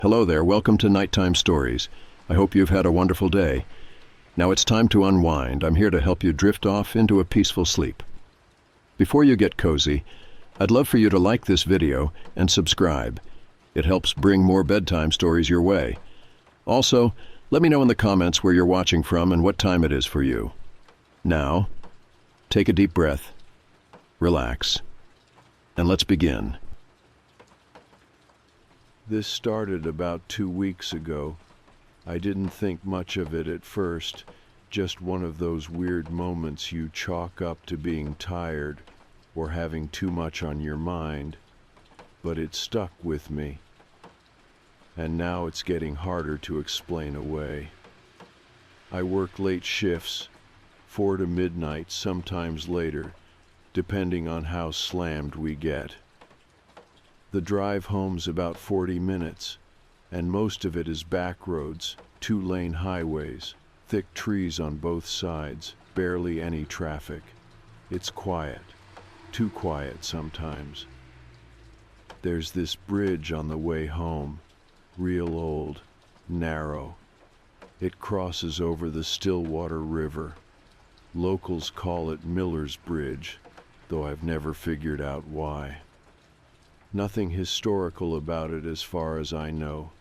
Hello there, welcome to Nighttime Stories. I hope you've had a wonderful day. Now it's time to unwind. I'm here to help you drift off into a peaceful sleep. Before you get cozy, I'd love for you to like this video and subscribe. It helps bring more bedtime stories your way. Also, let me know in the comments where you're watching from and what time it is for you. Now, take a deep breath, relax, and let's begin. This started about 2 weeks ago. I didn't think much of it at first, just one of those weird moments you chalk up to being tired or having too much on your mind. But it stuck with me. And now it's getting harder to explain away. I work late shifts, 4 to midnight, sometimes later, depending on how slammed we get. The drive home's about 40 minutes, and most of it is back roads, 2-lane highways, thick trees on both sides, barely any traffic. It's quiet, too quiet sometimes. There's this bridge on the way home, real old, narrow. It crosses over the Stillwater River. Locals call it Miller's Bridge, though I've never figured out why. Nothing historical about it as far as I know.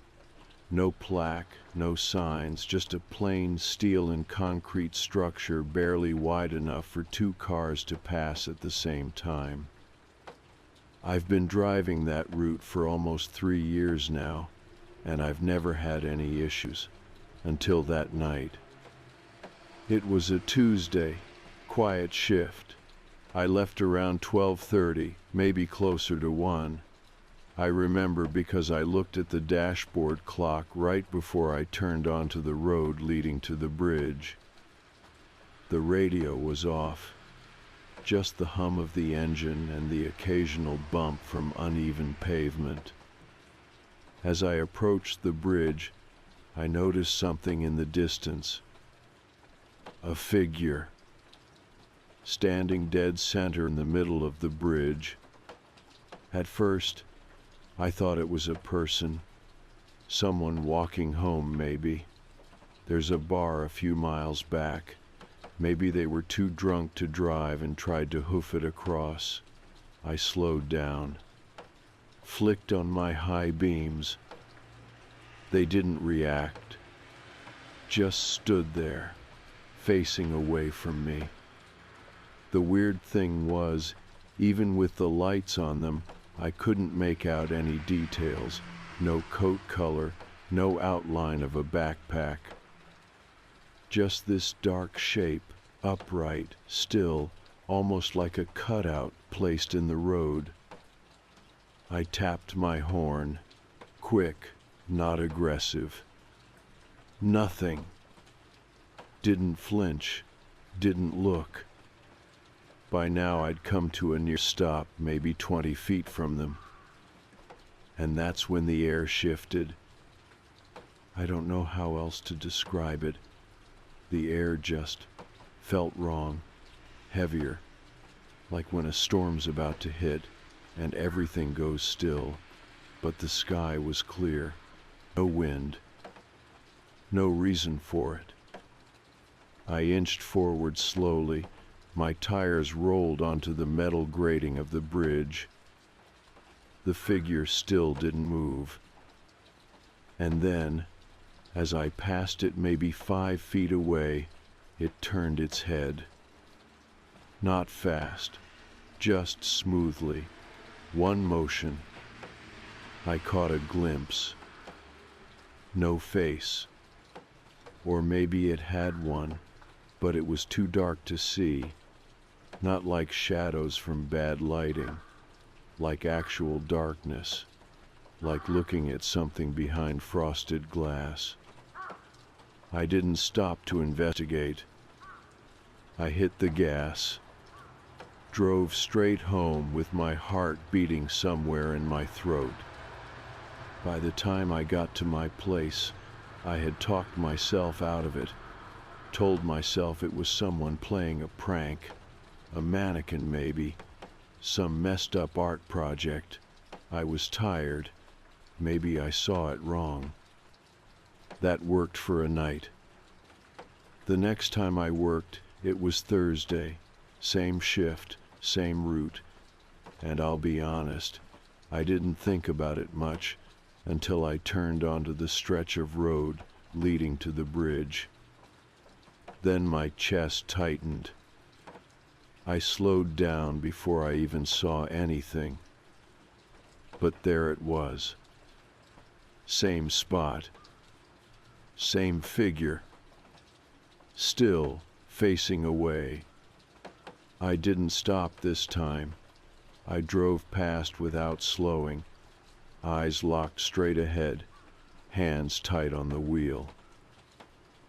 No plaque, no signs, just a plain steel and concrete structure barely wide enough for 2 cars to pass at the same time. I've been driving that route for almost 3 years now, and I've never had any issues, until that night. It was a Tuesday, quiet shift. I left around 12:30, maybe closer to 1. I remember because I looked at the dashboard clock right before I turned onto the road leading to the bridge. The radio was off, just the hum of the engine and the occasional bump from uneven pavement. As I approached the bridge, I noticed something in the distance. A figure, standing dead center in the middle of the bridge. At first, I thought it was a person, someone walking home maybe. There's a bar a few miles back. Maybe they were too drunk to drive and tried to hoof it across. I slowed down, flicked on my high beams. They didn't react, just stood there, facing away from me. The weird thing was, even with the lights on them, I couldn't make out any details, no coat color, no outline of a backpack. Just this dark shape, upright, still, almost like a cutout placed in the road. I tapped my horn, quick, not aggressive. Nothing. Didn't flinch, didn't look. By now I'd come to a near stop, maybe 20 feet from them. And that's when the air shifted. I don't know how else to describe it. The air just felt wrong, heavier, like when a storm's about to hit and everything goes still, but the sky was clear, no wind, no reason for it. I inched forward slowly. My tires rolled onto the metal grating of the bridge. The figure still didn't move. And then, as I passed it maybe 5 feet away, it turned its head. Not fast, just smoothly. One motion. I caught a glimpse. No face. Or maybe it had one, but it was too dark to see. Not like shadows from bad lighting, like actual darkness, like looking at something behind frosted glass. I didn't stop to investigate. I hit the gas, drove straight home with my heart beating somewhere in my throat. By the time I got to my place, I had talked myself out of it, told myself it was someone playing a prank. A mannequin maybe, some messed up art project. I was tired, maybe I saw it wrong. That worked for a night. The next time I worked, it was Thursday. Same shift, same route. And I'll be honest, I didn't think about it much until I turned onto the stretch of road leading to the bridge. Then my chest tightened. I slowed down before I even saw anything. But there it was. Same spot. Same figure. Still facing away. I didn't stop this time. I drove past without slowing, eyes locked straight ahead, hands tight on the wheel.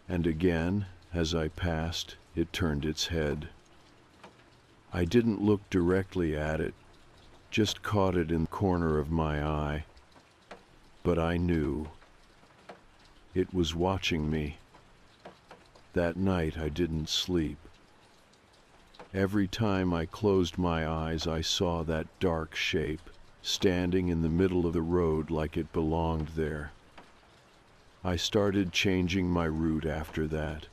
And again, as I passed, it turned its head. I didn't look directly at it, just caught it in the corner of my eye. But I knew. It was watching me. That night I didn't sleep. Every time I closed my eyes, I saw that dark shape, standing in the middle of the road like it belonged there. I started changing my route after that.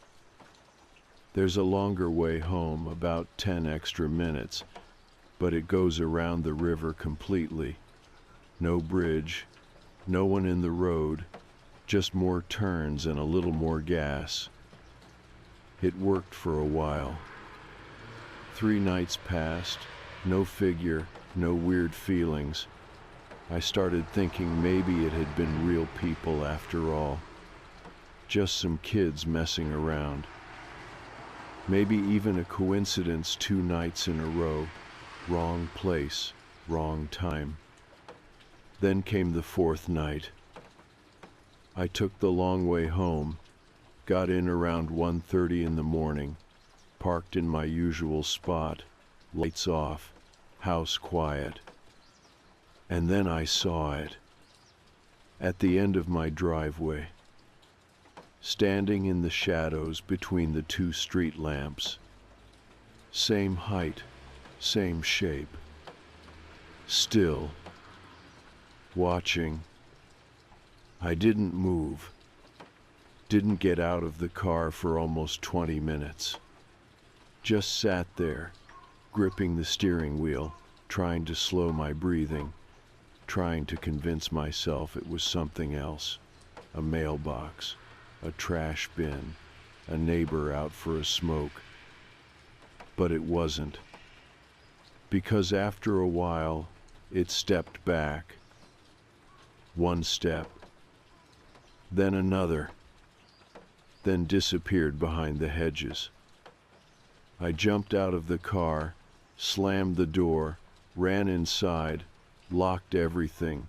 There's a longer way home, about 10 extra minutes, but it goes around the river completely. No bridge, no one in the road, just more turns and a little more gas. It worked for a while. 3 nights passed, no figure, no weird feelings. I started thinking maybe it had been real people after all. Just some kids messing around. Maybe even a coincidence 2 nights in a row. Wrong place, wrong time. Then came the 4th night. I took the long way home, got in around 1:30 in the morning, parked in my usual spot, lights off, house quiet. And then I saw it. At the end of my driveway. Standing in the shadows between the 2 street lamps. Same height, same shape. Still. Watching. I didn't move. Didn't get out of the car for almost 20 minutes. Just sat there, gripping the steering wheel, trying to slow my breathing, trying to convince myself it was something else. A mailbox, a trash bin, a neighbor out for a smoke. But it wasn't. Because after a while, it stepped back. 1 step. Then another. Then disappeared behind the hedges. I jumped out of the car, slammed the door, ran inside, locked everything,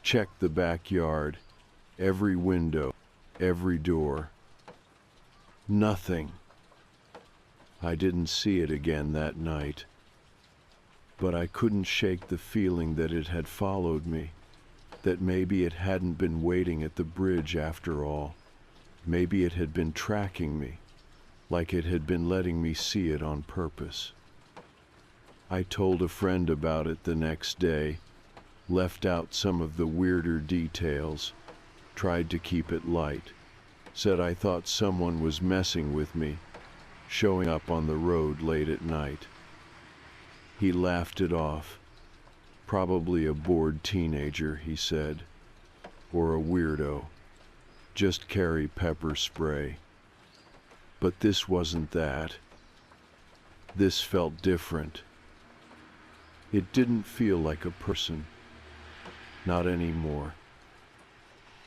checked the backyard, every window, every door. Nothing. I didn't see it again that night. But I couldn't shake the feeling that it had followed me, that maybe it hadn't been waiting at the bridge after all. Maybe it had been tracking me, like it had been letting me see it on purpose. I told a friend about it the next day, left out some of the weirder details, tried to keep it light, said I thought someone was messing with me, showing up on the road late at night. He laughed it off. Probably a bored teenager, he said, or a weirdo. Just carry pepper spray. But this wasn't that. This felt different. It didn't feel like a person. Not anymore.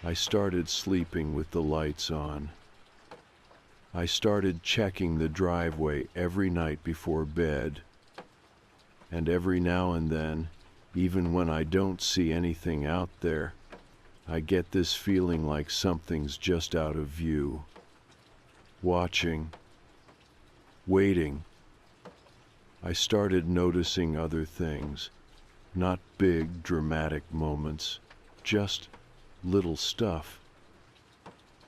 I started sleeping with the lights on. I started checking the driveway every night before bed. And every now and then, even when I don't see anything out there, I get this feeling like something's just out of view. Watching. Waiting. I started noticing other things. Not big, dramatic moments. Just little stuff.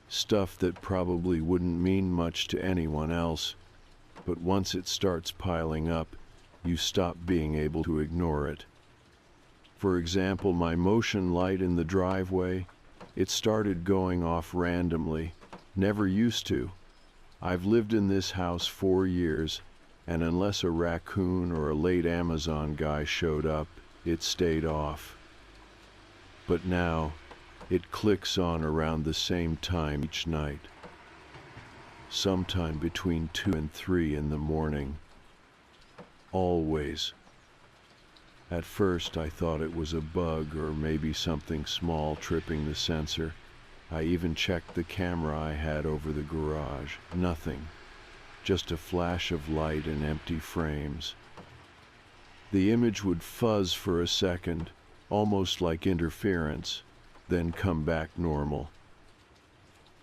Stuff that probably wouldn't mean much to anyone else, but once it starts piling up, you stop being able to ignore it. For example, my motion light in the driveway, it started going off randomly. Never used to. I've lived in this house 4 years, and unless a raccoon or a late Amazon guy showed up, it stayed off. But now, it clicks on around the same time each night. Sometime between 2 and 3 in the morning. Always. At first I thought it was a bug or maybe something small tripping the sensor. I even checked the camera I had over the garage. Nothing. Just a flash of light and empty frames. The image would fuzz for a second, almost like interference, then come back normal.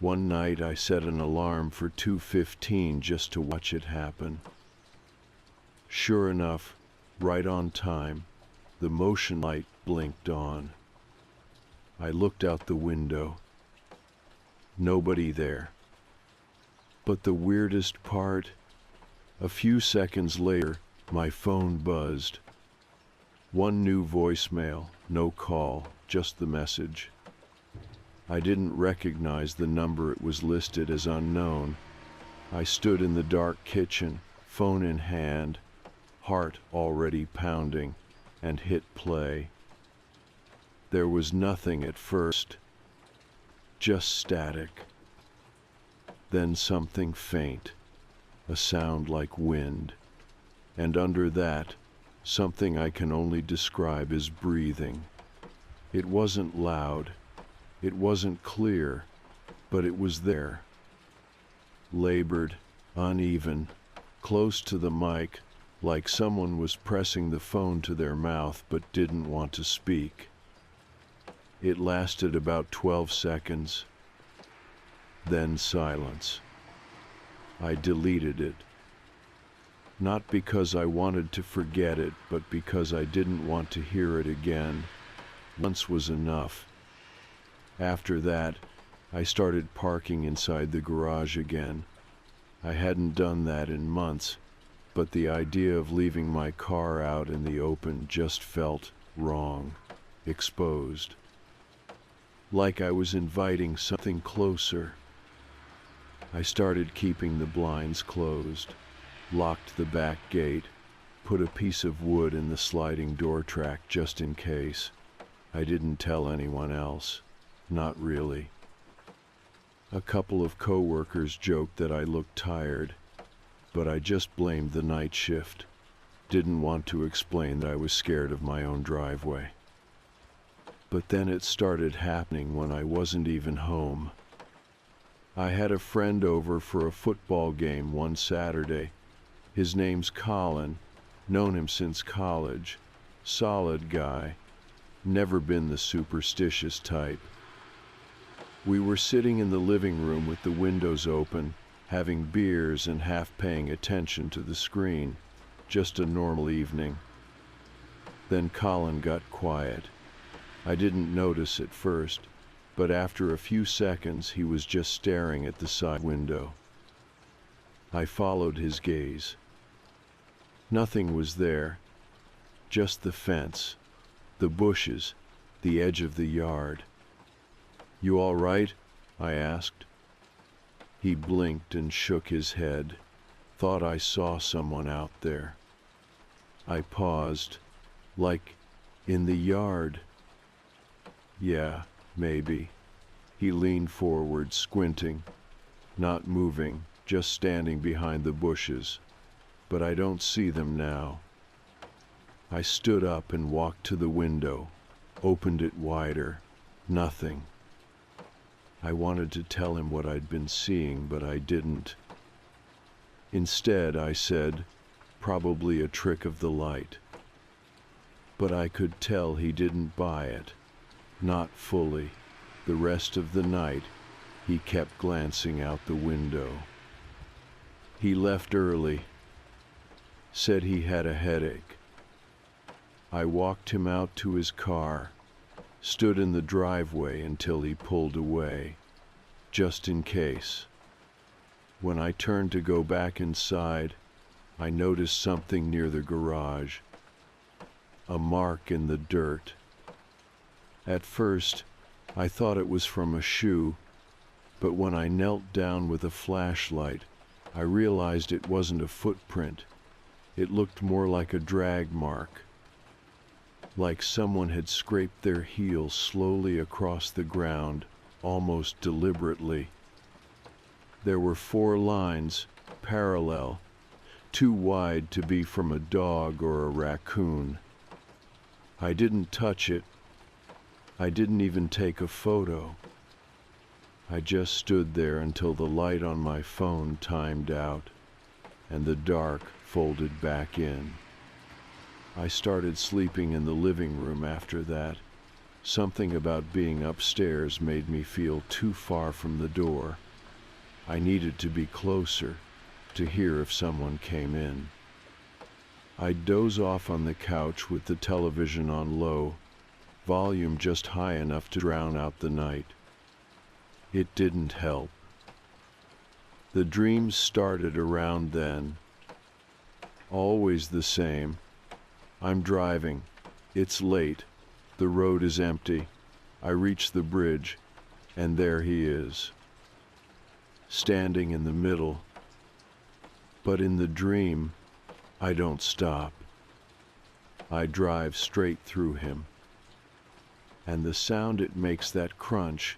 One night I set an alarm for 2:15 just to watch it happen. Sure enough, right on time, the motion light blinked on. I looked out the window. Nobody there. But the weirdest part, a few seconds later, my phone buzzed. One new voicemail, no call, just the message. I didn't recognize the number. It was listed as unknown. I stood in the dark kitchen, phone in hand, heart already pounding, and hit play. There was nothing at first, just static. Then something faint, a sound like wind, and under that, something I can only describe as breathing. It wasn't loud, it wasn't clear, but it was there. Labored, uneven, close to the mic, like someone was pressing the phone to their mouth but didn't want to speak. It lasted about 12 seconds. Then silence. I deleted it. Not because I wanted to forget it, but because I didn't want to hear it again. Once was enough. After that, I started parking inside the garage again. I hadn't done that in months, but the idea of leaving my car out in the open just felt wrong, exposed. Like I was inviting something closer. I started keeping the blinds closed, locked the back gate, put a piece of wood in the sliding door track just in case. I didn't tell anyone else. Not really. A couple of coworkers joked that I looked tired, but I just blamed the night shift. Didn't want to explain that I was scared of my own driveway. But then it started happening when I wasn't even home. I had a friend over for a football game one Saturday. His name's Colin, known him since college. Solid guy, never been the superstitious type. We were sitting in the living room with the windows open, having beers and half paying attention to the screen. Just a normal evening. Then Colin got quiet. I didn't notice at first, but after a few seconds he was just staring at the side window. I followed his gaze. Nothing was there, just the fence, the bushes, the edge of the yard. "You all right?" I asked. He blinked and shook his head. Thought I saw someone out there. I paused, like, in the yard. "Yeah, maybe." He leaned forward, squinting, not moving, just standing behind the bushes. "But I don't see them now." I stood up and walked to the window, opened it wider. Nothing. I wanted to tell him what I'd been seeing, but I didn't. Instead, I said, "Probably a trick of the light." But I could tell he didn't buy it. Not fully. The rest of the night, he kept glancing out the window. He left early. Said he had a headache. I walked him out to his car, stood in the driveway until he pulled away, just in case. When I turned to go back inside, I noticed something near the garage. A mark in the dirt, At first, I thought it was from a shoe, but when I knelt down with a flashlight, I realized it wasn't a footprint. It looked more like a drag mark, like someone had scraped their heel slowly across the ground, almost deliberately. There were 4 lines, parallel, too wide to be from a dog or a raccoon. I didn't touch it. I didn't even take a photo. I just stood there until the light on my phone timed out and the dark folded back in. I started sleeping in the living room after that. Something about being upstairs made me feel too far from the door. I needed to be closer to hear if someone came in. I'd doze off on the couch with the television on low, volume just high enough to drown out the night. It didn't help. The dreams started around then. Always the same. I'm driving. It's late. The road is empty. I reach the bridge, and there he is, standing in the middle. But in the dream, I don't stop. I drive straight through him. And the sound it makes, that crunch,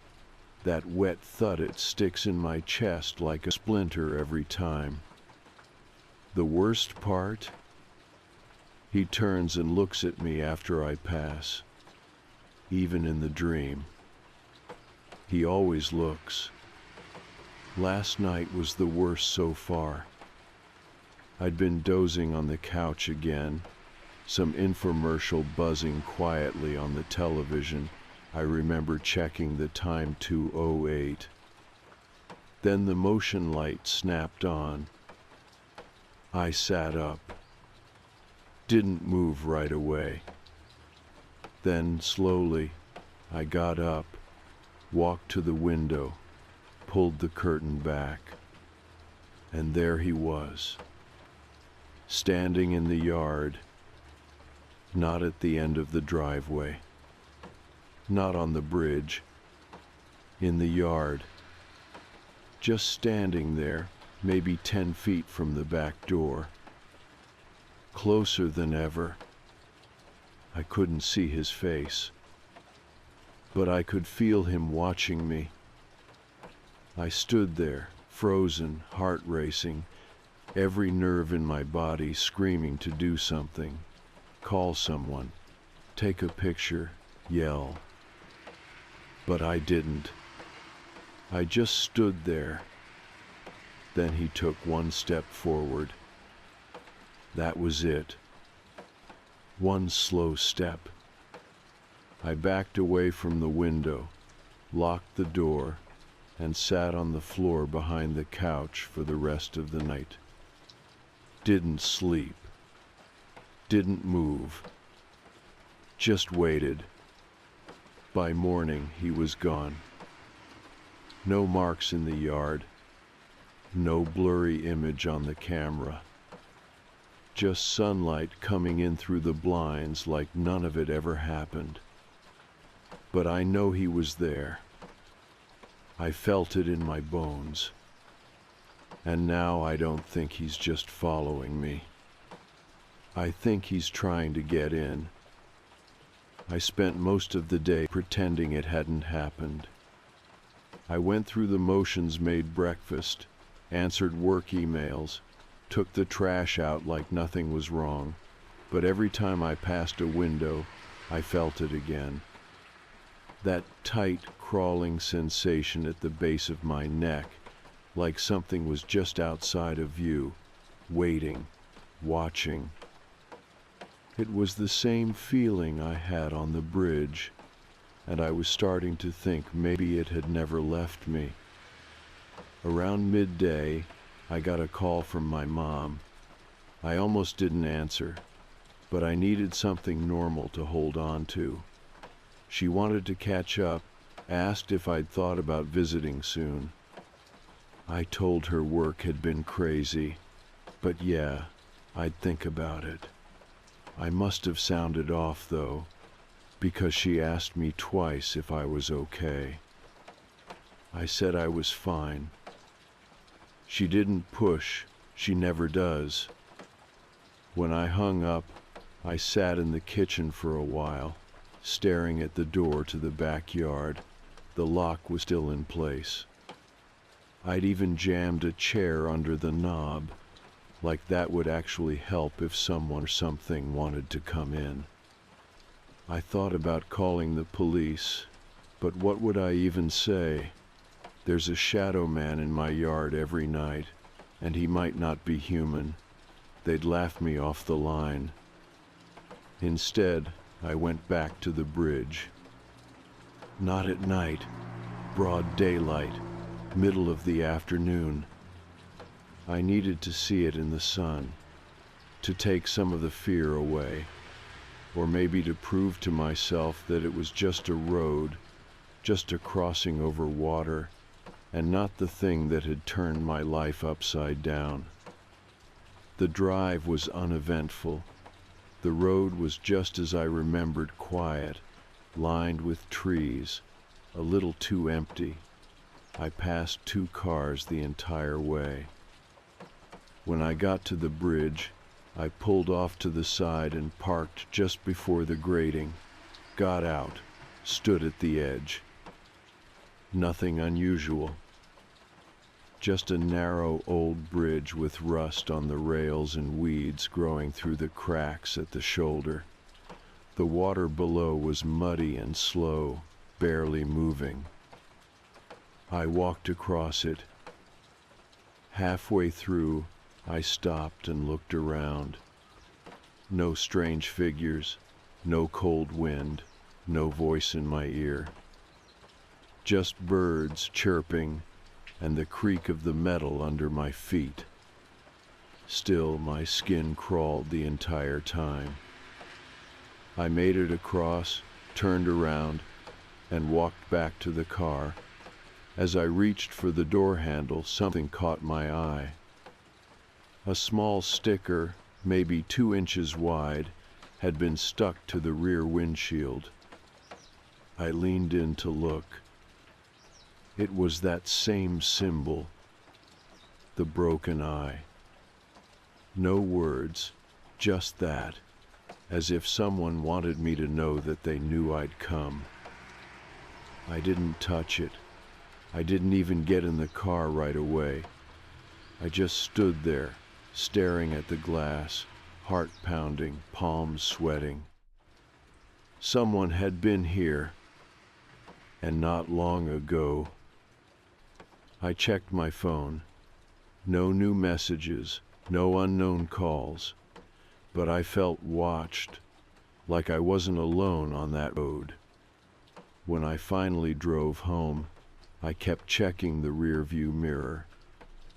that wet thud, it sticks in my chest like a splinter every time. The worst part? He turns and looks at me after I pass. Even in the dream. He always looks. Last night was the worst so far. I'd been dozing on the couch again, some infomercial buzzing quietly on the television. I remember checking the time, 2:08. Then the motion light snapped on. I sat up. Didn't move right away. Then, slowly, I got up, walked to the window, pulled the curtain back, and there he was, standing in the yard, not at the end of the driveway, not on the bridge, in the yard, just standing there, maybe 10 feet from the back door, closer than ever. I couldn't see his face, but I could feel him watching me. I stood there, frozen, heart racing, every nerve in my body screaming to do something, call someone, take a picture, yell. But I didn't. I just stood there. Then he took one step forward. That was it. One slow step. I backed away from the window, locked the door, and sat on the floor behind the couch for the rest of the night. Didn't sleep. Didn't move. Just waited. By morning, he was gone. No marks in the yard. No blurry image on the camera. Just sunlight coming in through the blinds like none of it ever happened. But I know he was there. I felt it in my bones. And now I don't think he's just following me. I think he's trying to get in. I spent most of the day pretending it hadn't happened. I went through the motions, made breakfast, answered work emails, took the trash out like nothing was wrong, but every time I passed a window, I felt it again. That tight, crawling sensation at the base of my neck, like something was just outside of view, waiting, watching. It was the same feeling I had on the bridge, and I was starting to think maybe it had never left me. Around midday, I got a call from my mom. I almost didn't answer, but I needed something normal to hold on to. She wanted to catch up, asked if I'd thought about visiting soon. I told her work had been crazy, but yeah, I'd think about it. I must have sounded off, though. because she asked me twice if I was okay. I said I was fine. She didn't push, she never does. When I hung up, I sat in the kitchen for a while, staring at the door to the backyard. The lock was still in place. I'd even jammed a chair under the knob, like that would actually help if someone or something wanted to come in. I thought about calling the police, but what would I even say? There's a shadow man in my yard every night, and he might not be human. They'd laugh me off the line. Instead, I went back to the bridge. Not at night, broad daylight, middle of the afternoon. I needed to see it in the sun, to take some of the fear away, or maybe to prove to myself that it was just a road, just a crossing over water, and not the thing that had turned my life upside down. The drive was uneventful. The road was just as I remembered, quiet, lined with trees, a little too empty. I passed 2 cars the entire way. When I got to the bridge, I pulled off to the side and parked just before the grating, got out, stood at the edge. Nothing unusual. Just a narrow old bridge with rust on the rails and weeds growing through the cracks at the shoulder. The water below was muddy and slow, barely moving. I walked across it. Halfway through, I stopped and looked around. No strange figures, no cold wind, no voice in my ear. Just birds chirping and the creak of the metal under my feet. Still, my skin crawled the entire time. I made it across, turned around, and walked back to the car. As I reached for the door handle, something caught my eye. A small sticker, maybe 2 inches wide, had been stuck to the rear windshield. I leaned in to look. It was that same symbol, the broken eye. No words, just that, as if someone wanted me to know that they knew I'd come. I didn't touch it. I didn't even get in the car right away. I just stood there, staring at the glass, heart pounding, palms sweating. Someone had been here, and not long ago. I checked my phone. No new messages, no unknown calls, but I felt watched, like I wasn't alone on that road. When I finally drove home, I kept checking the rearview mirror.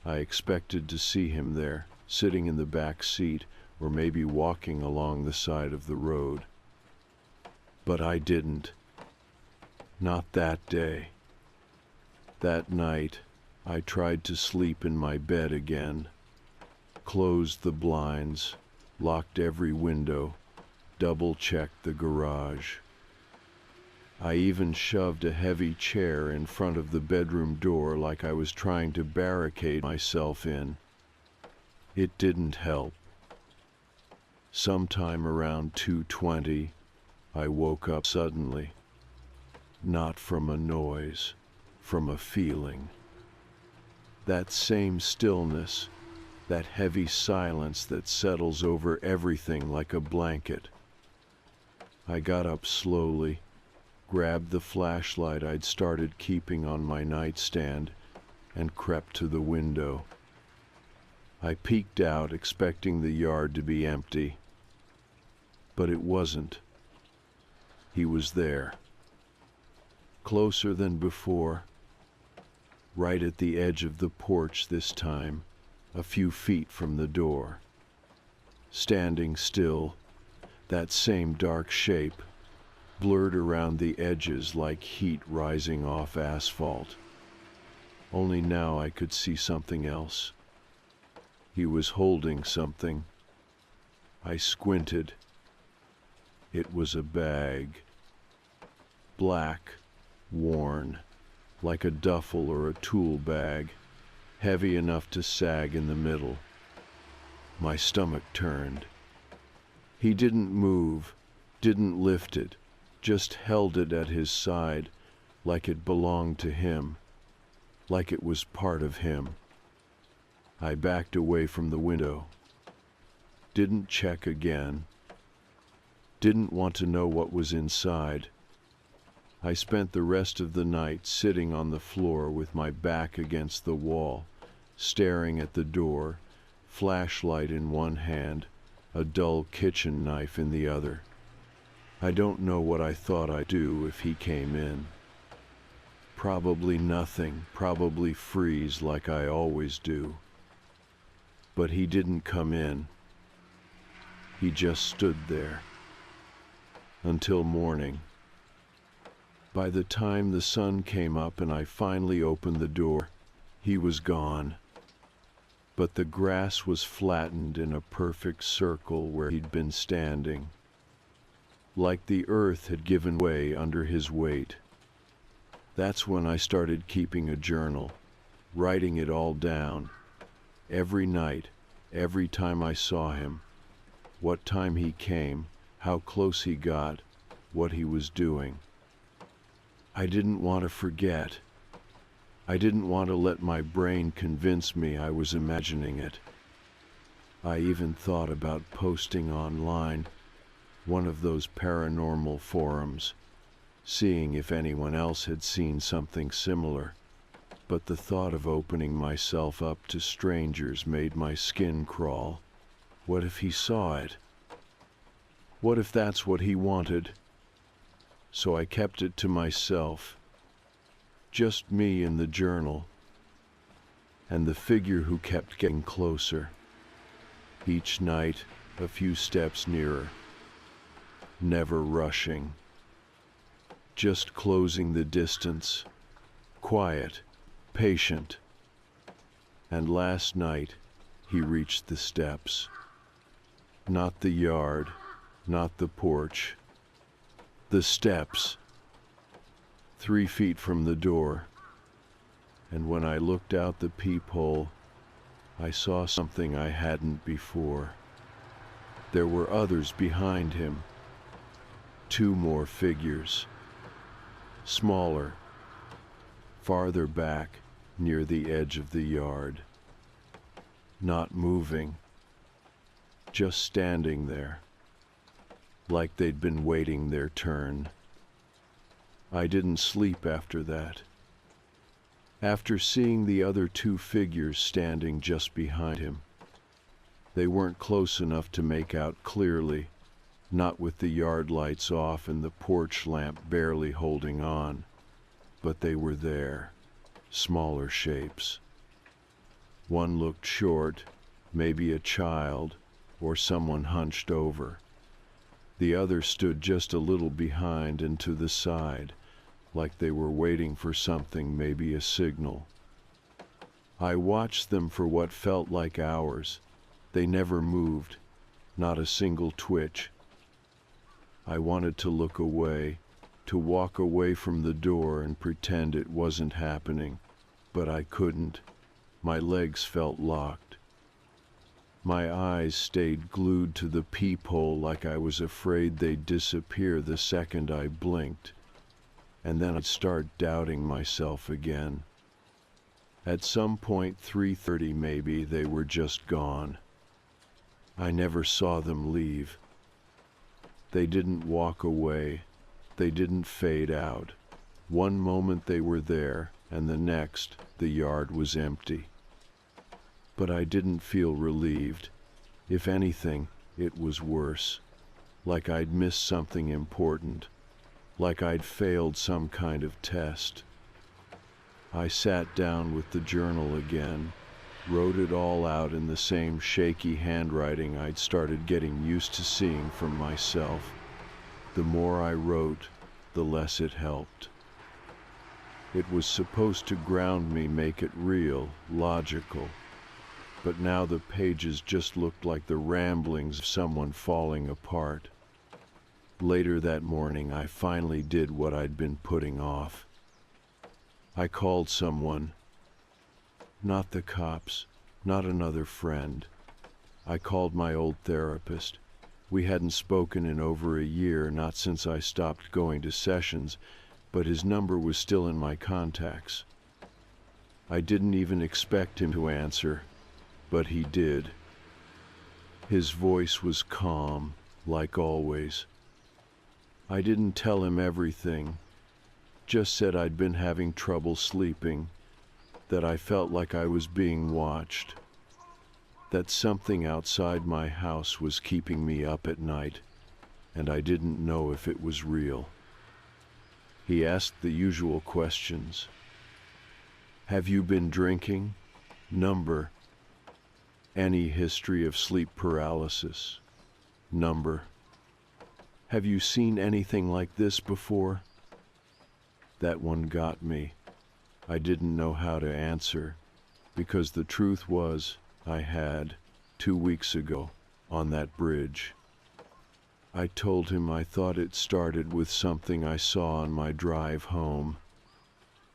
I expected to see him there, sitting in the back seat, or maybe walking along the side of the road. But I didn't. Not that day. That night, I tried to sleep in my bed again, closed the blinds, locked every window, double-checked the garage. I even shoved a heavy chair in front of the bedroom door like I was trying to barricade myself in. It didn't help. Sometime around 2:20, I woke up suddenly. Not from a noise, from a feeling. That same stillness, that heavy silence that settles over everything like a blanket. I got up slowly, grabbed the flashlight I'd started keeping on my nightstand, and crept to the window. I peeked out, expecting the yard to be empty. But it wasn't. He was there. Closer than before. Right at the edge of the porch this time, a few feet from the door. Standing still, that same dark shape, blurred around the edges like heat rising off asphalt. Only now I could see something else. He was holding something. I squinted. It was a bag, black, worn, like a duffel or a tool bag, heavy enough to sag in the middle. My stomach turned. He didn't move, didn't lift it, just held it at his side, like it belonged to him, like it was part of him. I backed away from the window. Didn't check again. Didn't want to know what was inside. I spent the rest of the night sitting on the floor with my back against the wall, staring at the door, flashlight in one hand, a dull kitchen knife in the other. I don't know what I thought I'd do if he came in. Probably nothing, probably freeze like I always do. But he didn't come in. He just stood there. Until morning. By the time the sun came up and I finally opened the door, he was gone. But the grass was flattened in a perfect circle where he'd been standing. Like the earth had given way under his weight. That's when I started keeping a journal, writing it all down. Every night, every time I saw him, what time he came, how close he got, what he was doing. I didn't want to forget. I didn't want to let my brain convince me I was imagining it. I even thought about posting online, one of those paranormal forums, seeing if anyone else had seen something similar. But the thought of opening myself up to strangers made my skin crawl. What if he saw it? What if that's what he wanted? So I kept it to myself. Just me in the journal. And the figure who kept getting closer. Each night, a few steps nearer. Never rushing. Just closing the distance. Quiet. Patient. And last night, he reached the steps. Not the yard, not the porch. The steps. 3 feet from the door. And when I looked out the peephole, I saw something I hadn't before. There were others behind him. 2 more figures. Smaller. Farther back, near the edge of the yard. Not moving. Just standing there. Like they'd been waiting their turn. I didn't sleep after that. After seeing the other 2 figures standing just behind him. They weren't close enough to make out clearly, not with the yard lights off and the porch lamp barely holding on. But they were there, smaller shapes. One looked short, maybe a child, or someone hunched over. The other stood just a little behind and to the side, like they were waiting for something, maybe a signal. I watched them for what felt like hours. They never moved, not a single twitch. I wanted to look away, to walk away from the door and pretend it wasn't happening, but I couldn't. My legs felt locked. My eyes stayed glued to the peephole like I was afraid they'd disappear the second I blinked, and then I'd start doubting myself again. At some point, 3:30 maybe, they were just gone. I never saw them leave. They didn't walk away. They didn't fade out. One moment they were there, and the next, the yard was empty. But I didn't feel relieved. If anything, it was worse. Like I'd missed something important. Like I'd failed some kind of test. I sat down with the journal again, wrote it all out in the same shaky handwriting I'd started getting used to seeing from myself. The more I wrote, the less it helped. It was supposed to ground me, make it real, logical. But now the pages just looked like the ramblings of someone falling apart. Later that morning, I finally did what I'd been putting off. I called someone. Not the cops, not another friend. I called my old therapist. We hadn't spoken in over a year, not since I stopped going to sessions, but his number was still in my contacts. I didn't even expect him to answer, but he did. His voice was calm, like always. I didn't tell him everything, just said I'd been having trouble sleeping, that I felt like I was being watched, that something outside my house was keeping me up at night, and I didn't know if it was real. He asked the usual questions. Have you been drinking? Number. Any history of sleep paralysis? Number. Have you seen anything like this before? That one got me. I didn't know how to answer, because the truth was, I had, 2 weeks ago, on that bridge. I told him I thought it started with something I saw on my drive home.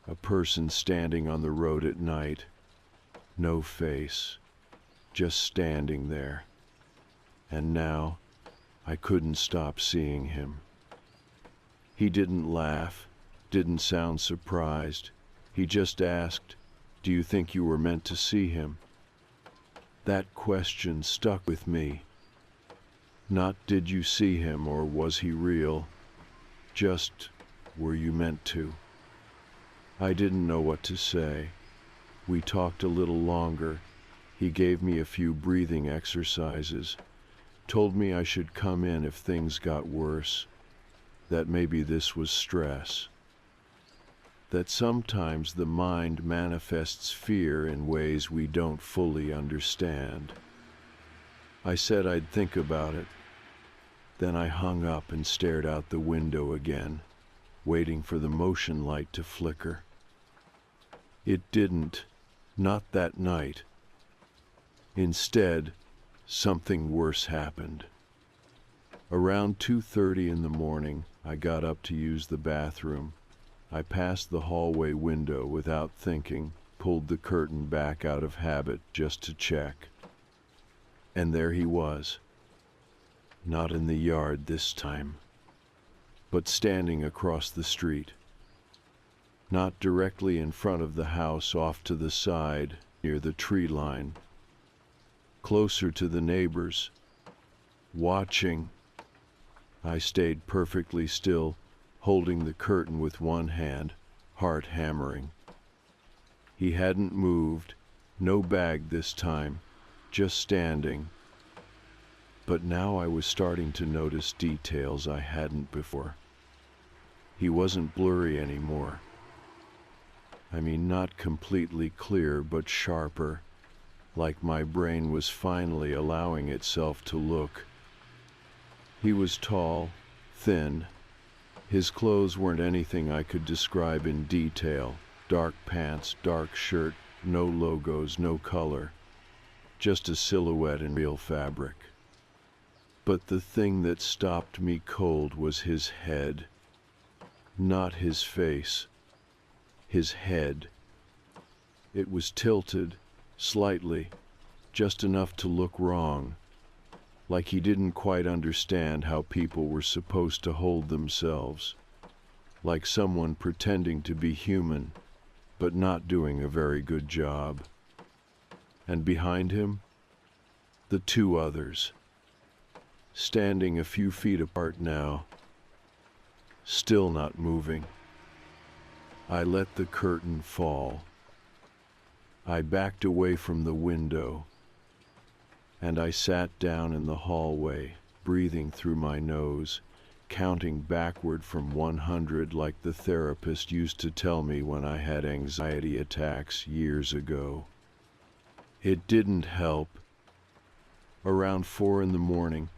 A person standing on the road at night. No face, just standing there. And now, I couldn't stop seeing him. He didn't laugh, didn't sound surprised. He just asked, "Do you think you were meant to see him?" That question stuck with me. Not did you see him or was he real, just were you meant to? I didn't know what to say. We talked a little longer. He gave me a few breathing exercises, told me I should come in if things got worse, that maybe this was stress, that sometimes the mind manifests fear in ways we don't fully understand. I said I'd think about it. Then I hung up and stared out the window again, waiting for the motion light to flicker. It didn't, not that night. Instead, something worse happened. Around 2:30 in the morning, I got up to use the bathroom. I passed the hallway window without thinking, pulled the curtain back out of habit just to check. And there he was. Not in the yard this time, but standing across the street. Not directly in front of the house, off to the side, near the tree line. Closer to the neighbors. Watching. I stayed perfectly still, holding the curtain with one hand, heart hammering. He hadn't moved, no bag this time, just standing. But now I was starting to notice details I hadn't before. He wasn't blurry anymore. I mean, not completely clear, but sharper, like my brain was finally allowing itself to look. He was tall, thin. His clothes weren't anything I could describe in detail. Dark pants, dark shirt, no logos, no color. Just a silhouette in real fabric. But the thing that stopped me cold was his head. Not his face. His head. It was tilted, slightly, just enough to look wrong. Like he didn't quite understand how people were supposed to hold themselves. Like someone pretending to be human, but not doing a very good job. And behind him, the two others. Standing a few feet apart now, still not moving. I let the curtain fall. I backed away from the window, and I sat down in the hallway, breathing through my nose, counting backward from 100 like the therapist used to tell me when I had anxiety attacks years ago. It didn't help. Around 4 in the morning,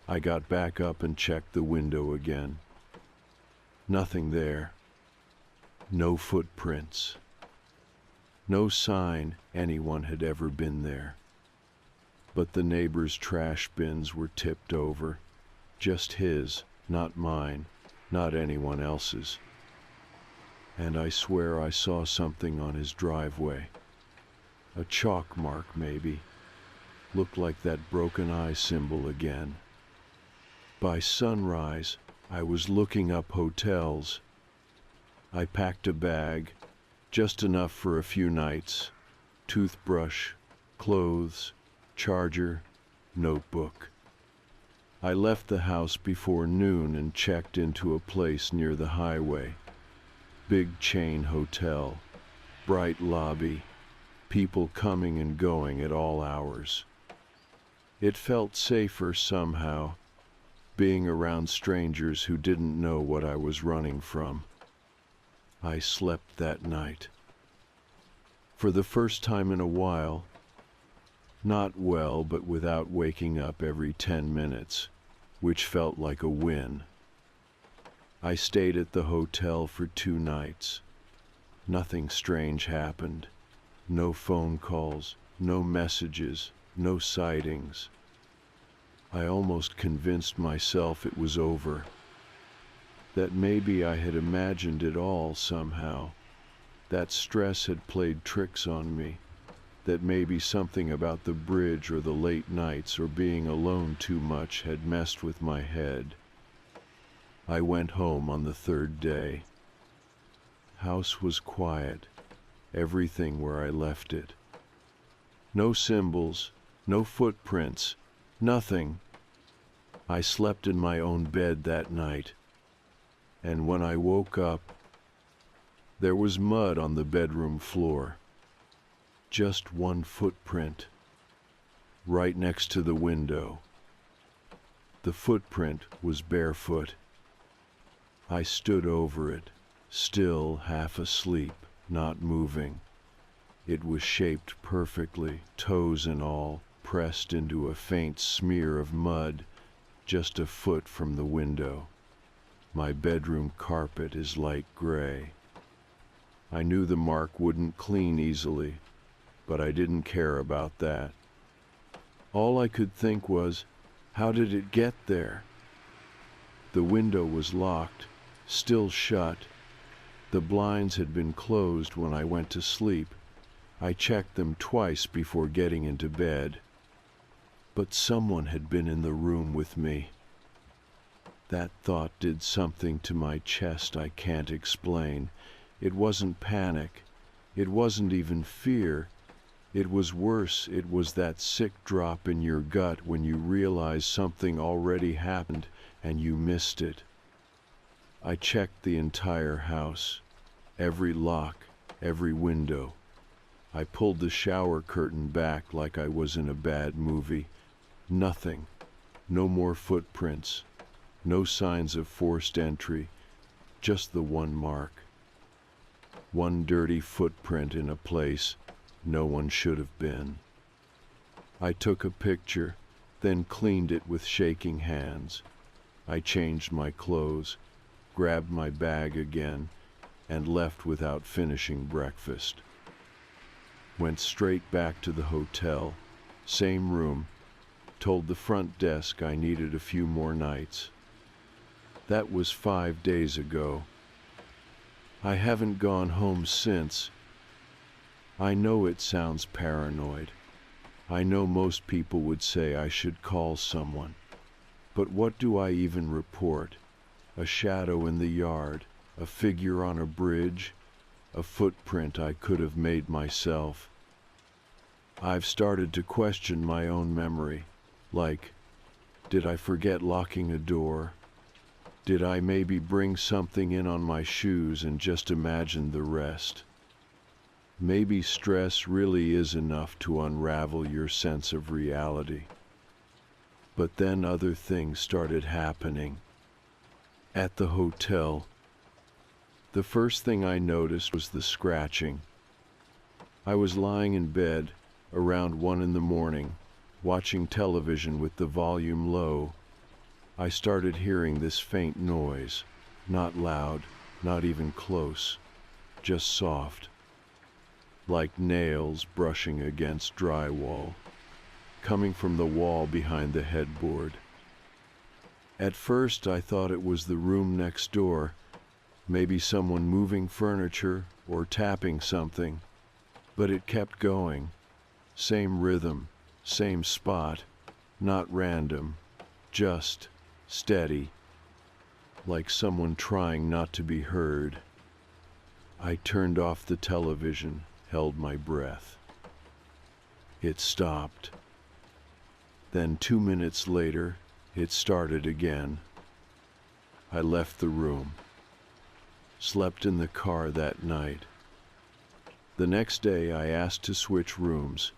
I got back up and checked the window again. Nothing there. No footprints. No sign anyone had ever been there. But the neighbors' trash bins were tipped over. Just his, not mine, not anyone else's. And I swear I saw something on his driveway. A chalk mark, maybe. Looked like that broken eye symbol again. By sunrise, I was looking up hotels. I packed a bag, just enough for a few nights. Toothbrush, clothes, charger, notebook. I left the house before noon and checked into a place near the highway. Big chain hotel, bright lobby, people coming and going at all hours. It felt safer somehow, being around strangers who didn't know what I was running from. I slept that night. For the first time in a while, not well, but without waking up every 10 minutes, which felt like a win. I stayed at the hotel for 2 nights. Nothing strange happened. No phone calls, no messages, no sightings. I almost convinced myself it was over. That maybe I had imagined it all somehow. That stress had played tricks on me. That maybe something about the bridge or the late nights or being alone too much had messed with my head. I went home on the 3rd day. House was quiet, everything where I left it. No symbols, no footprints, nothing. I slept in my own bed that night, and when I woke up, there was mud on the bedroom floor. Just one footprint, right next to the window. The footprint was barefoot. I stood over it, still half asleep, not moving. It was shaped perfectly, toes and all, pressed into a faint smear of mud, just a foot from the window. My bedroom carpet is light gray. I knew the mark wouldn't clean easily, but I didn't care about that. All I could think was, how did it get there? The window was locked, still shut. The blinds had been closed when I went to sleep. I checked them twice before getting into bed. But someone had been in the room with me. That thought did something to my chest I can't explain. It wasn't panic. It wasn't even fear. It was worse. It was that sick drop in your gut when you realize something already happened and you missed it. I checked the entire house, every lock, every window. I pulled the shower curtain back like I was in a bad movie. Nothing. No more footprints. No signs of forced entry. Just the one mark. One dirty footprint in a place no one should have been. I took a picture, then cleaned it with shaking hands. I changed my clothes, grabbed my bag again, and left without finishing breakfast. Went straight back to the hotel, same room, told the front desk I needed a few more nights. That was 5 days ago. I haven't gone home since. I know it sounds paranoid. I know most people would say I should call someone. But what do I even report? A shadow in the yard, a figure on a bridge, a footprint I could have made myself. I've started to question my own memory. Like, did I forget locking a door? Did I maybe bring something in on my shoes and just imagine the rest? Maybe stress really is enough to unravel your sense of reality. But then other things started happening. At the hotel, the first thing I noticed was the scratching. I was lying in bed around 1 in the morning, watching television with the volume low. I started hearing this faint noise, not loud, not even close, just soft, like nails brushing against drywall, coming from the wall behind the headboard. At first I thought it was the room next door, maybe someone moving furniture or tapping something, but it kept going. Same rhythm, same spot, not random, just steady, like someone trying not to be heard. I turned off the television, held my breath. It stopped. Then 2 minutes later, it started again. I left the room. Slept in the car that night. The next day I asked to switch rooms.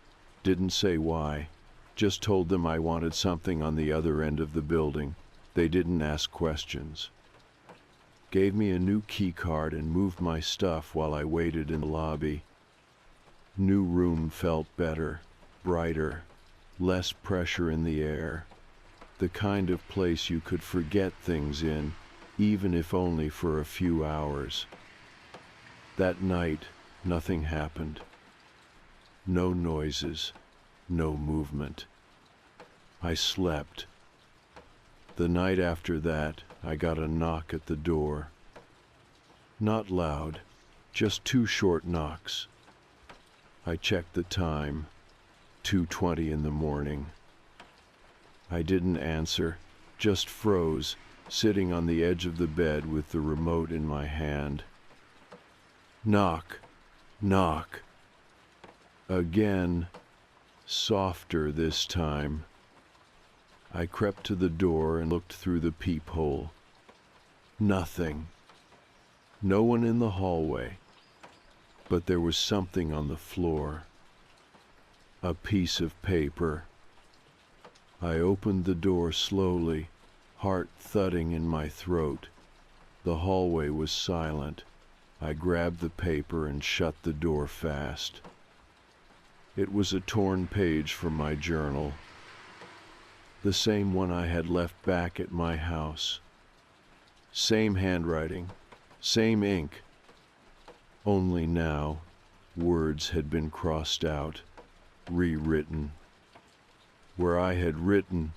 Didn't say why. Just told them I wanted something on the other end of the building. They didn't ask questions. Gave me a new key card and moved my stuff while I waited in the lobby. New room felt better, brighter, less pressure in the air. The kind of place you could forget things in, even if only for a few hours. That night, nothing happened. No noises, no movement. I slept. The night after that, I got a knock at the door. Not loud, just 2 short knocks. I checked the time, 2:20 in the morning. I didn't answer, just froze, sitting on the edge of the bed with the remote in my hand. Knock, knock. Again, softer this time. I crept to the door and looked through the peephole. Nothing. No one in the hallway. But there was something on the floor. A piece of paper. I opened the door slowly, heart thudding in my throat. The hallway was silent. I grabbed the paper and shut the door fast. It was a torn page from my journal. The same one I had left back at my house. Same handwriting, same ink. Only now, words had been crossed out, rewritten. Where I had written,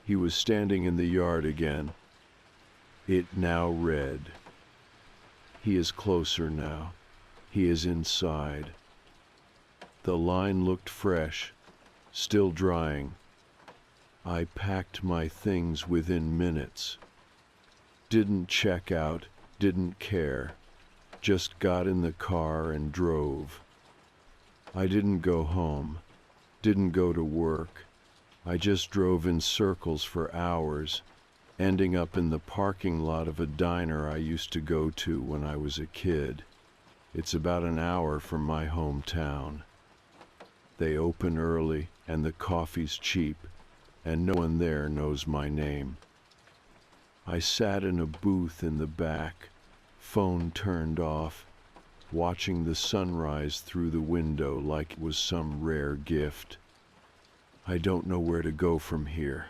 he was standing in the yard again. It now read, "He is closer now. He is inside." The line looked fresh, still drying. I packed my things within minutes. Didn't check out, didn't care. Just got in the car and drove. I didn't go home, didn't go to work. I just drove in circles for hours, ending up in the parking lot of a diner I used to go to when I was a kid. It's about an hour from my hometown. They open early and the coffee's cheap, and no one there knows my name. I sat in a booth in the back, phone turned off, watching the sunrise through the window like it was some rare gift. I don't know where to go from here.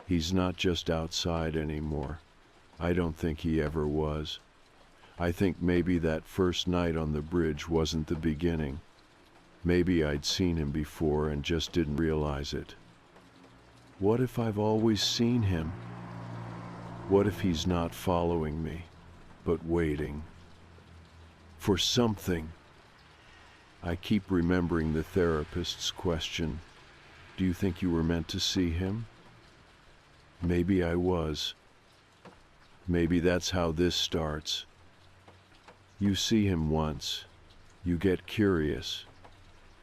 He's not just outside anymore. I don't think he ever was. I think maybe that first night on the bridge wasn't the beginning. Maybe I'd seen him before and just didn't realize it. What if I've always seen him? What if he's not following me, but waiting for something? I keep remembering the therapist's question. Do you think you were meant to see him? Maybe I was. Maybe that's how this starts. You see him once. You get curious.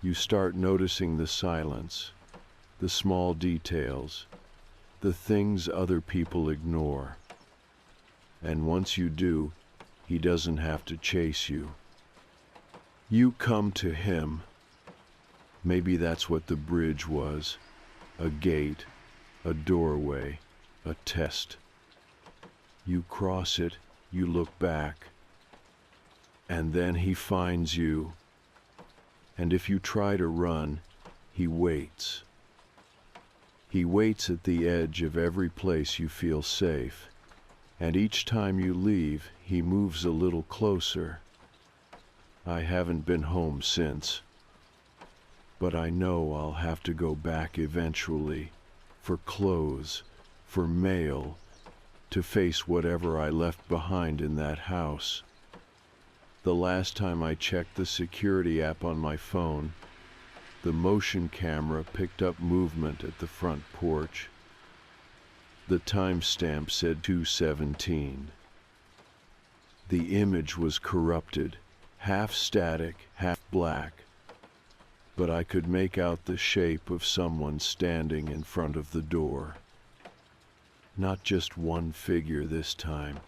You start noticing the silence, the small details, the things other people ignore. And once you do, he doesn't have to chase you. You come to him. Maybe that's what the bridge was. A gate, a doorway, a test. You cross it, you look back, and then he finds you. And if you try to run, he waits. He waits at the edge of every place you feel safe, and each time you leave, he moves a little closer. I haven't been home since, but I know I'll have to go back eventually, for clothes, for mail, to face whatever I left behind in that house. The last time I checked the security app on my phone, the motion camera picked up movement at the front porch. The timestamp said 2:17. The image was corrupted, half static, half black, but I could make out the shape of someone standing in front of the door. Not just one figure this time.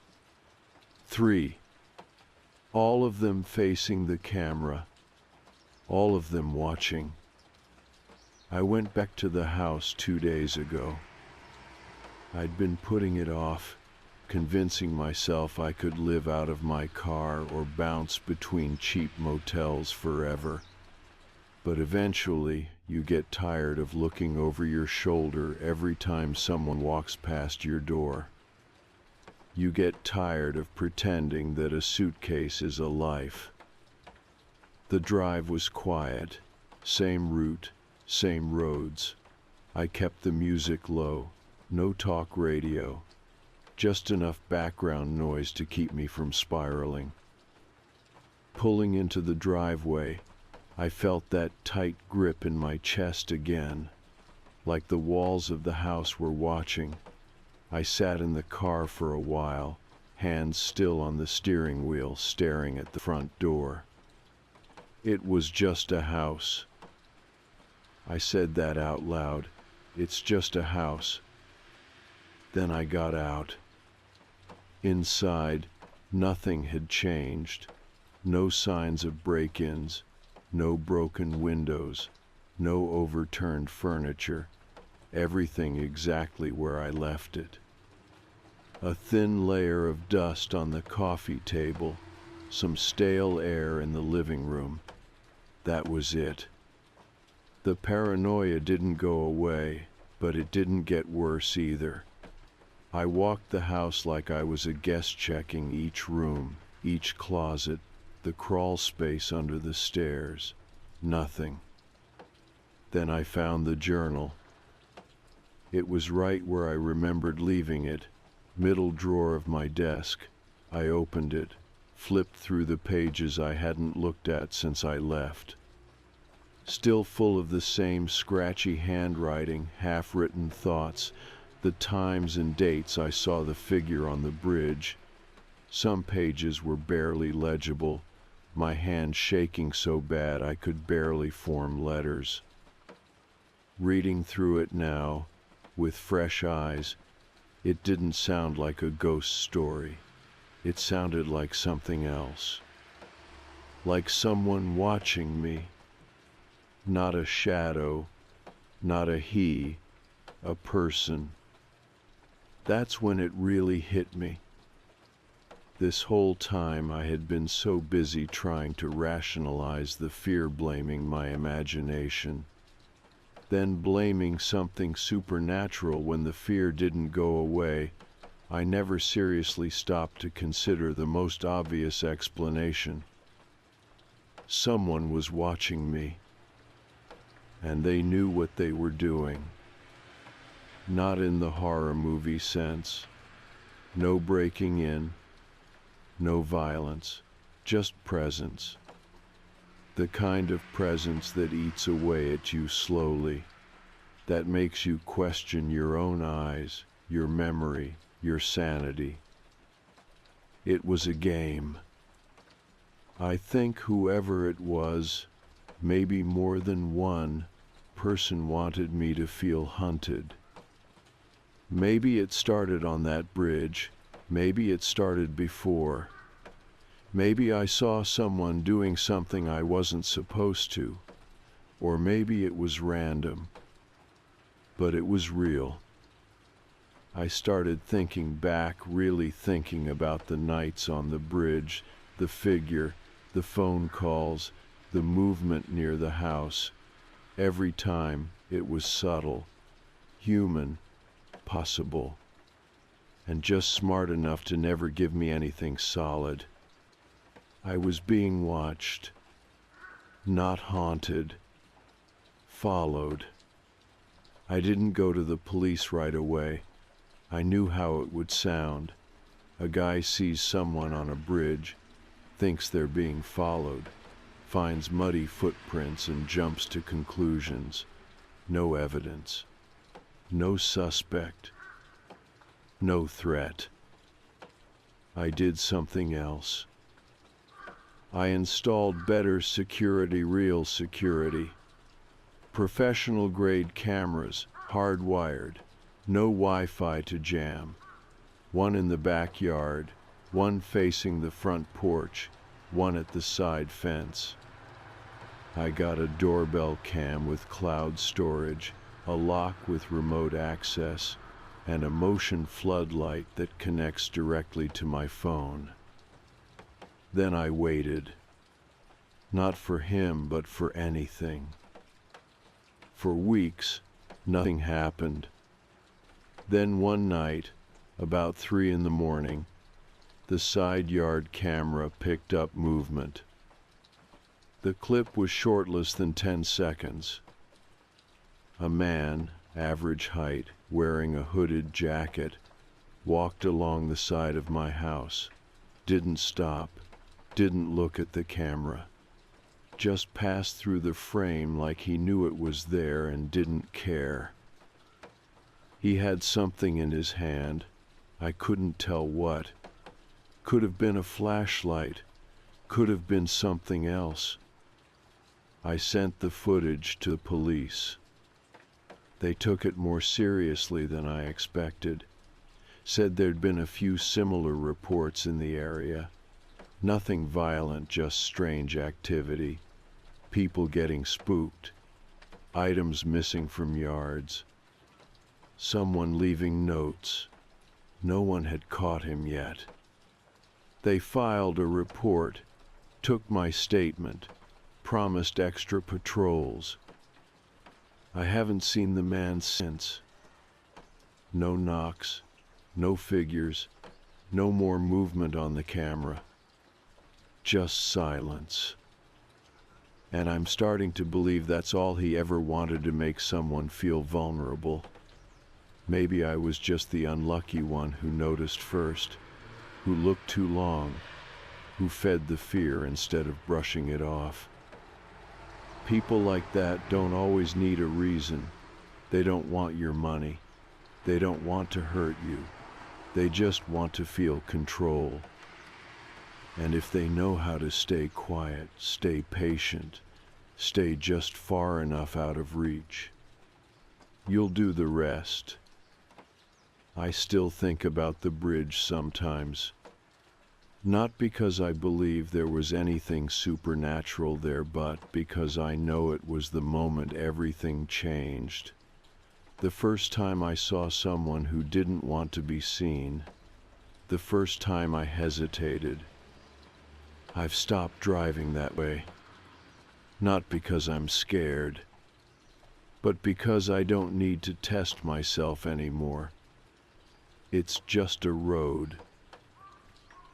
3. All of them facing the camera, all of them watching. I went back to the house 2 days ago. I'd been putting it off, convincing myself I could live out of my car or bounce between cheap motels forever. But eventually, you get tired of looking over your shoulder every time someone walks past your door. You get tired of pretending that a suitcase is a life. The drive was quiet, same route, same roads. I kept the music low, no talk radio, just enough background noise to keep me from spiraling. Pulling into the driveway, I felt that tight grip in my chest again, like the walls of the house were watching. I sat in the car for a while, hands still on the steering wheel, staring at the front door. It was just a house. I said that out loud. It's just a house. Then I got out. Inside, nothing had changed. No signs of break-ins. No broken windows, no overturned furniture, everything exactly where I left it. A thin layer of dust on the coffee table, some stale air in the living room. That was it. The paranoia didn't go away, but it didn't get worse either. I walked the house like I was a guest, checking each room, each closet, the crawl space under the stairs. Nothing. Then I found the journal. It was right where I remembered leaving it, middle drawer of my desk. I opened it, flipped through the pages I hadn't looked at since I left. Still full of the same scratchy handwriting, half-written thoughts, the times and dates I saw the figure on the bridge. Some pages were barely legible, my hand shaking so bad I could barely form letters. Reading through it now, with fresh eyes, it didn't sound like a ghost story. It sounded like something else. Like someone watching me. Not a shadow, not a he, a person. That's when it really hit me. This whole time I had been so busy trying to rationalize the fear, blaming my imagination, then blaming something supernatural when the fear didn't go away. I never seriously stopped to consider the most obvious explanation. Someone was watching me, and they knew what they were doing. Not in the horror movie sense. No breaking in. No violence, just presence. The kind of presence that eats away at you slowly, that makes you question your own eyes, your memory, your sanity. It was a game. I think whoever it was, maybe more than one person, wanted me to feel hunted. Maybe it started on that bridge. Maybe it started before. Maybe I saw someone doing something I wasn't supposed to. Or maybe it was random. But it was real. I started thinking back, really thinking about the nights on the bridge, the figure, the phone calls, the movement near the house. Every time it was subtle, human, possible, and just smart enough to never give me anything solid. I was being watched, not haunted, followed. I didn't go to the police right away. I knew how it would sound. A guy sees someone on a bridge, thinks they're being followed, finds muddy footprints and jumps to conclusions. No evidence. No suspect. No threat. I did something else. I installed better security, real security. Professional-grade cameras, hardwired. No Wi-Fi to jam. One in the backyard, one facing the front porch, one at the side fence. I got a doorbell cam with cloud storage, a lock with remote access, and a motion floodlight that connects directly to my phone. Then I waited. Not for him, but for anything. For weeks, nothing happened. Then one night, about 3 in the morning, the side yard camera picked up movement. The clip was short, less than 10 seconds. A man, average height, wearing a hooded jacket, walked along the side of my house, didn't stop, didn't look at the camera, just passed through the frame like he knew it was there and didn't care. He had something in his hand. I couldn't tell what. Could have been a flashlight, could have been something else. I sent the footage to the police. They took it more seriously than I expected. Said there'd been a few similar reports in the area. Nothing violent, just strange activity. People getting spooked. Items missing from yards. Someone leaving notes. No one had caught him yet. They filed a report, took my statement, promised extra patrols. I haven't seen the man since. No knocks, no figures, no more movement on the camera. Just silence. And I'm starting to believe that's all he ever wanted, to make someone feel vulnerable. Maybe I was just the unlucky one who noticed first, who looked too long, who fed the fear instead of brushing it off. People like that don't always need a reason. They don't want your money. They don't want to hurt you. They just want to feel control. And if they know how to stay quiet, stay patient, stay just far enough out of reach, you'll do the rest. I still think about the bridge sometimes. Not because I believe there was anything supernatural there, but because I know it was the moment everything changed. The first time I saw someone who didn't want to be seen. The first time I hesitated. I've stopped driving that way. Not because I'm scared, but because I don't need to test myself anymore. It's just a road.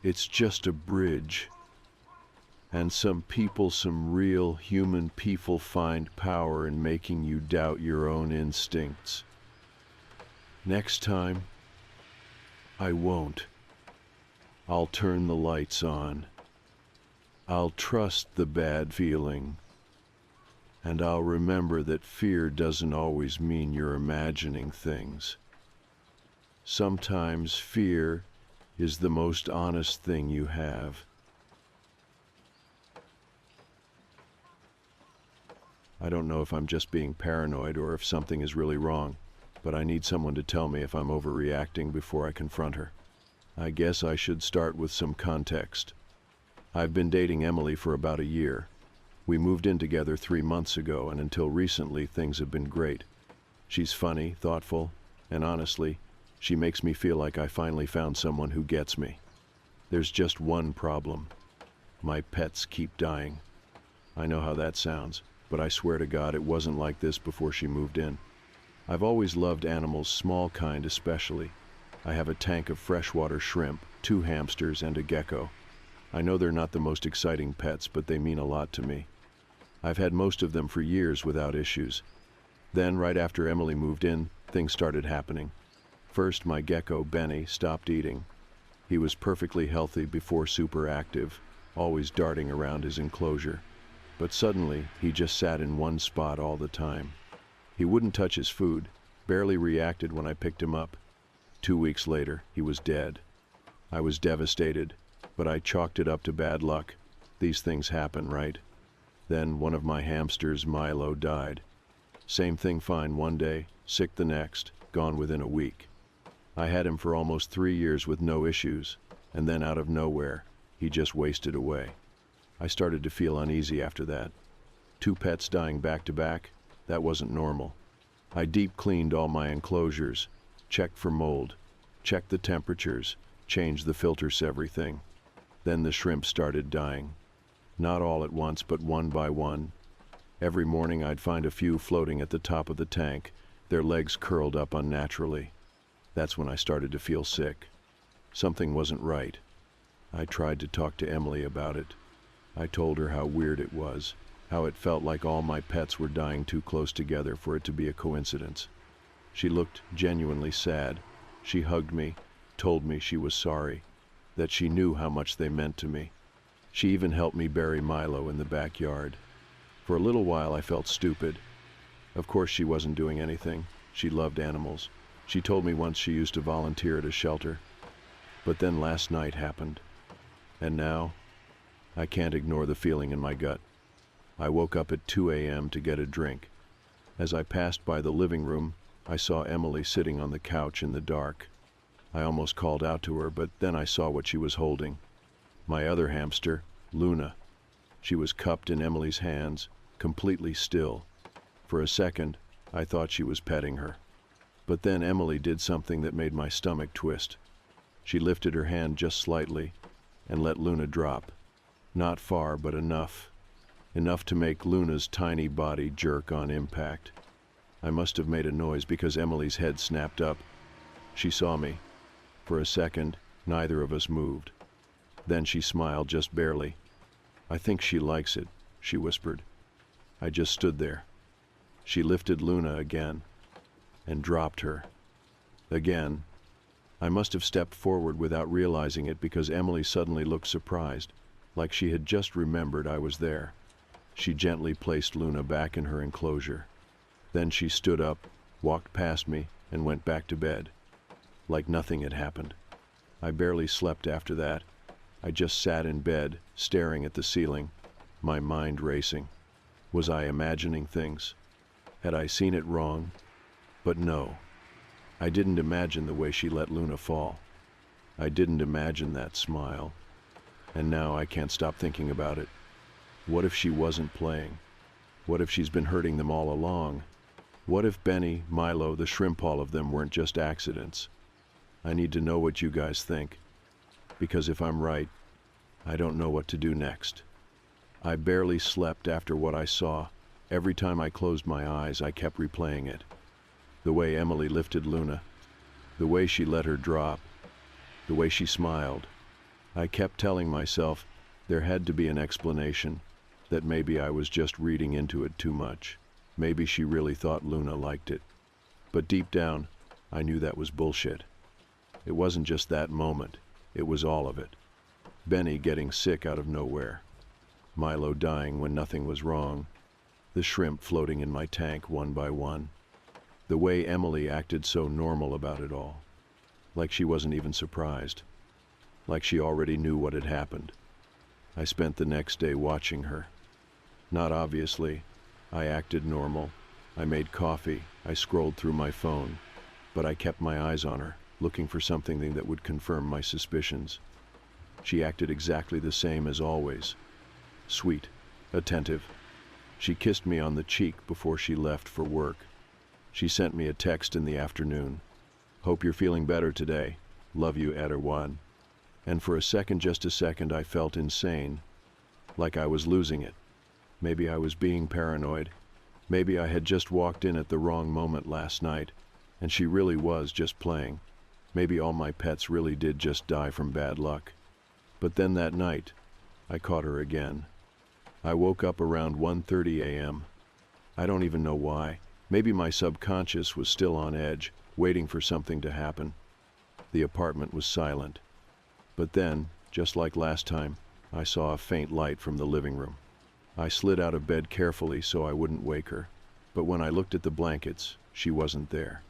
It's just a bridge. And some people, some real human people, find power in making you doubt your own instincts. Next time, I won't. I'll turn the lights on. I'll trust the bad feeling. And I'll remember that fear doesn't always mean you're imagining things. Sometimes fear is the most honest thing you have. I don't know if I'm just being paranoid or if something is really wrong, but I need someone to tell me if I'm overreacting before I confront her. I guess I should start with some context. I've been dating Emily for about a year. We moved in together 3 months ago, and until recently things have been great. She's funny, thoughtful, and honestly, she makes me feel like I finally found someone who gets me. There's just one problem. My pets keep dying. I know how that sounds, but I swear to God it wasn't like this before she moved in. I've always loved animals, small kind especially. I have a tank of freshwater shrimp, 2 hamsters, and a gecko. I know they're not the most exciting pets, but they mean a lot to me. I've had most of them for years without issues. Then, right after Emily moved in, things started happening. First, my gecko, Benny, stopped eating. He was perfectly healthy before super active, always darting around his enclosure. But suddenly, he just sat in one spot all the time. He wouldn't touch his food, barely reacted when I picked him up. 2 weeks later, he was dead. I was devastated, but I chalked it up to bad luck. These things happen, right? Then one of my hamsters, Milo, died. Same thing, fine one day, sick the next, gone within a week. I had him for almost 3 years with no issues, and then out of nowhere, he just wasted away. I started to feel uneasy after that. 2 pets dying back to back, that wasn't normal. I deep cleaned all my enclosures, checked for mold, checked the temperatures, changed the filters, everything. Then the shrimp started dying. Not all at once, but one by one. Every morning I'd find a few floating at the top of the tank, their legs curled up unnaturally. That's when I started to feel sick. Something wasn't right. I tried to talk to Emily about it. I told her how weird it was, how it felt like all my pets were dying too close together for it to be a coincidence. She looked genuinely sad. She hugged me, told me she was sorry, that she knew how much they meant to me. She even helped me bury Milo in the backyard. For a little while I felt stupid. Of course she wasn't doing anything. She loved animals. She told me once she used to volunteer at a shelter. But then last night happened. And now, I can't ignore the feeling in my gut. I woke up at 2 a.m. to get a drink. As I passed by the living room, I saw Emily sitting on the couch in the dark. I almost called out to her, but then I saw what she was holding. My other hamster, Luna. She was cupped in Emily's hands, completely still. For a second, I thought she was petting her. But then Emily did something that made my stomach twist. She lifted her hand just slightly and let Luna drop. Not far, but enough. Enough to make Luna's tiny body jerk on impact. I must have made a noise because Emily's head snapped up. She saw me. For a second, neither of us moved. Then she smiled just barely. "I think she likes it," she whispered. I just stood there. She lifted Luna again and dropped her. Again. I must have stepped forward without realizing it because Emily suddenly looked surprised, like she had just remembered I was there. She gently placed Luna back in her enclosure. Then she stood up, walked past me, and went back to bed. Like nothing had happened. I barely slept after that. I just sat in bed, staring at the ceiling, my mind racing. Was I imagining things? Had I seen it wrong? But no. I didn't imagine the way she let Luna fall. I didn't imagine that smile. And now I can't stop thinking about it. What if she wasn't playing? What if she's been hurting them all along? What if Benny, Milo, the shrimp, all of them weren't just accidents? I need to know what you guys think. Because if I'm right, I don't know what to do next. I barely slept after what I saw. Every time I closed my eyes, I kept replaying it. The way Emily lifted Luna. The way she let her drop. The way she smiled. I kept telling myself there had to be an explanation, that maybe I was just reading into it too much. Maybe she really thought Luna liked it. But deep down, I knew that was bullshit. It wasn't just that moment. It was all of it. Benny getting sick out of nowhere. Milo dying when nothing was wrong. The shrimp floating in my tank one by one. The way Emily acted so normal about it all. Like she wasn't even surprised. Like she already knew what had happened. I spent the next day watching her. Not obviously. I acted normal. I made coffee. I scrolled through my phone. But I kept my eyes on her, looking for something that would confirm my suspicions. She acted exactly the same as always. Sweet, attentive. She kissed me on the cheek before she left for work. She sent me a text in the afternoon. "Hope you're feeling better today. Love you, Erwan." And for a second, just a second, I felt insane. Like I was losing it. Maybe I was being paranoid. Maybe I had just walked in at the wrong moment last night, and she really was just playing. Maybe all my pets really did just die from bad luck. But then that night, I caught her again. I woke up around 1:30 a.m. I don't even know why. Maybe my subconscious was still on edge, waiting for something to happen. The apartment was silent. But then, just like last time, I saw a faint light from the living room. I slid out of bed carefully so I wouldn't wake her, but when I looked at the blankets, she wasn't there.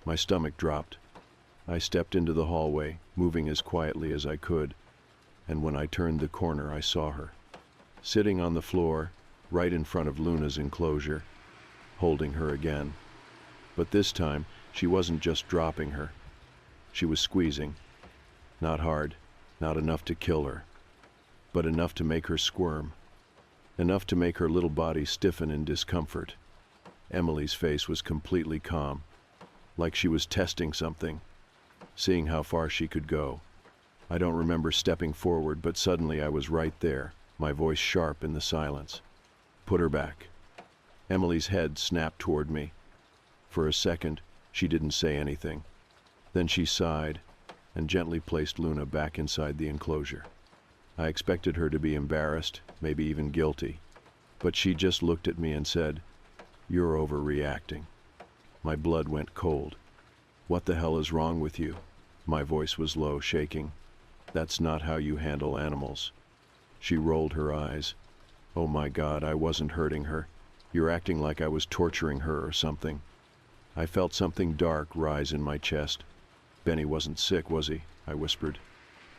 My stomach dropped. I stepped into the hallway, moving as quietly as I could, and when I turned the corner, I saw her, sitting on the floor, right in front of Luna's enclosure, holding her again. But this time, she wasn't just dropping her. She was squeezing. Not hard, not enough to kill her, but enough to make her squirm, enough to make her little body stiffen in discomfort. Emily's face was completely calm, like she was testing something, seeing how far she could go. I don't remember stepping forward, but suddenly I was right there, my voice sharp in the silence. Put her back. Emily's head snapped toward me. For a second, she didn't say anything. Then she sighed and gently placed Luna back inside the enclosure. I expected her to be embarrassed, maybe even guilty, but she just looked at me and said, "You're overreacting." My blood went cold. "What the hell is wrong with you?" My voice was low, shaking. "That's not how you handle animals." She rolled her eyes. "Oh my God, I wasn't hurting her. You're acting like I was torturing her or something." I felt something dark rise in my chest. "Benny wasn't sick, was he?" I whispered.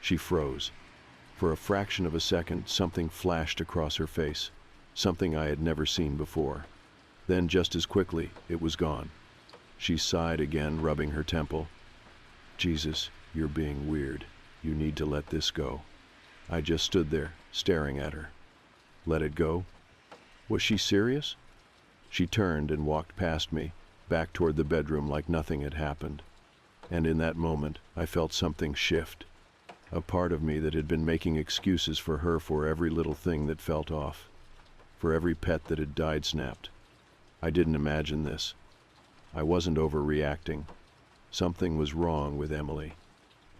She froze. For a fraction of a second, something flashed across her face, something I had never seen before. Then, just as quickly, it was gone. She sighed again, rubbing her temple. "Jesus, you're being weird. You need to let this go." I just stood there, staring at her. Let it go? Was she serious? She turned and walked past me, back toward the bedroom like nothing had happened. And in that moment, I felt something shift. A part of me that had been making excuses for her for every little thing that felt off, for every pet that had died snapped. I didn't imagine this. I wasn't overreacting. Something was wrong with Emily.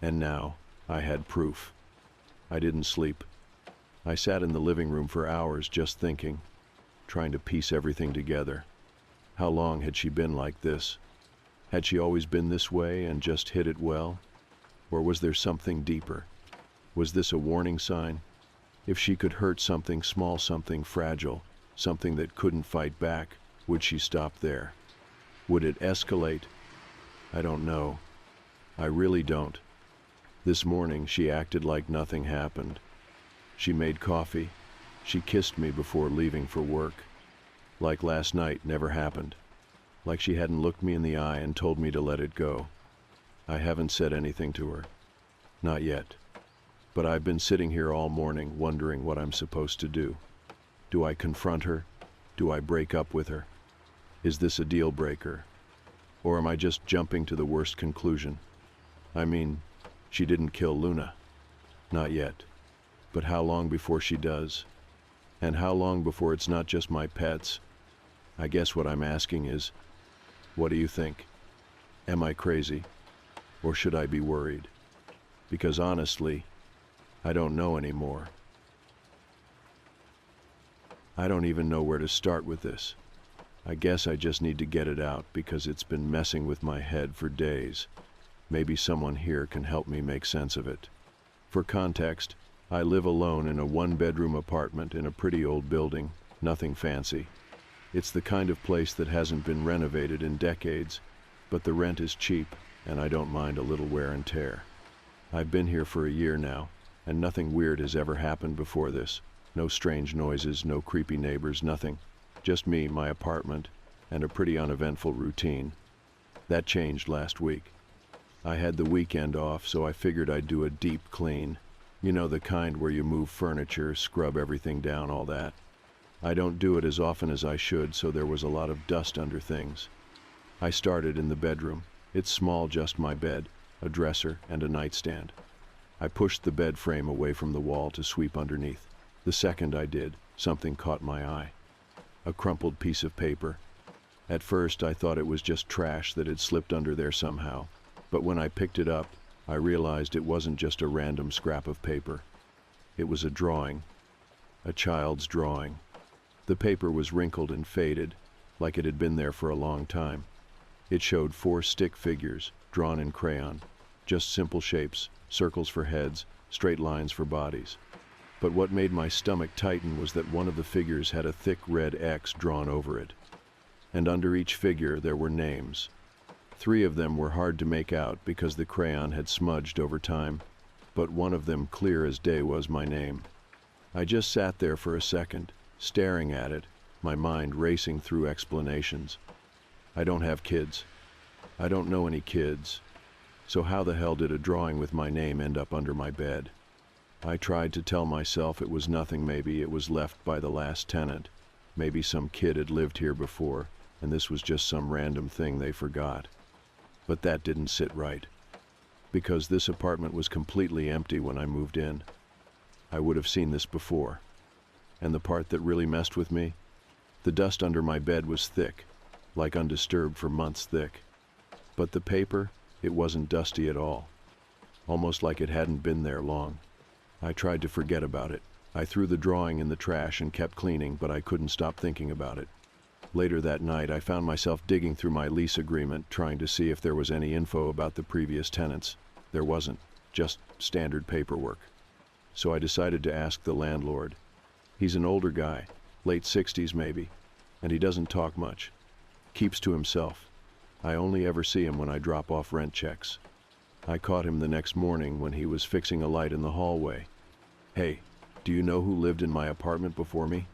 And now, I had proof. I didn't sleep. I sat in the living room for hours just thinking, trying to piece everything together. How long had she been like this? Had she always been this way and just hid it well? Or was there something deeper? Was this a warning sign? If she could hurt something small, something fragile, something that couldn't fight back, would she stop there? Would it escalate? I don't know. I really don't. This morning she acted like nothing happened. She made coffee. She kissed me before leaving for work. Like last night never happened. Like she hadn't looked me in the eye and told me to let it go. I haven't said anything to her. Not yet. But I've been sitting here all morning wondering what I'm supposed to do. Do I confront her? Do I break up with her? Is this a deal breaker? Or am I just jumping to the worst conclusion? I mean, she didn't kill Luna. Not yet. But how long before she does? And how long before it's not just my pets? I guess what I'm asking is, what do you think? Am I crazy? Or should I be worried? Because honestly, I don't know anymore. I don't even know where to start with this. I guess I just need to get it out because it's been messing with my head for days. Maybe someone here can help me make sense of it. For context, I live alone in a one-bedroom apartment in a pretty old building, nothing fancy. It's the kind of place that hasn't been renovated in decades, but the rent is cheap, and I don't mind a little wear and tear. I've been here for a year now, and nothing weird has ever happened before this. No strange noises, no creepy neighbors, nothing. Just me, my apartment, and a pretty uneventful routine. That changed last week. I had the weekend off, so I figured I'd do a deep clean. You know, the kind where you move furniture, scrub everything down, all that. I don't do it as often as I should, so there was a lot of dust under things. I started in the bedroom. It's small, just my bed, a dresser, and a nightstand. I pushed the bed frame away from the wall to sweep underneath. The second I did, something caught my eye. A crumpled piece of paper. At first, I thought it was just trash that had slipped under there somehow. But when I picked it up, I realized it wasn't just a random scrap of paper. It was a drawing. A child's drawing. The paper was wrinkled and faded, like it had been there for a long time. It showed 4 stick figures, drawn in crayon. Just simple shapes, circles for heads, straight lines for bodies. But what made my stomach tighten was that one of the figures had a thick red X drawn over it. And under each figure there were names. 3 of them were hard to make out because the crayon had smudged over time, but one of them clear as day was my name. I just sat there for a second, staring at it, my mind racing through explanations. I don't have kids. I don't know any kids. So how the hell did a drawing with my name end up under my bed? I tried to tell myself it was nothing. Maybe it was left by the last tenant. Maybe some kid had lived here before, and this was just some random thing they forgot. But that didn't sit right. Because this apartment was completely empty when I moved in. I would have seen this before. And the part that really messed with me? The dust under my bed was thick, like undisturbed for months thick. But the paper, it wasn't dusty at all. Almost like it hadn't been there long. I tried to forget about it. I threw the drawing in the trash and kept cleaning, but I couldn't stop thinking about it. Later that night, I found myself digging through my lease agreement, trying to see if there was any info about the previous tenants. There wasn't, just standard paperwork. So I decided to ask the landlord. He's an older guy, late 60s maybe, and he doesn't talk much. Keeps to himself. I only ever see him when I drop off rent checks. I caught him the next morning when he was fixing a light in the hallway. "Hey, do you know who lived in my apartment before me?"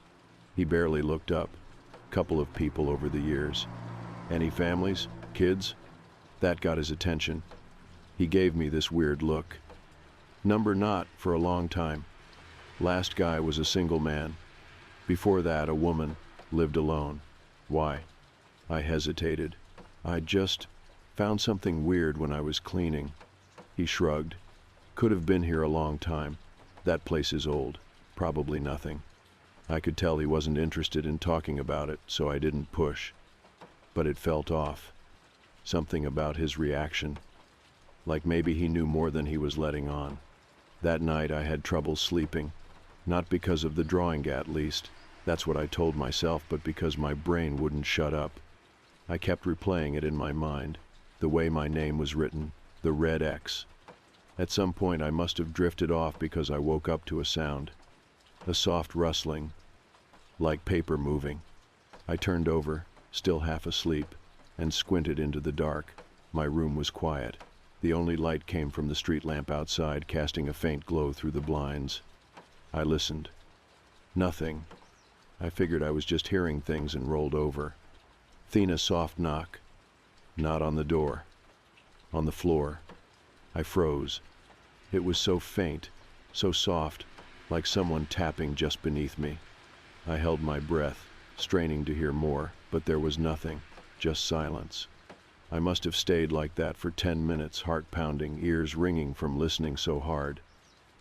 He barely looked up. Couple of people over the years. "Any families? Kids?" That got his attention. He gave me this weird look. "Number not for a long time. Last guy was a single man. Before that, a woman, lived alone." "Why?" I hesitated. "I just found something weird when I was cleaning." He shrugged. "Could have been here a long time. That place is old. Probably nothing." I could tell he wasn't interested in talking about it, so I didn't push. But it felt off. Something about his reaction. Like maybe he knew more than he was letting on. That night I had trouble sleeping. Not because of the drawing, at least. That's what I told myself, but because my brain wouldn't shut up. I kept replaying it in my mind. The way my name was written. The red X. At some point I must have drifted off because I woke up to a sound. A soft rustling. Like paper moving. I turned over, still half asleep, and squinted into the dark. My room was quiet. The only light came from the street lamp outside, casting a faint glow through the blinds. I listened. Nothing. I figured I was just hearing things and rolled over. Then a soft knock. Not on the door. On the floor. I froze. It was so faint, so soft, like someone tapping just beneath me. I held my breath, straining to hear more, but there was nothing, just silence. I must have stayed like that for 10 minutes, heart pounding, ears ringing from listening so hard.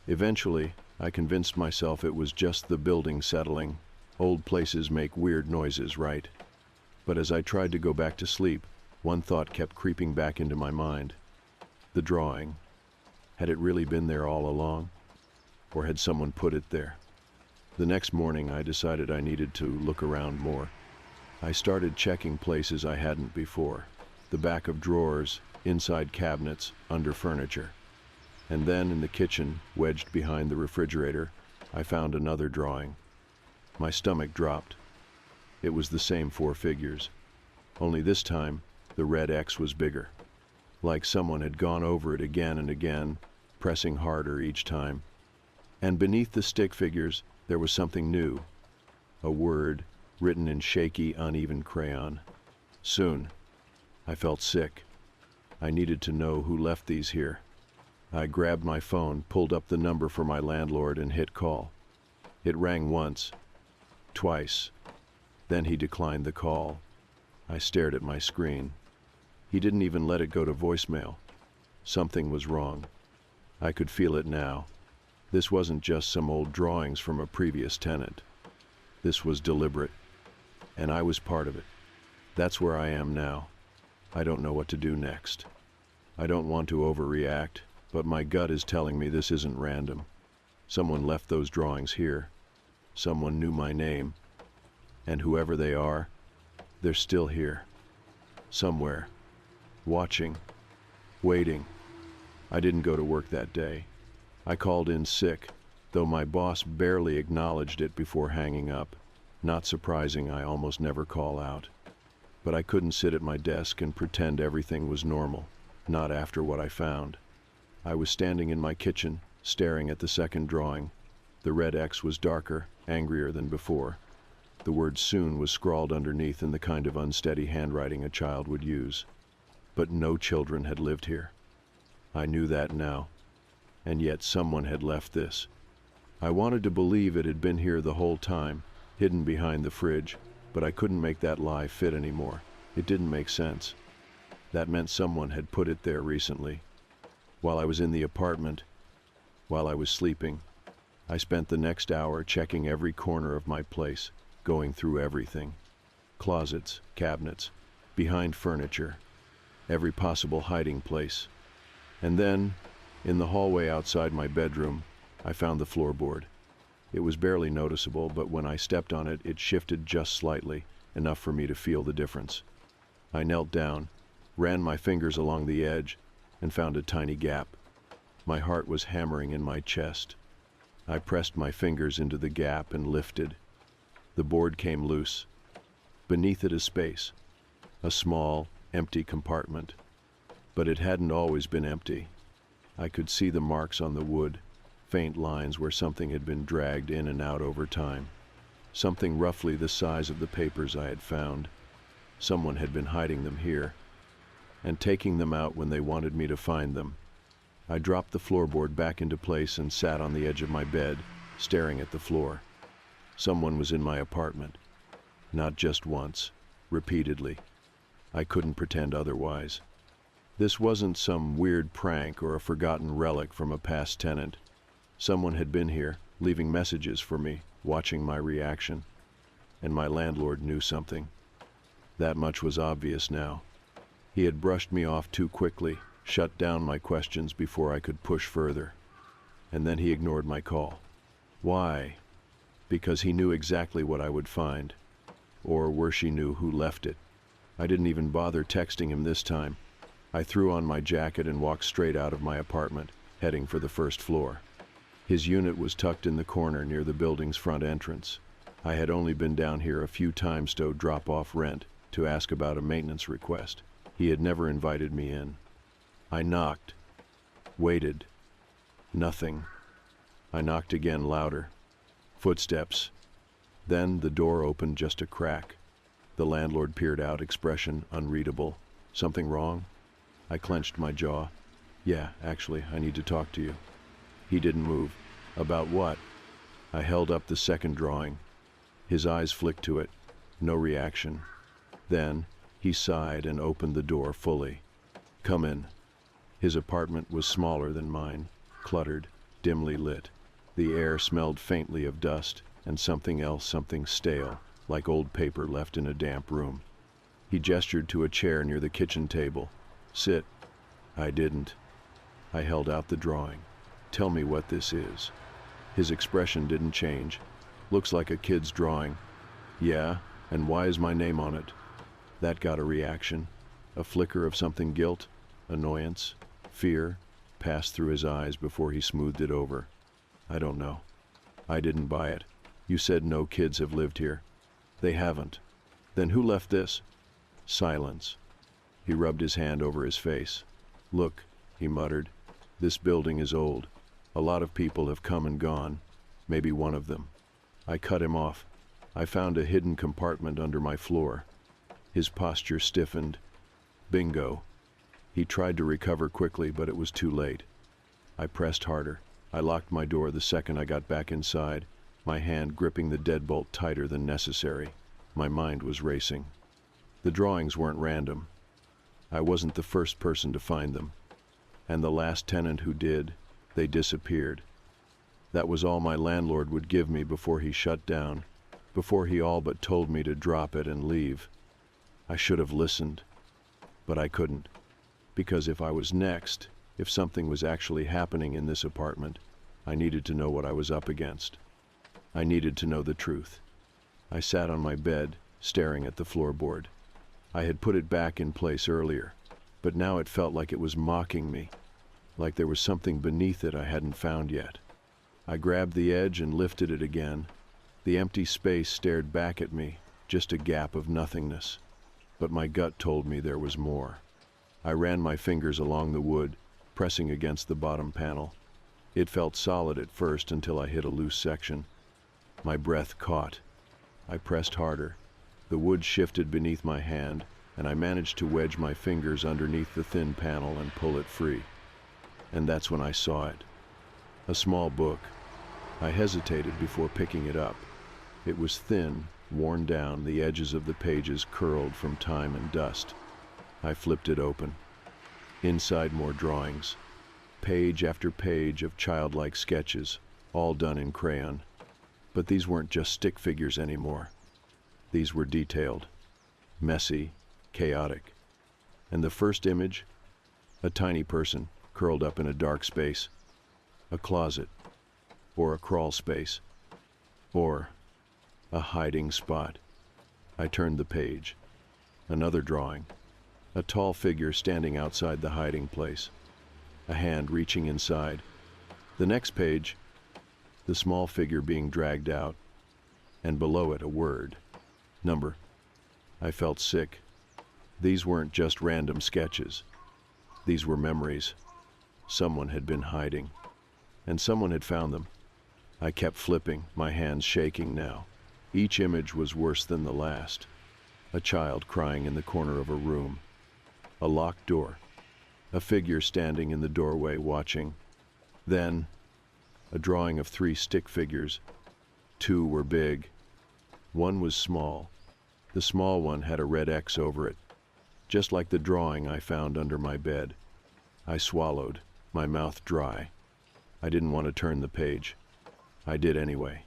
Eventually, I convinced myself it was just the building settling. Old places make weird noises, right? But as I tried to go back to sleep, one thought kept creeping back into my mind. The drawing. Had it really been there all along? Or had someone put it there? The next morning I decided I needed to look around more. I started checking places I hadn't before. The back of drawers, inside cabinets, under furniture. And then in the kitchen, wedged behind the refrigerator, I found another drawing. My stomach dropped. It was the same 4 figures. Only this time, the red X was bigger. Like someone had gone over it again and again, pressing harder each time. And beneath the stick figures, there was something new. A word, written in shaky, uneven crayon. Soon. I felt sick. I needed to know who left these here. I grabbed my phone, pulled up the number for my landlord, and hit call. It rang once, twice. Then he declined the call. I stared at my screen. He didn't even let it go to voicemail. Something was wrong. I could feel it now. This wasn't just some old drawings from a previous tenant. This was deliberate. And I was part of it. That's where I am now. I don't know what to do next. I don't want to overreact, but my gut is telling me this isn't random. Someone left those drawings here. Someone knew my name. And whoever they are, They're still here. Somewhere. Watching. Waiting. I didn't go to work that day. I called in sick, though my boss barely acknowledged it before hanging up. Not surprising, I almost never call out. But I couldn't sit at my desk and pretend everything was normal, not after what I found. I was standing in my kitchen, staring at the second drawing. The red X was darker, angrier than before. The word soon was scrawled underneath in the kind of unsteady handwriting a child would use. But no children had lived here. I knew that now. And yet someone had left this. I wanted to believe it had been here the whole time, hidden behind the fridge, but I couldn't make that lie fit anymore. It didn't make sense. That meant someone had put it there recently. While I was in the apartment, while I was sleeping, I spent the next hour checking every corner of my place, going through everything. Closets, cabinets, behind furniture, every possible hiding place. And then, in the hallway outside my bedroom, I found the floorboard. It was barely noticeable, but when I stepped on it, it shifted just slightly, enough for me to feel the difference. I knelt down, ran my fingers along the edge, and found a tiny gap. My heart was hammering in my chest. I pressed my fingers into the gap and lifted. The board came loose. Beneath it a space, a small, empty compartment. But it hadn't always been empty. I could see the marks on the wood, faint lines where something had been dragged in and out over time. Something roughly the size of the papers I had found. Someone had been hiding them here, and taking them out when they wanted me to find them. I dropped the floorboard back into place and sat on the edge of my bed, staring at the floor. Someone was in my apartment. Not just once, repeatedly. I couldn't pretend otherwise. This wasn't some weird prank or a forgotten relic from a past tenant. Someone had been here, leaving messages for me, watching my reaction. And my landlord knew something. That much was obvious now. He had brushed me off too quickly, shut down my questions before I could push further. And then he ignored my call. Why? Because he knew exactly what I would find. Or worse, he knew who left it. I didn't even bother texting him this time. I threw on my jacket and walked straight out of my apartment, heading for the first floor. His unit was tucked in the corner near the building's front entrance. I had only been down here a few times to drop off rent, to ask about a maintenance request. He had never invited me in. I knocked. Waited. Nothing. I knocked again, louder. Footsteps. Then the door opened just a crack. The landlord peered out, expression unreadable. Something wrong? I clenched my jaw. Yeah, actually, I need to talk to you. He didn't move. About what? I held up the second drawing. His eyes flicked to it. No reaction. Then, he sighed and opened the door fully. Come in. His apartment was smaller than mine, cluttered, dimly lit. The air smelled faintly of dust and something else, something stale, like old paper left in a damp room. He gestured to a chair near the kitchen table. Sit. I didn't. I held out the drawing. Tell me what this is. His expression didn't change. Looks like a kid's drawing. Yeah, and why is my name on it? That got a reaction. A flicker of something, guilt, annoyance, fear, passed through his eyes before he smoothed it over. I don't know. I didn't buy it. You said no kids have lived here. They haven't. Then who left this? Silence. He rubbed his hand over his face. Look, he muttered. This building is old. A lot of people have come and gone. Maybe one of them. I cut him off. I found a hidden compartment under my floor. His posture stiffened. Bingo. He tried to recover quickly, but it was too late. I pressed harder. I locked my door the second I got back inside, my hand gripping the deadbolt tighter than necessary. My mind was racing. The drawings weren't random. I wasn't the first person to find them. And the last tenant who did, they disappeared. That was all my landlord would give me before he shut down, before he all but told me to drop it and leave. I should have listened, but I couldn't, because if I was next, if something was actually happening in this apartment, I needed to know what I was up against. I needed to know the truth. I sat on my bed, staring at the floorboard. I had put it back in place earlier, but now it felt like it was mocking me, like there was something beneath it I hadn't found yet. I grabbed the edge and lifted it again. The empty space stared back at me, just a gap of nothingness. But my gut told me there was more. I ran my fingers along the wood, pressing against the bottom panel. It felt solid at first until I hit a loose section. My breath caught. I pressed harder. The wood shifted beneath my hand, and I managed to wedge my fingers underneath the thin panel and pull it free. And that's when I saw it. A small book. I hesitated before picking it up. It was thin, worn down, the edges of the pages curled from time and dust. I flipped it open. Inside, more drawings. Page after page of childlike sketches, all done in crayon. But these weren't just stick figures anymore. These were detailed, messy, chaotic. And the first image? A tiny person curled up in a dark space. A closet, or a crawl space, or a hiding spot. I turned the page. Another drawing. A tall figure standing outside the hiding place. A hand reaching inside. The next page, the small figure being dragged out, and below it a word. Number. I felt sick. These weren't just random sketches. These were memories. Someone had been hiding, and someone had found them. I kept flipping, my hands shaking now. Each image was worse than the last. A child crying in the corner of a room. A locked door. A figure standing in the doorway watching. Then, a drawing of 3 stick figures. 2 were big. 1 was small. The small one had a red X over it, just like the drawing I found under my bed. I swallowed, my mouth dry. I didn't want to turn the page. I did anyway.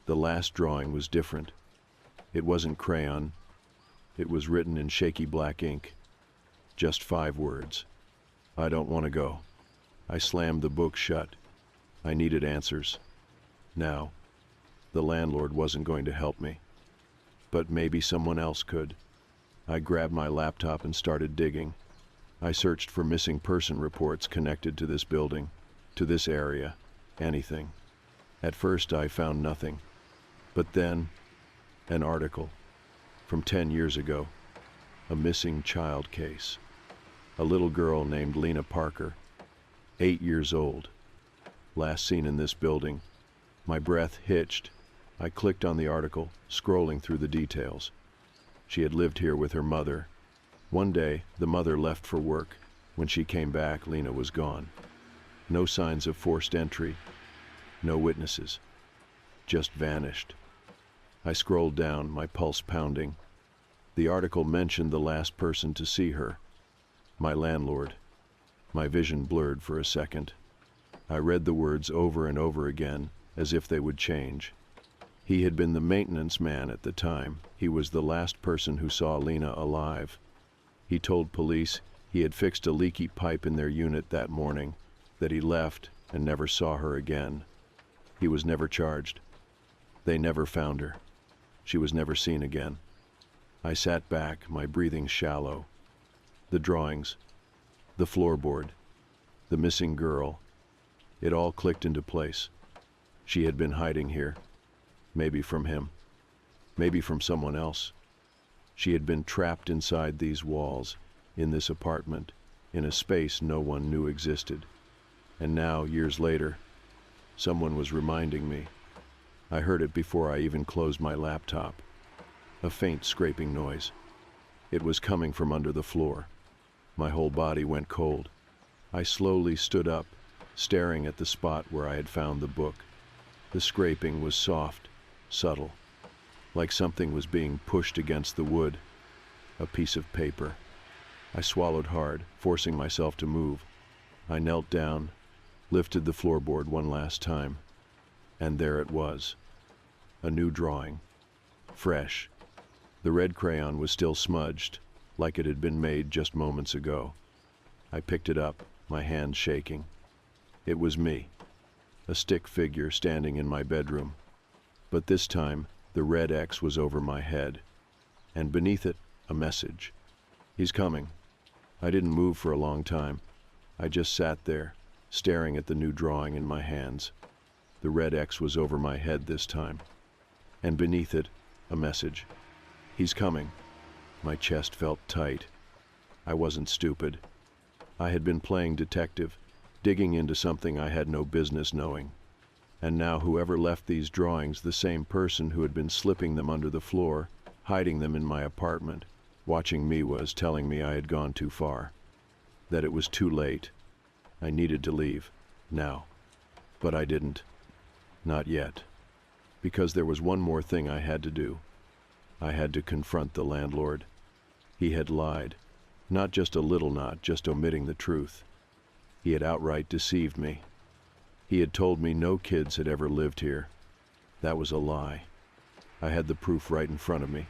The last drawing was different. It wasn't crayon. It was written in shaky black ink. Just 5 words. I don't want to go. I slammed the book shut. I needed answers. Now, the landlord wasn't going to help me. But maybe someone else could. I grabbed my laptop and started digging. I searched for missing person reports connected to this building, to this area, anything. At first I found nothing. But then, an article from 10 years ago. A missing child case. A little girl named Lena Parker, 8 years old. Last seen in this building. My breath hitched. I clicked on the article, scrolling through the details. She had lived here with her mother. One day, the mother left for work. When she came back, Lena was gone. No signs of forced entry. No witnesses. Just vanished. I scrolled down, my pulse pounding. The article mentioned the last person to see her. My landlord. My vision blurred for a second. I read the words over and over again, as if they would change. He had been the maintenance man at the time. He was the last person who saw Lena alive. He told police he had fixed a leaky pipe in their unit that morning, that he left and never saw her again. He was never charged. They never found her. She was never seen again. I sat back, my breathing shallow. The drawings, the floorboard, the missing girl. It all clicked into place. She had been hiding here. Maybe from him. Maybe from someone else. She had been trapped inside these walls, in this apartment, in a space no one knew existed. And now, years later, someone was reminding me. I heard it before I even closed my laptop. A faint scraping noise. It was coming from under the floor. My whole body went cold. I slowly stood up, staring at the spot where I had found the book. The scraping was soft, subtle, like something was being pushed against the wood. A piece of paper. I swallowed hard, forcing myself to move. I knelt down, lifted the floorboard one last time, and there it was. A new drawing. Fresh. The red crayon was still smudged, like it had been made just moments ago. I picked it up, my hand shaking. It was me, a stick figure standing in my bedroom. But this time, the red X was over my head. and beneath it, a message. He's coming. I didn't move for a long time. I just sat there, staring at the new drawing in my hands. The red X was over my head this time. And beneath it, a message. He's coming. My chest felt tight. I wasn't stupid. I had been playing detective, digging into something I had no business knowing. And now whoever left these drawings, the same person who had been slipping them under the floor, hiding them in my apartment, watching me, was telling me I had gone too far. That it was too late. I needed to leave. Now. But I didn't. Not yet. Because there was one more thing I had to do. I had to confront the landlord. He had lied. Not just a little, not just omitting the truth. He had outright deceived me. He had told me no kids had ever lived here. That was a lie. I had the proof right in front of me.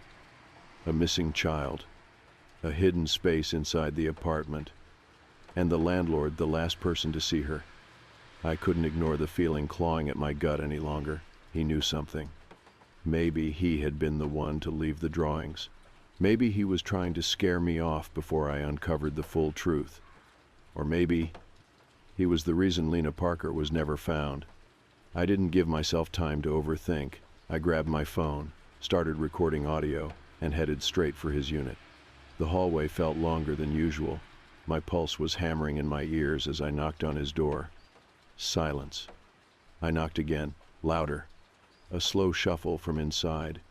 A missing child. A hidden space inside the apartment. And the landlord, the last person to see her. I couldn't ignore the feeling clawing at my gut any longer. He knew something. Maybe he had been the one to leave the drawings. Maybe he was trying to scare me off before I uncovered the full truth. Or maybe he was the reason Lena Parker was never found. I didn't give myself time to overthink. I grabbed my phone, started recording audio, and headed straight for his unit. The hallway felt longer than usual. My pulse was hammering in my ears as I knocked on his door. Silence. I knocked again, louder. A slow shuffle from inside.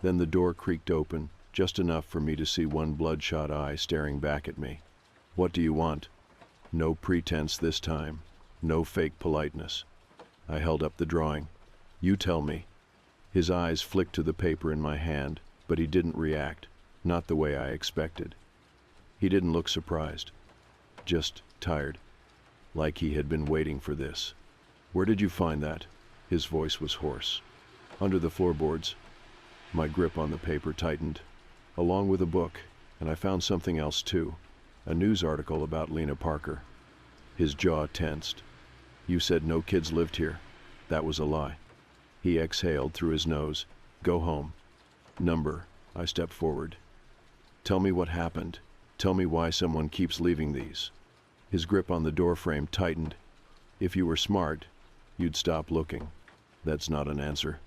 Then the door creaked open, just enough for me to see one bloodshot eye staring back at me. "What do you want?" No pretense this time. No fake politeness. I held up the drawing. "You tell me." His eyes flicked to the paper in my hand, but he didn't react. Not the way I expected. He didn't look surprised. Just tired. Like he had been waiting for this. "Where did you find that?" His voice was hoarse. "Under the floorboards." My grip on the paper tightened. "Along with a book, and I found something else too. A news article about Lena Parker." His jaw tensed. "You said no kids lived here. That was a lie." He exhaled through his nose. "Go home." "Number." I stepped forward. "Tell me what happened. Tell me why someone keeps leaving these." His grip on the doorframe tightened. "If you were smart, you'd stop looking." That's not an answer.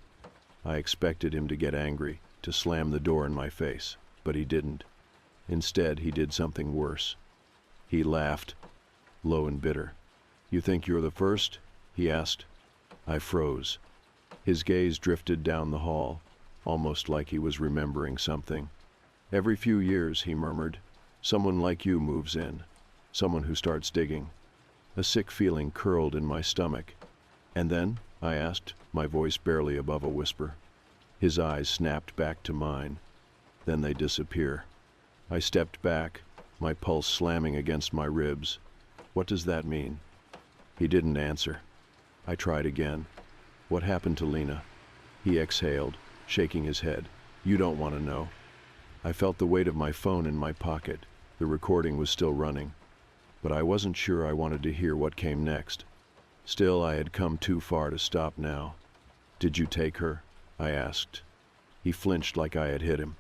I expected him to get angry, to slam the door in my face, but he didn't. Instead, he did something worse. He laughed, low and bitter. "You think you're the first?" he asked. I froze. His gaze drifted down the hall, almost like he was remembering something. "Every few years," he murmured, "someone like you moves in. Someone who starts digging." A sick feeling curled in my stomach. "And then?" I asked, my voice barely above a whisper. His eyes snapped back to mine. Then they disappear. I stepped back, my pulse slamming against my ribs. "What does that mean?" He didn't answer. I tried again. "What happened to Lena?" He exhaled, shaking his head. "You don't want to know." I felt the weight of my phone in my pocket. The recording was still running. But I wasn't sure I wanted to hear what came next. Still, I had come too far to stop now. "Did you take her?" I asked. He flinched like I had hit him.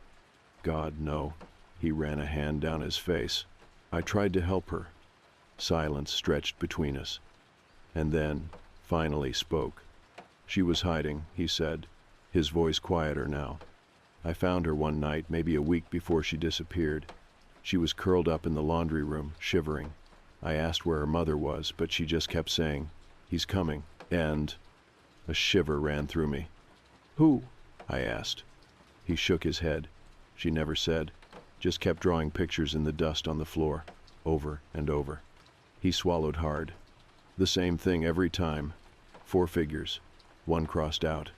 "God, no." He ran a hand down his face. "I tried to help her." Silence stretched between us. And then, finally spoke. "She was hiding," he said, his voice quieter now. "I found her one night, maybe a week before she disappeared. She was curled up in the laundry room, shivering. I asked where her mother was, but she just kept saying, 'He's coming,' and..." A shiver ran through me. "Who?" I asked. He shook his head. "She never said. Just kept drawing pictures in the dust on the floor, over and over." He swallowed hard. "The same thing every time. 4 figures, 1 crossed out."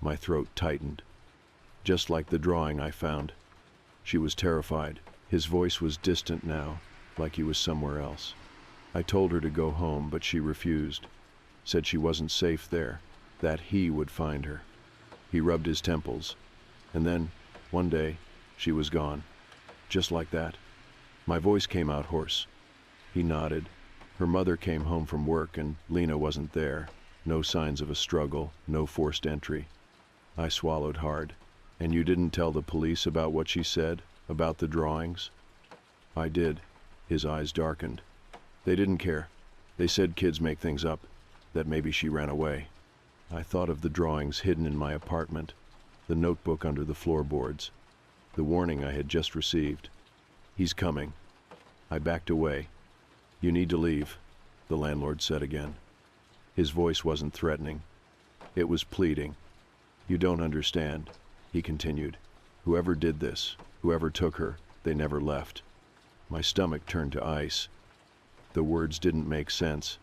My throat tightened. Just like the drawing I found. She was terrified. His voice was distant now, like he was somewhere else. "I told her to go home, but she refused. Said she wasn't safe there, that he would find her." He rubbed his temples. "And then, one day, she was gone. Just like that." My voice came out hoarse. He nodded. "Her mother came home from work and Lena wasn't there. No signs of a struggle, no forced entry." I swallowed hard. And you didn't tell the police about what she said, about the drawings? I did. His eyes darkened. They didn't care. They said kids make things up, that maybe she ran away. I thought of the drawings hidden in my apartment, the notebook under the floorboards, the warning I had just received. He's coming. I backed away. You need to leave, the landlord said again. His voice wasn't threatening. It was pleading. You don't understand, he continued. Whoever did this, whoever took her, they never left. My stomach turned to ice. The words didn't make sense,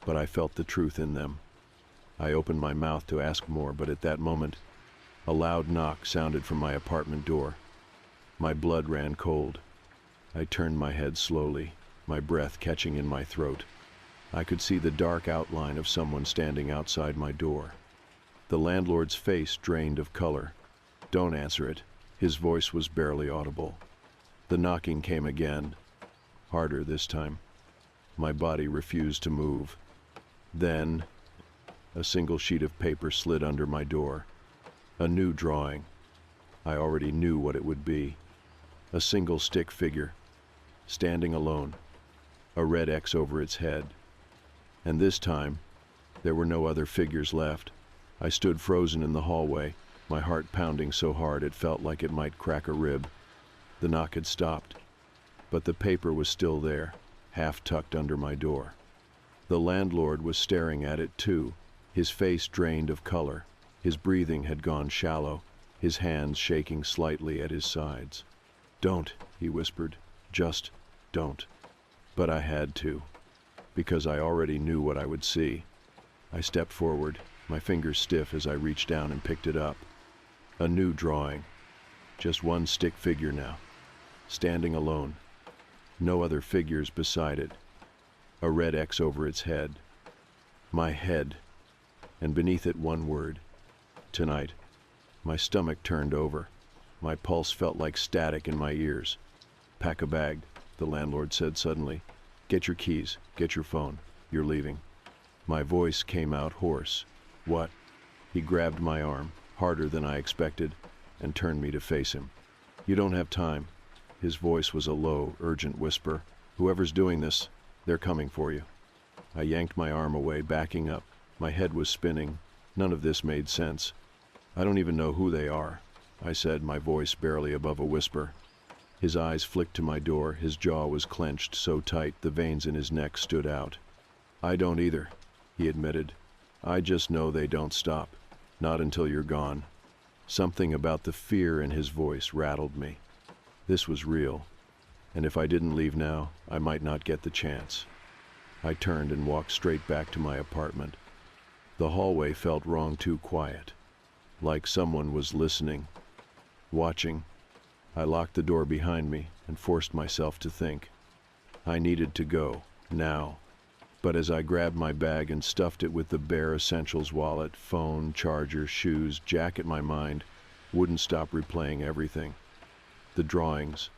but I felt the truth in them. I opened my mouth to ask more, but at that moment, a loud knock sounded from my apartment door. My blood ran cold. I turned my head slowly, my breath catching in my throat. I could see the dark outline of someone standing outside my door. The landlord's face drained of color. Don't answer it. His voice was barely audible. The knocking came again, harder this time. My body refused to move. Then, a single sheet of paper slid under my door. A new drawing. I already knew what it would be. A single stick figure, standing alone, a red X over its head. And this time, there were no other figures left. I stood frozen in the hallway, my heart pounding so hard it felt like it might crack a rib. The knock had stopped, but the paper was still there, half tucked under my door. The landlord was staring at it too, his face drained of color. His breathing had gone shallow, his hands shaking slightly at his sides. Don't, he whispered, just don't. But I had to, because I already knew what I would see. I stepped forward, my fingers stiff as I reached down and picked it up. A new drawing, just one stick figure now, standing alone. No other figures beside it. A red X over its head. My head, and beneath it one word. Tonight. My stomach turned over. My pulse felt like static in my ears. Pack a bag, the landlord said suddenly. Get your keys, get your phone, you're leaving. My voice came out hoarse. What? He grabbed my arm, harder than I expected, and turned me to face him. You don't have time. His voice was a low, urgent whisper. Whoever's doing this, they're coming for you. I yanked my arm away, backing up. My head was spinning. None of this made sense. I don't even know who they are, I said, my voice barely above a whisper. His eyes flicked to my door. His jaw was clenched so tight the veins in his neck stood out. I don't either, he admitted. I just know they don't stop. Not until you're gone. Something about the fear in his voice rattled me. This was real, and if I didn't leave now, I might not get the chance. I turned and walked straight back to my apartment. The hallway felt wrong, too quiet, like someone was listening, watching. I locked the door behind me and forced myself to think. I needed to go, now. But as I grabbed my bag and stuffed it with the bare essentials, wallet, phone, charger, shoes, jacket, my mind wouldn't stop replaying everything. The drawings,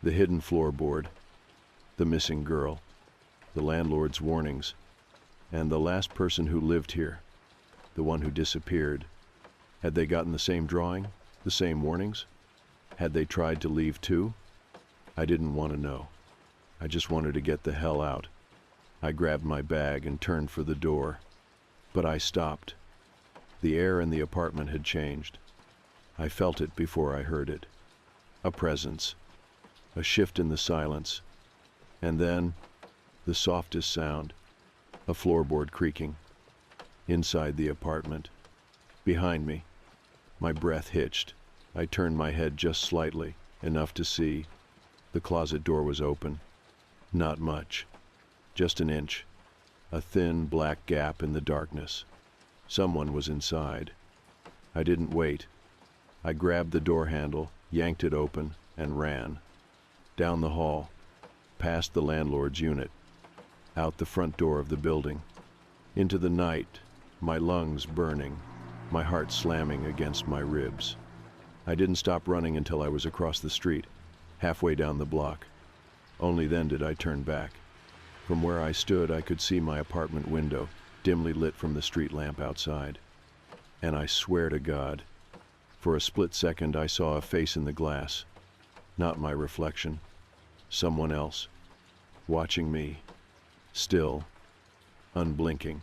the hidden floorboard, the missing girl, the landlord's warnings, and the last person who lived here, the one who disappeared. Had they gotten the same drawing, the same warnings? Had they tried to leave too? I didn't want to know. I just wanted to get the hell out. I grabbed my bag and turned for the door, but I stopped. The air in the apartment had changed. I felt it before I heard it. A presence, a shift in the silence, and then the softest sound, a floorboard creaking. Inside the apartment, behind me, my breath hitched. I turned my head just slightly, enough to see. The closet door was open. Not much. Just an inch. A thin, black gap in the darkness. Someone was inside. I didn't wait. I grabbed the door handle, yanked it open, and ran. Down the hall, past the landlord's unit, out the front door of the building, into the night, my lungs burning, my heart slamming against my ribs. I didn't stop running until I was across the street, halfway down the block. Only then did I turn back. From where I stood, I could see my apartment window, dimly lit from the street lamp outside. And I swear to God, For a split second, I saw a face in the glass. Not my reflection. Someone else. Watching me. Still. Unblinking.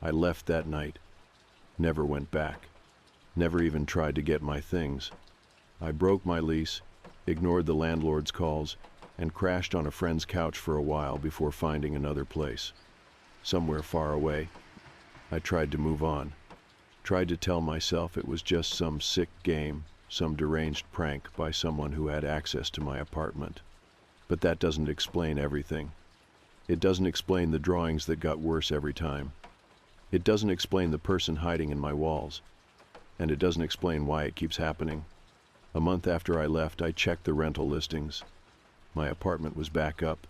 I left that night. Never went back. Never even tried to get my things. I broke my lease, ignored the landlord's calls, and crashed on a friend's couch for a while before finding another place. Somewhere far away. I tried to move on. Tried to tell myself it was just some sick game, some deranged prank by someone who had access to my apartment. But that doesn't explain everything. It doesn't explain the drawings that got worse every time. It doesn't explain the person hiding in my walls. And it doesn't explain why it keeps happening. A month after I left, I checked the rental listings. My apartment was back up.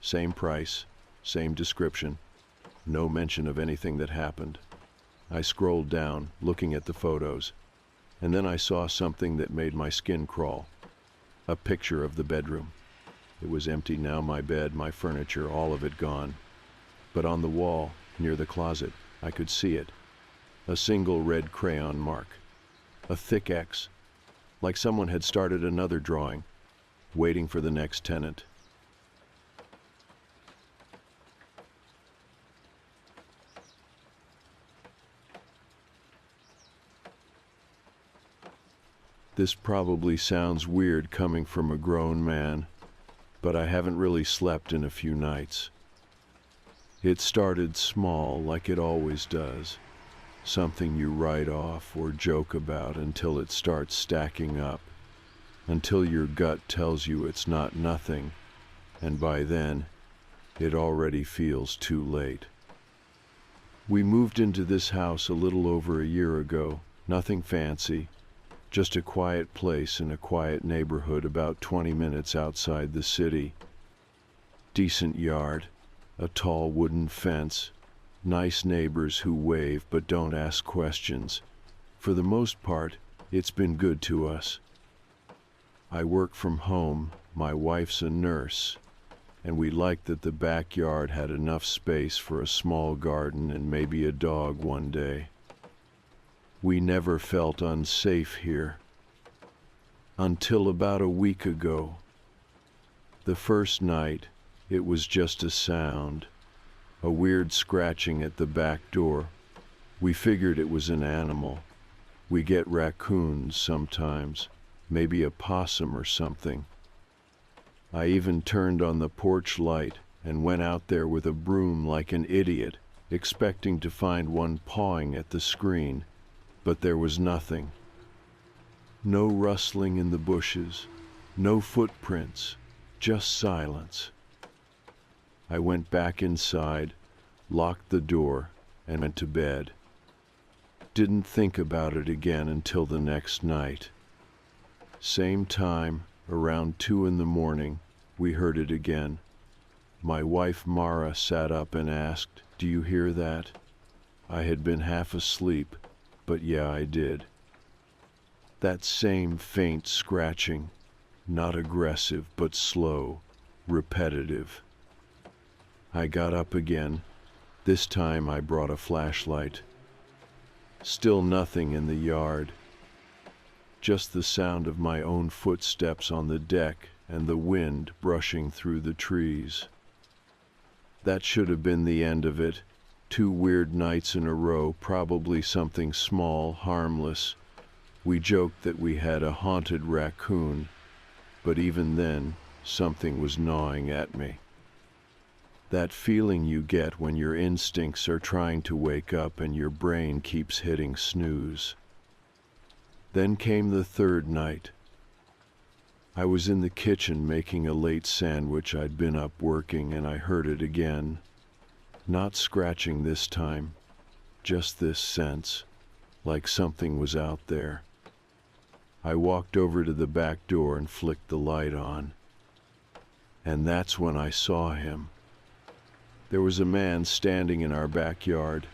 Same price, same description. No mention of anything that happened. I scrolled down, looking at the photos, and then I saw something that made my skin crawl. A picture of the bedroom. It was empty now, my bed, my furniture, all of it gone. But on the wall, near the closet, I could see it. A single red crayon mark. A thick X. Like someone had started another drawing, waiting for the next tenant. This probably sounds weird coming from a grown man, but I haven't really slept in a few nights. It started small, like it always does. Something you write off or joke about until it starts stacking up, until your gut tells you it's not nothing, and by then, it already feels too late. We moved into this house a little over a year ago, nothing fancy. Just a quiet place in a quiet neighborhood about 20 minutes outside the city. Decent yard, a tall wooden fence, nice neighbors who wave but don't ask questions. For the most part, it's been good to us. I work from home, my wife's a nurse, and we liked that the backyard had enough space for a small garden and maybe a dog one day. We never felt unsafe here. Until about a week ago. The first night, it was just a sound, a weird scratching at the back door. We figured it was an animal. We get raccoons sometimes, maybe a possum or something. I even turned on the porch light and went out there with a broom like an idiot, expecting to find one pawing at the screen. But there was nothing. No rustling in the bushes, no footprints, just silence. I went back inside, locked the door, and went to bed. Didn't think about it again until the next night. Same time, around 2 in the morning, we heard it again. My wife Mara sat up and asked, "Do you hear that?" I had been half asleep. But yeah, I did. That same faint scratching, not aggressive, but slow, repetitive. I got up again. This time I brought a flashlight. Still nothing in the yard. Just the sound of my own footsteps on the deck and the wind brushing through the trees. That should have been the end of it. 2 weird nights in a row, probably something small, harmless. We joked that we had a haunted raccoon, but even then, something was gnawing at me. That feeling you get when your instincts are trying to wake up and your brain keeps hitting snooze. Then came the third night. I was in the kitchen making a late sandwich. I'd been up working and I heard it again. Not scratching this time, just this sense, like something was out there. I walked over to the back door and flicked the light on. And that's when I saw him. There was a man standing in our backyard,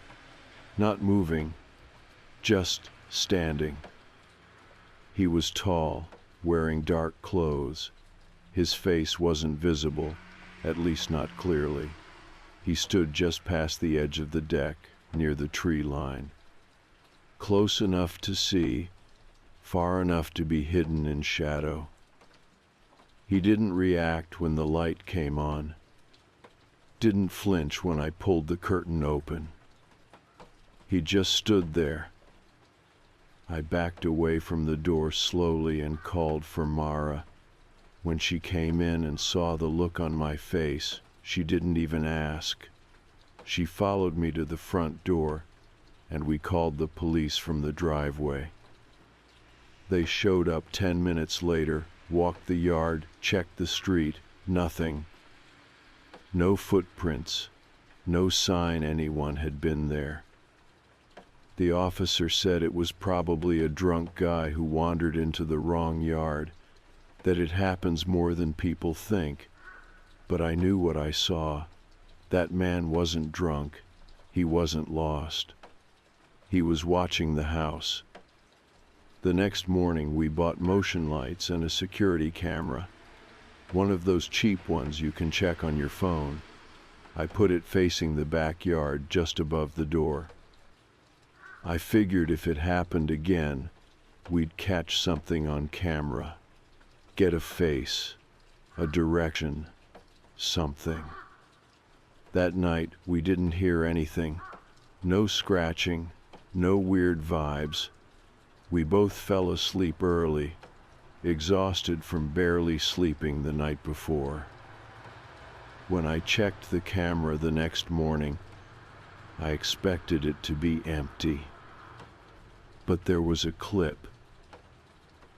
not moving, just standing. He was tall, wearing dark clothes. His face wasn't visible, at least not clearly. He stood just past the edge of the deck, near the tree line. Close enough to see, far enough to be hidden in shadow. He didn't react when the light came on, didn't flinch when I pulled the curtain open. He just stood there. I backed away from the door slowly and called for Mara. When she came in and saw the look on my face, she didn't even ask. She followed me to the front door, and we called the police from the driveway. They showed up 10 minutes later, walked the yard, checked the street, nothing. No footprints, no sign anyone had been there. The officer said it was probably a drunk guy who wandered into the wrong yard, that it happens more than people think. But I knew what I saw. That man wasn't drunk. He wasn't lost. He was watching the house. The next morning we bought motion lights and a security camera, one of those cheap ones you can check on your phone. I put it facing the backyard just above the door. I figured if it happened again, we'd catch something on camera, get a face, a direction, something. That night we didn't hear anything, no scratching, no weird vibes. We both fell asleep early, exhausted from barely sleeping the night before. When I checked the camera the next morning, I expected it to be empty. But there was a clip.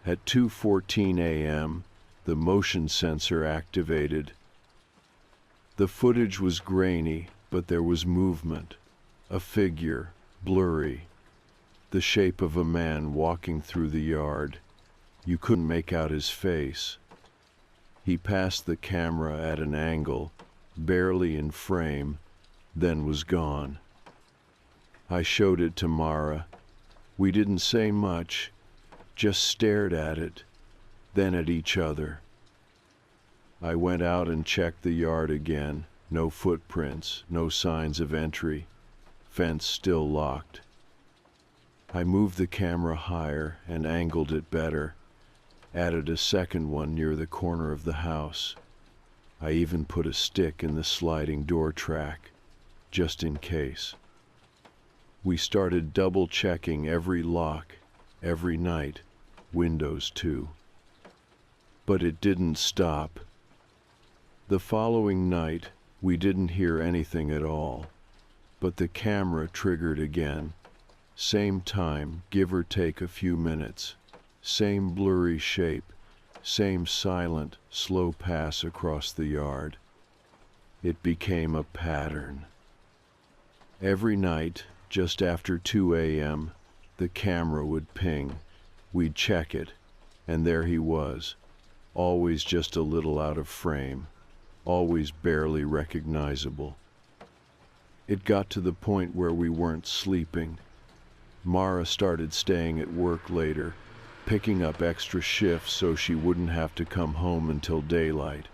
At 2:14 a.m., the motion sensor activated. The footage was grainy, but there was movement, a figure, blurry, the shape of a man walking through the yard. You couldn't make out his face. He passed the camera at an angle, barely in frame, then was gone. I showed it to Mara. We didn't say much, just stared at it, then at each other. I went out and checked the yard again. No footprints, no signs of entry. Fence still locked. I moved the camera higher and angled it better, added a second one near the corner of the house. I even put a stick in the sliding door track, just in case. We started double-checking every lock, every night, windows too. But it didn't stop. The following night, we didn't hear anything at all, but the camera triggered again. Same time, give or take a few minutes. Same blurry shape, same silent, slow pass across the yard. It became a pattern. Every night, just after 2 a.m., the camera would ping. We'd check it, and there he was, always just a little out of frame, always barely recognizable. It got to the point where we weren't sleeping. Mara started staying at work later, picking up extra shifts so she wouldn't have to come home until daylight.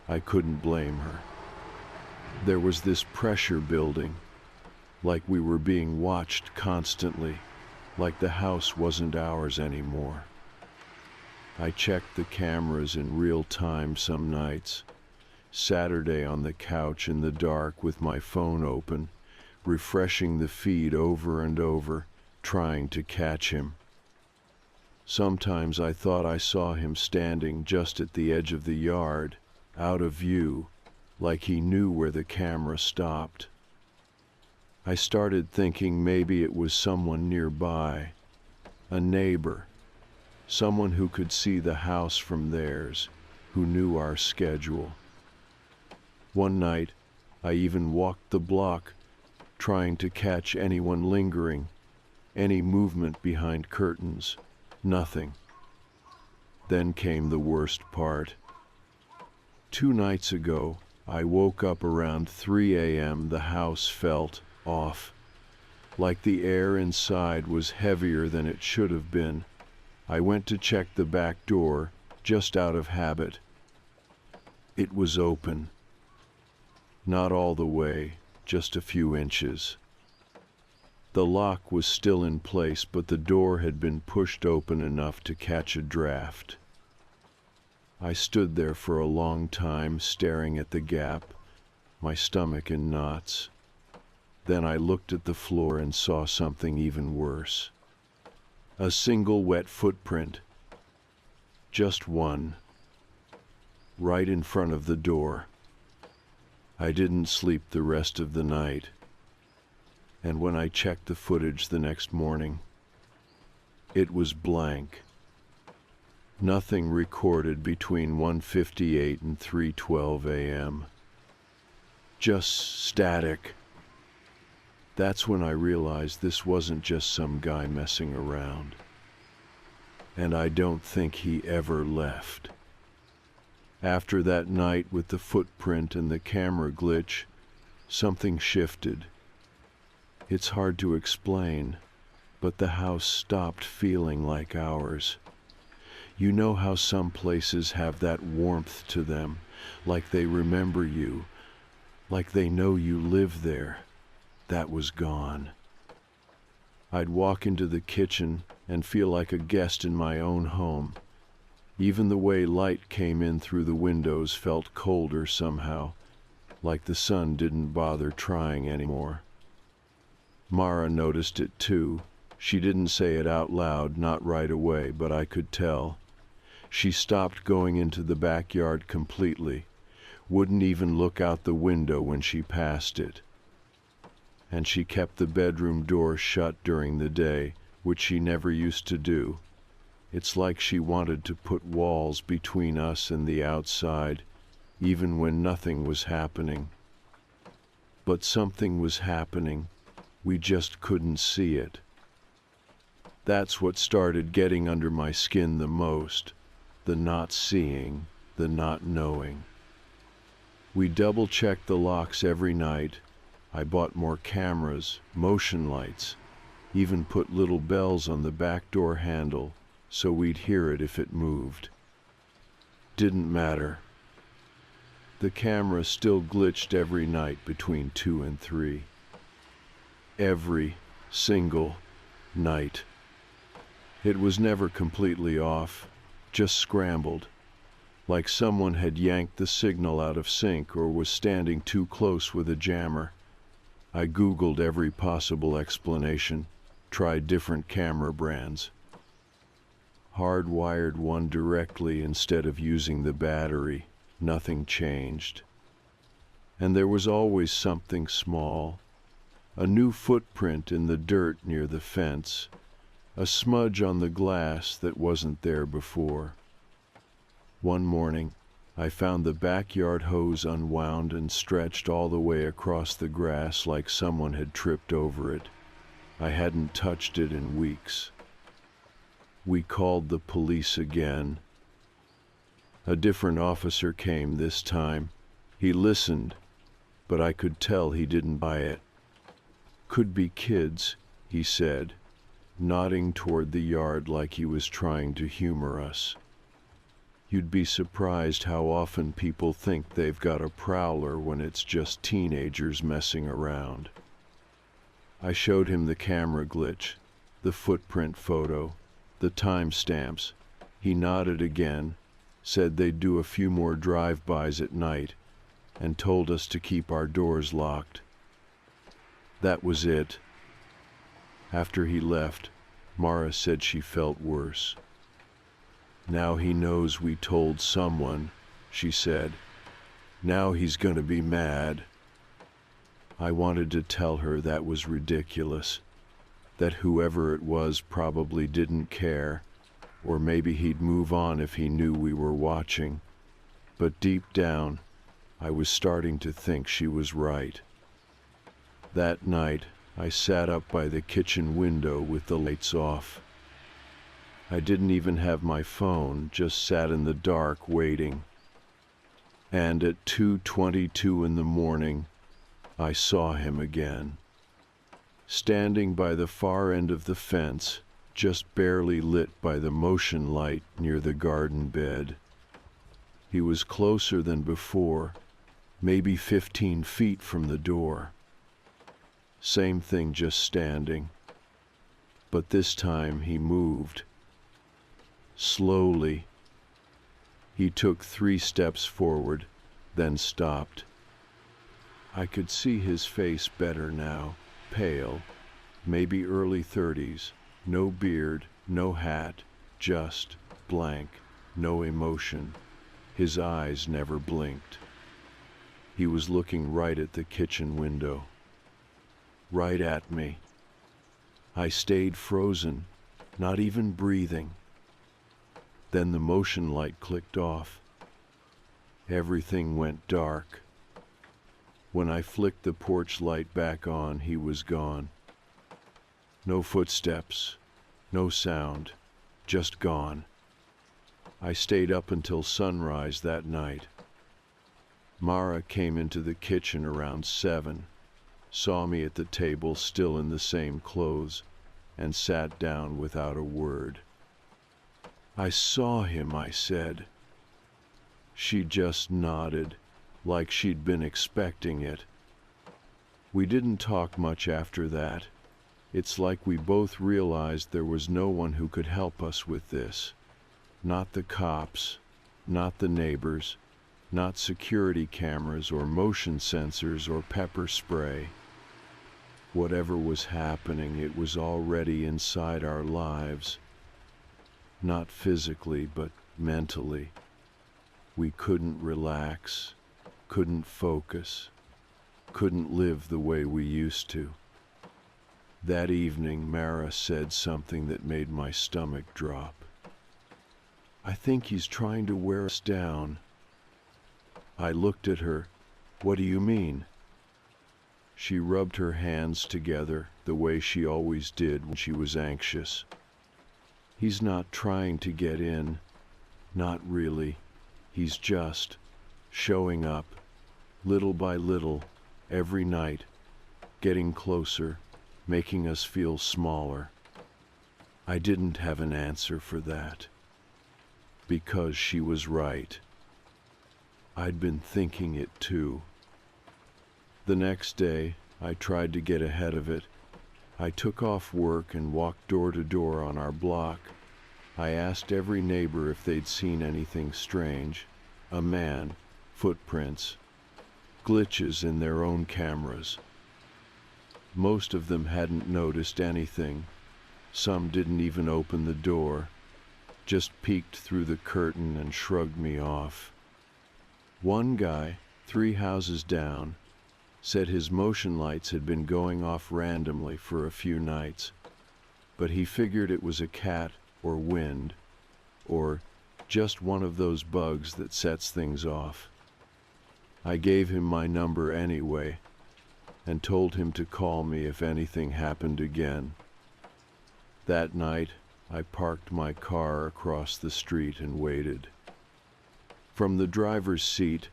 I couldn't blame her. There was this pressure building, like we were being watched constantly, like the house wasn't ours anymore. I checked the cameras in real time some nights. Saturday on the couch in the dark with my phone open, refreshing the feed over and over, trying to catch him. Sometimes I thought I saw him standing just at the edge of the yard, out of view, like he knew where the camera stopped. I started thinking maybe it was someone nearby, a neighbor, someone who could see the house from theirs, who knew our schedule. One night, I even walked the block, trying to catch anyone lingering, any movement behind curtains. Nothing. Then came the worst part. 2 nights ago, I woke up around 3 a.m. The house felt off, like the air inside was heavier than it should have been. I went to check the back door, just out of habit. It was open. Not all the way, just a few inches. The lock was still in place, but the door had been pushed open enough to catch a draft. I stood there for a long time, staring at the gap, my stomach in knots. Then I looked at the floor and saw something even worse. A single wet footprint. Just one. Right in front of the door. I didn't sleep the rest of the night. And when I checked the footage the next morning, it was blank. Nothing recorded between 1:58 and 3:12 a.m. Just static. That's when I realized this wasn't just some guy messing around. And I don't think he ever left. After that night with the footprint and the camera glitch, something shifted. It's hard to explain, but the house stopped feeling like ours. You know how some places have that warmth to them, like they remember you, like they know you live there. That was gone. I'd walk into the kitchen and feel like a guest in my own home. Even the way light came in through the windows felt colder somehow, like the sun didn't bother trying anymore. Mara noticed it too. She didn't say it out loud, not right away, but I could tell. She stopped going into the backyard completely, wouldn't even look out the window when she passed it. And she kept the bedroom door shut during the day, which she never used to do. It's like she wanted to put walls between us and the outside, even when nothing was happening. But something was happening. We just couldn't see it. That's what started getting under my skin the most, the not seeing, the not knowing. We double-checked the locks every night. I bought more cameras, motion lights, even put little bells on the back door handle so we'd hear it if it moved. Didn't matter. The camera still glitched every night between 2 and 3. Every single night. It was never completely off, just scrambled, like someone had yanked the signal out of sync or was standing too close with a jammer. I Googled every possible explanation, tried different camera brands. Hardwired one directly instead of using the battery. Nothing changed. And there was always something small. A new footprint in the dirt near the fence. A smudge on the glass that wasn't there before. One morning, I found the backyard hose unwound and stretched all the way across the grass like someone had tripped over it. I hadn't touched it in weeks. We called the police again. A different officer came this time. He listened, but I could tell he didn't buy it. Could be kids, he said, nodding toward the yard like he was trying to humor us. You'd be surprised how often people think they've got a prowler when it's just teenagers messing around. I showed him the camera glitch, the footprint photo, the timestamps. He nodded again, said they'd do a few more drive-bys at night, and told us to keep our doors locked. That was it. After he left, Mara said she felt worse. Now he knows we told someone, she said. Now he's gonna be mad. I wanted to tell her that was ridiculous, that whoever it was probably didn't care, or maybe he'd move on if he knew we were watching. But deep down, I was starting to think she was right. That night, I sat up by the kitchen window with the lights off. I didn't even have my phone, just sat in the dark waiting. And at 2:22 in the morning, I saw him again. Standing by the far end of the fence, just barely lit by the motion light near the garden bed. He was closer than before, maybe 15 feet from the door. Same thing, just standing. But this time he moved. Slowly. He took 3 steps forward, then stopped. I could see his face better now, pale, maybe early 30s, no beard, no hat, just blank, no emotion. His eyes never blinked. He was looking right at the kitchen window. Right at me. I stayed frozen, not even breathing. Then the motion light clicked off. Everything went dark. When I flicked the porch light back on, he was gone. No footsteps, no sound, just gone. I stayed up until sunrise that night. Mara came into the kitchen around 7, saw me at the table still in the same clothes, and sat down without a word. "I saw him," I said. She just nodded, like she'd been expecting it. We didn't talk much after that. It's like we both realized there was no one who could help us with this. Not the cops, not the neighbors, not security cameras or motion sensors or pepper spray. Whatever was happening, it was already inside our lives. Not physically, but mentally. We couldn't relax, couldn't focus, couldn't live the way we used to. That evening, Mara said something that made my stomach drop. "I think he's trying to wear us down." I looked at her. "What do you mean?" She rubbed her hands together the way she always did when she was anxious. "He's not trying to get in. Not really. He's just showing up, little by little, every night, getting closer, making us feel smaller." I didn't have an answer for that. Because she was right. I'd been thinking it too. The next day, I tried to get ahead of it. I took off work and walked door to door on our block. I asked every neighbor if they'd seen anything strange. A man, footprints, glitches in their own cameras. Most of them hadn't noticed anything. Some didn't even open the door, just peeked through the curtain and shrugged me off. One guy, 3 houses down, said his motion lights had been going off randomly for a few nights, but he figured it was a cat or wind, or just one of those bugs that sets things off. I gave him my number anyway, and told him to call me if anything happened again. That night, I parked my car across the street and waited. From the driver's seat,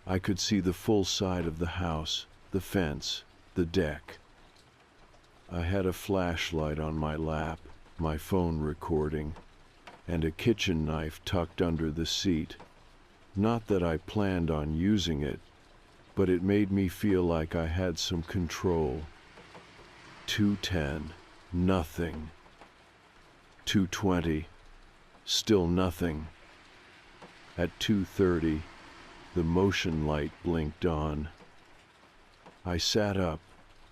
I could see the full side of the house, the fence, the deck. I had a flashlight on my lap, my phone recording, and a kitchen knife tucked under the seat. Not that I planned on using it, but it made me feel like I had some control. 2:10, nothing. 2:20, still nothing. At 2:30, the motion light blinked on. I sat up,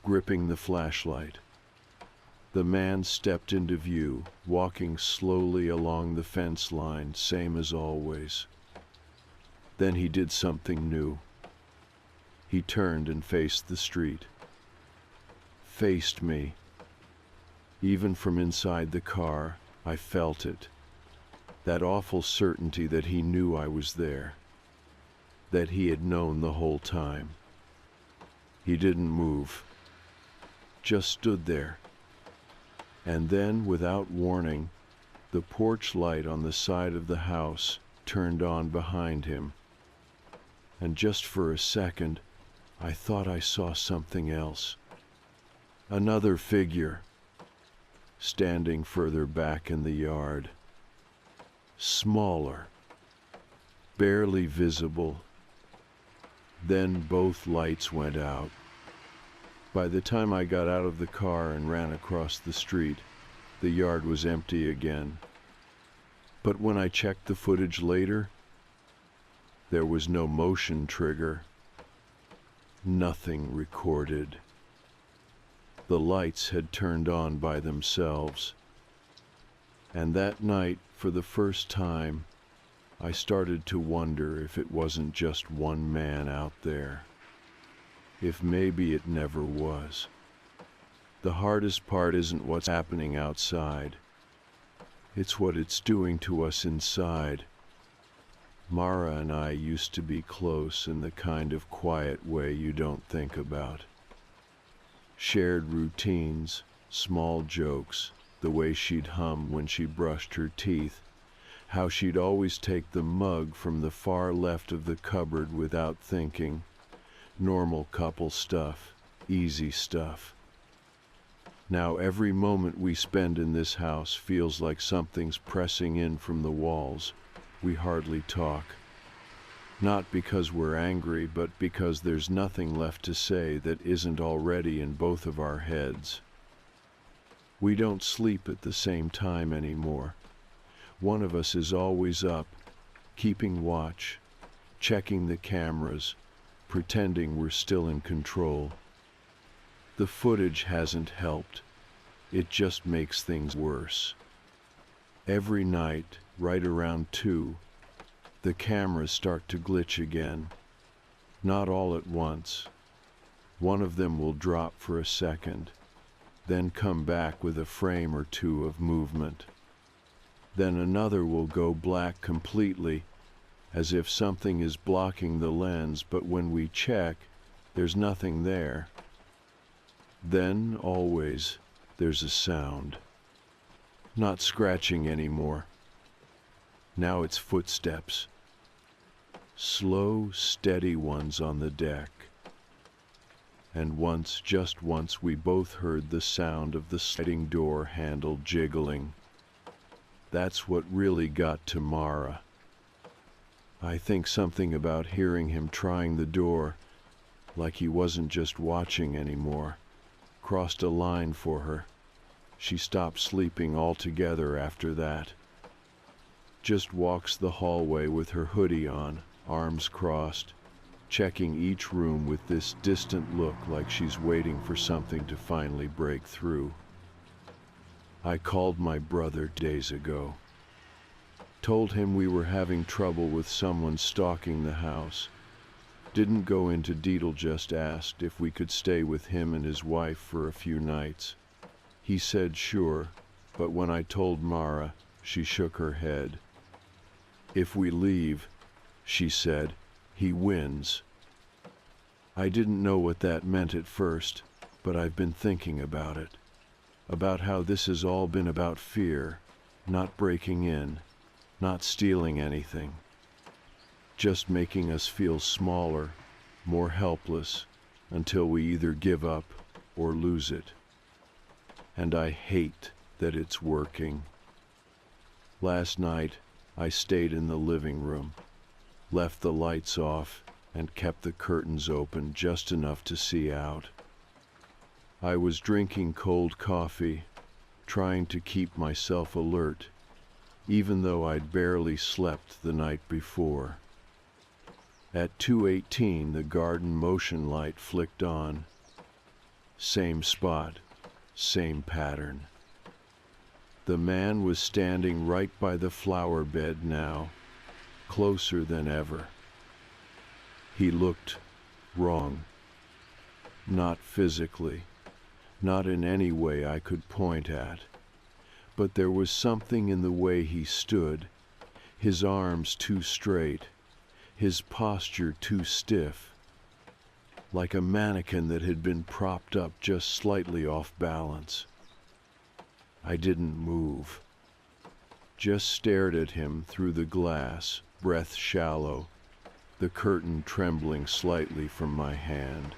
gripping the flashlight. The man stepped into view, walking slowly along the fence line, same as always. Then he did something new. He turned and faced the street. Faced me. Even from inside the car, I felt it. That awful certainty that he knew I was there. That he had known the whole time. He didn't move. Just stood there. And then, without warning, the porch light on the side of the house turned on behind him. And just for a second, I thought I saw something else. Another figure, standing further back in the yard. Smaller, barely visible. Then both lights went out. By the time I got out of the car and ran across the street, the yard was empty again. But when I checked the footage later, there was no motion trigger. Nothing recorded. The lights had turned on by themselves. And that night, for the first time, I started to wonder if it wasn't just one man out there. If maybe it never was. The hardest part isn't what's happening outside. It's what it's doing to us inside. Mara and I used to be close in the kind of quiet way you don't think about. Shared routines, small jokes, the way she'd hum when she brushed her teeth, how she'd always take the mug from the far left of the cupboard without thinking. Normal couple stuff, easy stuff. Now every moment we spend in this house feels like something's pressing in from the walls. We hardly talk. Not because we're angry, but because there's nothing left to say that isn't already in both of our heads. We don't sleep at the same time anymore. One of us is always up, keeping watch, checking the cameras, pretending we're still in control. The footage hasn't helped. It just makes things worse. Every night, right around 2, the cameras start to glitch again. Not all at once. One of them will drop for a second, then come back with a frame or two of movement. Then another will go black completely, as if something is blocking the lens, but when we check, there's nothing there. Then, always, there's a sound. Not scratching anymore. Now it's footsteps. Slow, steady ones on the deck. And once, just once, we both heard the sound of the sliding door handle jiggling. That's what really got to Mara. I think something about hearing him trying the door, like he wasn't just watching anymore, crossed a line for her. She stopped sleeping altogether after that. Just walks the hallway with her hoodie on, arms crossed, checking each room with this distant look like she's waiting for something to finally break through. I called my brother days ago. Told him we were having trouble with someone stalking the house. Didn't go into detail, just asked if we could stay with him and his wife for a few nights. He said sure, but when I told Mara, she shook her head. If we leave, she said, he wins. I didn't know what that meant at first, but I've been thinking about it. About how this has all been about fear, not breaking in, not stealing anything. Just making us feel smaller, more helpless, until we either give up or lose it. And I hate that it's working. Last night, I stayed in the living room, left the lights off, and kept the curtains open just enough to see out. I was drinking cold coffee, trying to keep myself alert, even though I'd barely slept the night before. At 2:18, the garden motion light flicked on. Same spot, same pattern. The man was standing right by the flower bed now, closer than ever. He looked wrong. Not physically, not in any way I could point at, but there was something in the way he stood, his arms too straight, his posture too stiff, like a mannequin that had been propped up just slightly off balance. I didn't move, just stared at him through the glass, breath shallow, the curtain trembling slightly from my hand.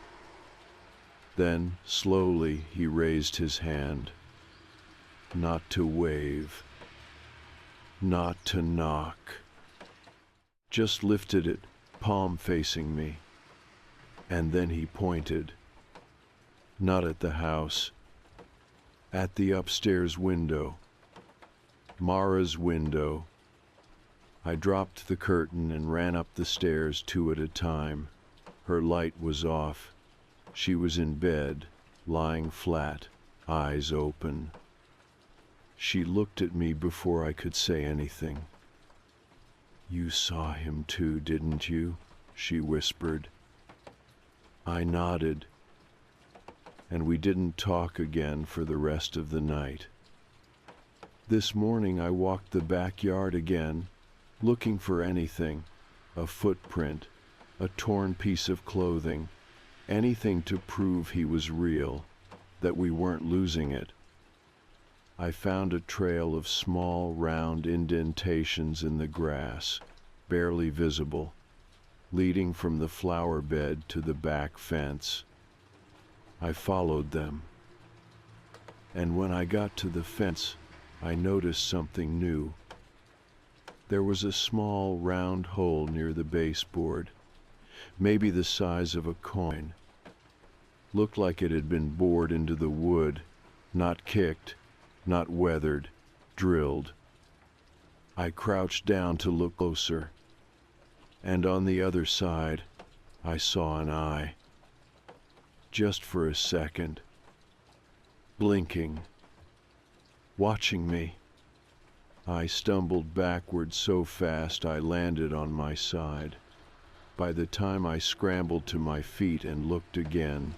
Then, slowly, he raised his hand, not to wave, not to knock, just lifted it, palm facing me, and then he pointed. Not at the house. At the upstairs window. Mara's window. I dropped the curtain and ran up the stairs 2 at a time. Her light was off. She was in bed, lying flat, eyes open. She looked at me before I could say anything. "You saw him too, didn't you?" she whispered. I nodded, and we didn't talk again for the rest of the night. This morning I walked the backyard again, looking for anything, a footprint, a torn piece of clothing, anything to prove he was real, that we weren't losing it. I found a trail of small, round indentations in the grass, barely visible, leading from the flower bed to the back fence. I followed them, and when I got to the fence, I noticed something new. There was a small, round hole near the baseboard, maybe the size of a coin. Looked like it had been bored into the wood, not kicked, not weathered, drilled. I crouched down to look closer, and on the other side, I saw an eye. Just for a second, blinking, watching me. I stumbled backward so fast I landed on my side. By the time I scrambled to my feet and looked again,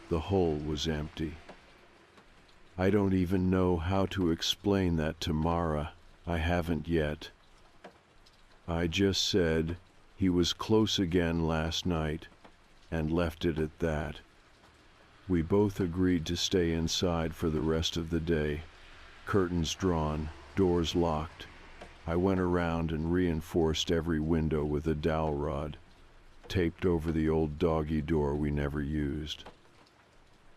the hole was empty. I don't even know how to explain that to Mara. I haven't yet. I just said he was close again last night and left it at that. We both agreed to stay inside for the rest of the day. Curtains drawn, doors locked. I went around and reinforced every window with a dowel rod, taped over the old doggy door we never used.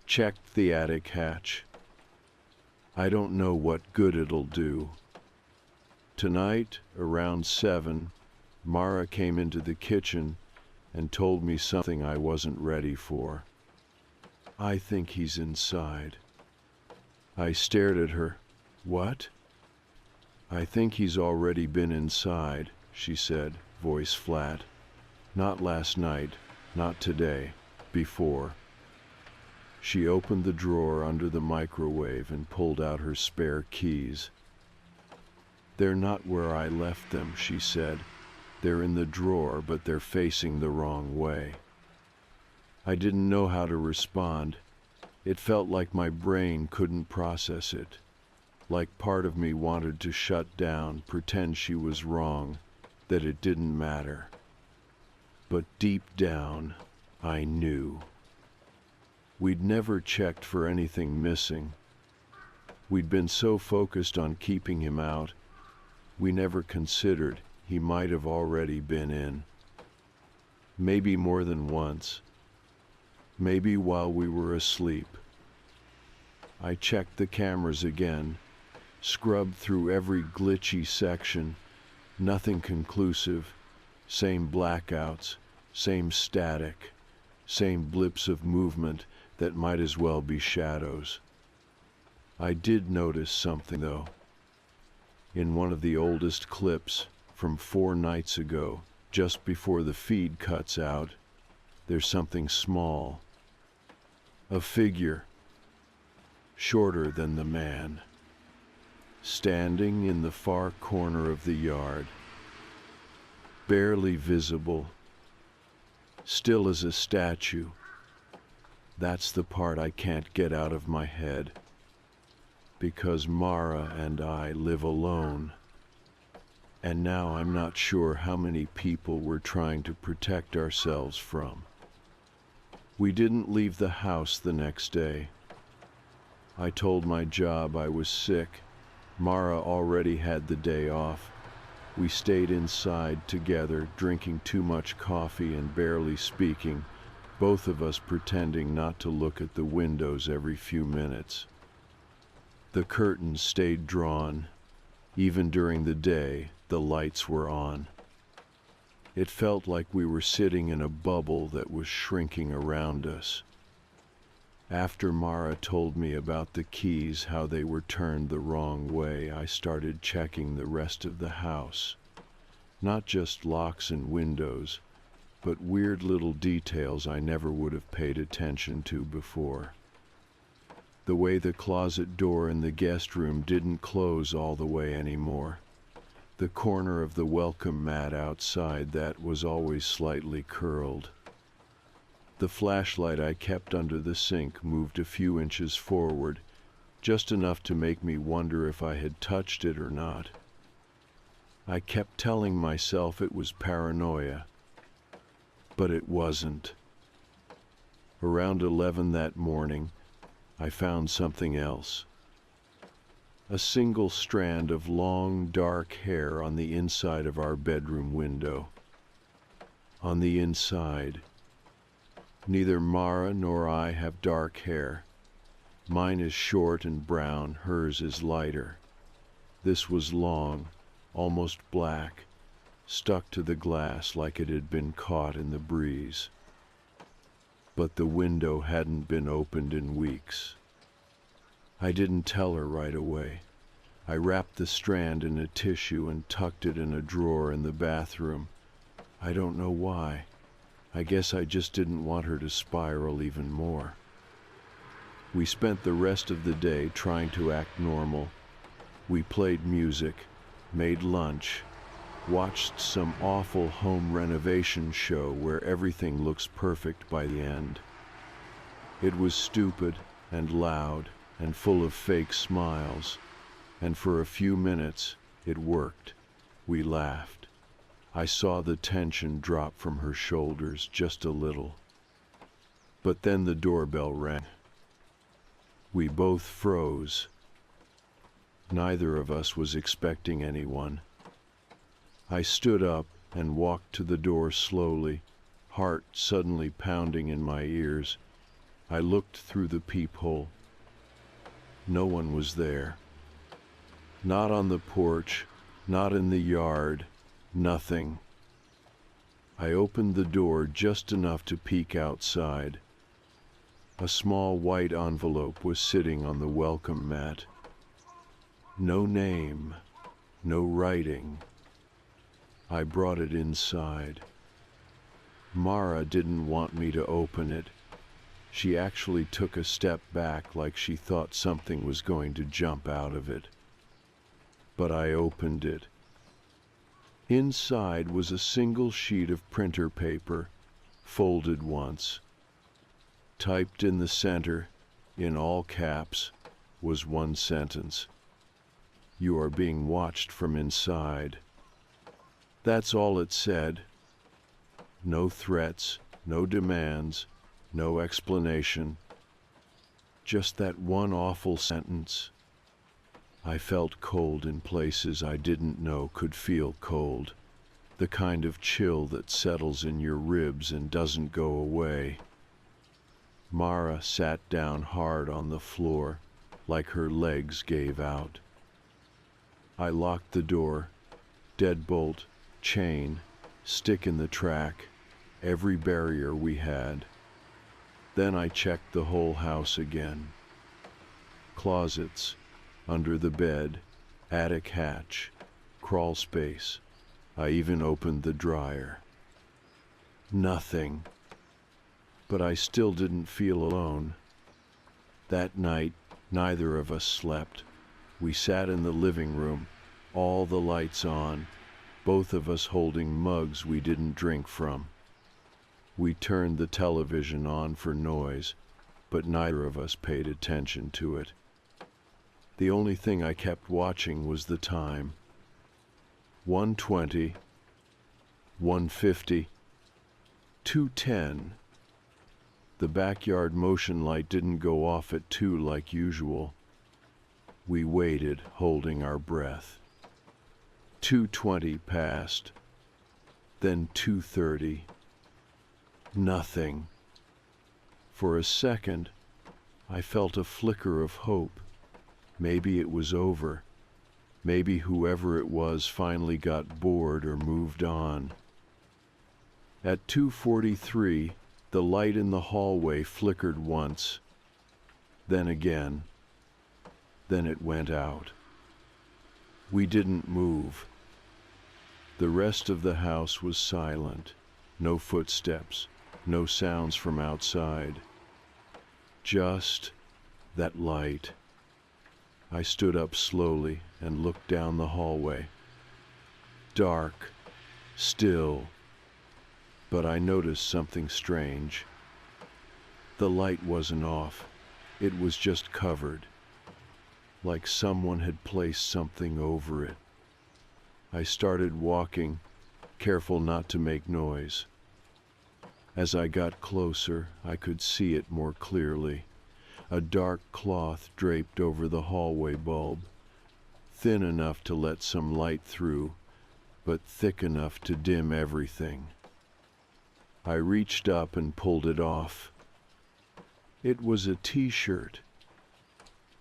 Checked the attic hatch. I don't know what good it'll do. Tonight, around 7, Mara came into the kitchen and told me something I wasn't ready for. "I think he's inside." I stared at her. "What?" "I think he's already been inside," she said, voice flat. "Not last night, not today, before." She opened the drawer under the microwave and pulled out her spare keys. "They're not where I left them," she said. "They're in the drawer, but they're facing the wrong way." I didn't know how to respond. It felt like my brain couldn't process it. Like part of me wanted to shut down, pretend she was wrong, that it didn't matter. But deep down, I knew. We'd never checked for anything missing. We'd been so focused on keeping him out, we never considered he might have already been in. Maybe more than once. Maybe while we were asleep. I checked the cameras again, scrubbed through every glitchy section, nothing conclusive, same blackouts, same static, same blips of movement that might as well be shadows. I did notice something, though. In one of the oldest clips, from 4 nights ago, just before the feed cuts out, there's something small. A figure, shorter than the man, standing in the far corner of the yard, barely visible, still as a statue. That's the part I can't get out of my head, because Mara and I live alone, and now I'm not sure how many people we're trying to protect ourselves from. We didn't leave the house the next day. I told my job I was sick. Mara already had the day off. We stayed inside together, drinking too much coffee and barely speaking, both of us pretending not to look at the windows every few minutes. The curtains stayed drawn. Even during the day, the lights were on. It felt like we were sitting in a bubble that was shrinking around us. After Mara told me about the keys, how they were turned the wrong way, I started checking the rest of the house. Not just locks and windows, but weird little details I never would have paid attention to before. The way the closet door in the guest room didn't close all the way anymore. The corner of the welcome mat outside that was always slightly curled. The flashlight I kept under the sink moved a few inches forward, just enough to make me wonder if I had touched it or not. I kept telling myself it was paranoia, but it wasn't. Around 11 that morning, I found something else. A single strand of long, dark hair on the inside of our bedroom window. On the inside. Neither Mara nor I have dark hair. Mine is short and brown, hers is lighter. This was long, almost black, stuck to the glass like it had been caught in the breeze. But the window hadn't been opened in weeks. I didn't tell her right away. I wrapped the strand in a tissue and tucked it in a drawer in the bathroom. I don't know why. I guess I just didn't want her to spiral even more. We spent the rest of the day trying to act normal. We played music, made lunch, watched some awful home renovation show where everything looks perfect by the end. It was stupid and loud and full of fake smiles, and for a few minutes it worked. We laughed. I saw the tension drop from her shoulders just a little. But then the doorbell rang. We both froze. Neither of us was expecting anyone. I stood up and walked to the door slowly, heart suddenly pounding in my ears. I looked through the peephole. No one was there. Not on the porch, not in the yard, nothing. I opened the door just enough to peek outside. A small white envelope was sitting on the welcome mat. No name, no writing. I brought it inside. Mara didn't want me to open it. She actually took a step back like she thought something was going to jump out of it. But I opened it. Inside was a single sheet of printer paper, folded once. Typed in the center, in all caps, was one sentence. "You are being watched from inside." That's all it said. No threats, no demands, no explanation. Just that one awful sentence. I felt cold in places I didn't know could feel cold. The kind of chill that settles in your ribs and doesn't go away. Mara sat down hard on the floor, like her legs gave out. I locked the door, deadbolt, chain, stick in the track, every barrier we had. Then I checked the whole house again. Closets, under the bed, attic hatch, crawl space. I even opened the dryer. Nothing. But I still didn't feel alone. That night, neither of us slept. We sat in the living room, all the lights on, both of us holding mugs we didn't drink from. We turned the television on for noise, but neither of us paid attention to it. The only thing I kept watching was the time. 1:20, 1:50, 2:10. The backyard motion light didn't go off at 2 like usual. We waited, holding our breath. 2:20 passed. Then 2:30. Nothing. For a second, I felt a flicker of hope. Maybe it was over. Maybe whoever it was finally got bored or moved on. At 2:43, the light in the hallway flickered once, then again, then it went out. We didn't move. The rest of the house was silent. No footsteps, no sounds from outside. Just that light. I stood up slowly and looked down the hallway. Dark, still, but I noticed something strange. The light wasn't off. It was just covered, like someone had placed something over it. I started walking, careful not to make noise. As I got closer, I could see it more clearly. A dark cloth draped over the hallway bulb, thin enough to let some light through, but thick enough to dim everything. I reached up and pulled it off. It was a t-shirt.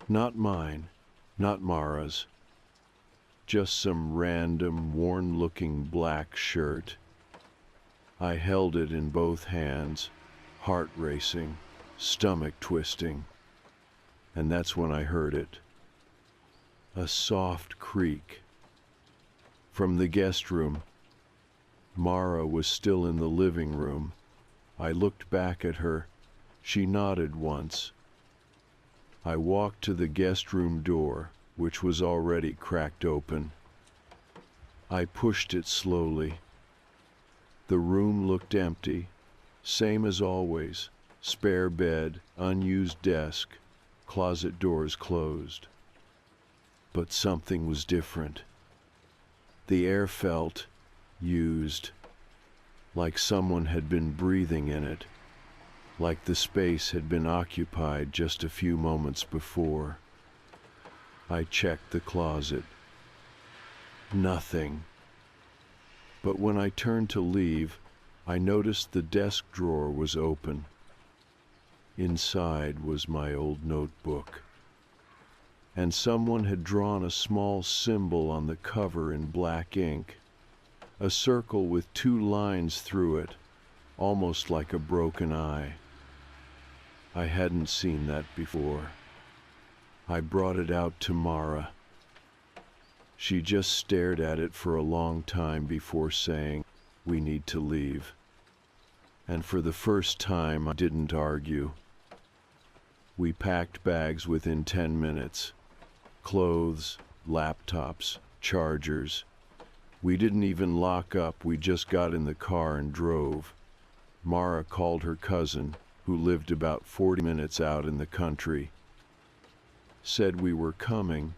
Not mine, not Mara's. Just some random, worn-looking black shirt. I held it in both hands, heart racing, stomach twisting. And that's when I heard it. A soft creak. From the guest room. Mara was still in the living room. I looked back at her. She nodded once. I walked to the guest room door, which was already cracked open. I pushed it slowly. The room looked empty, same as always. Spare bed, unused desk, closet doors closed. But something was different. The air felt used, like someone had been breathing in it, like the space had been occupied just a few moments before. I checked the closet. Nothing. But when I turned to leave, I noticed the desk drawer was open. Inside was my old notebook. And someone had drawn a small symbol on the cover in black ink, a circle with 2 lines through it, almost like a broken eye. I hadn't seen that before. I brought it out to Mara. She just stared at it for a long time before saying, "We need to leave." And for the first time, I didn't argue. We packed bags within 10 minutes. Clothes, laptops, chargers. We didn't even lock up, we just got in the car and drove. Mara called her cousin, who lived about 40 minutes out in the country. Said we were coming,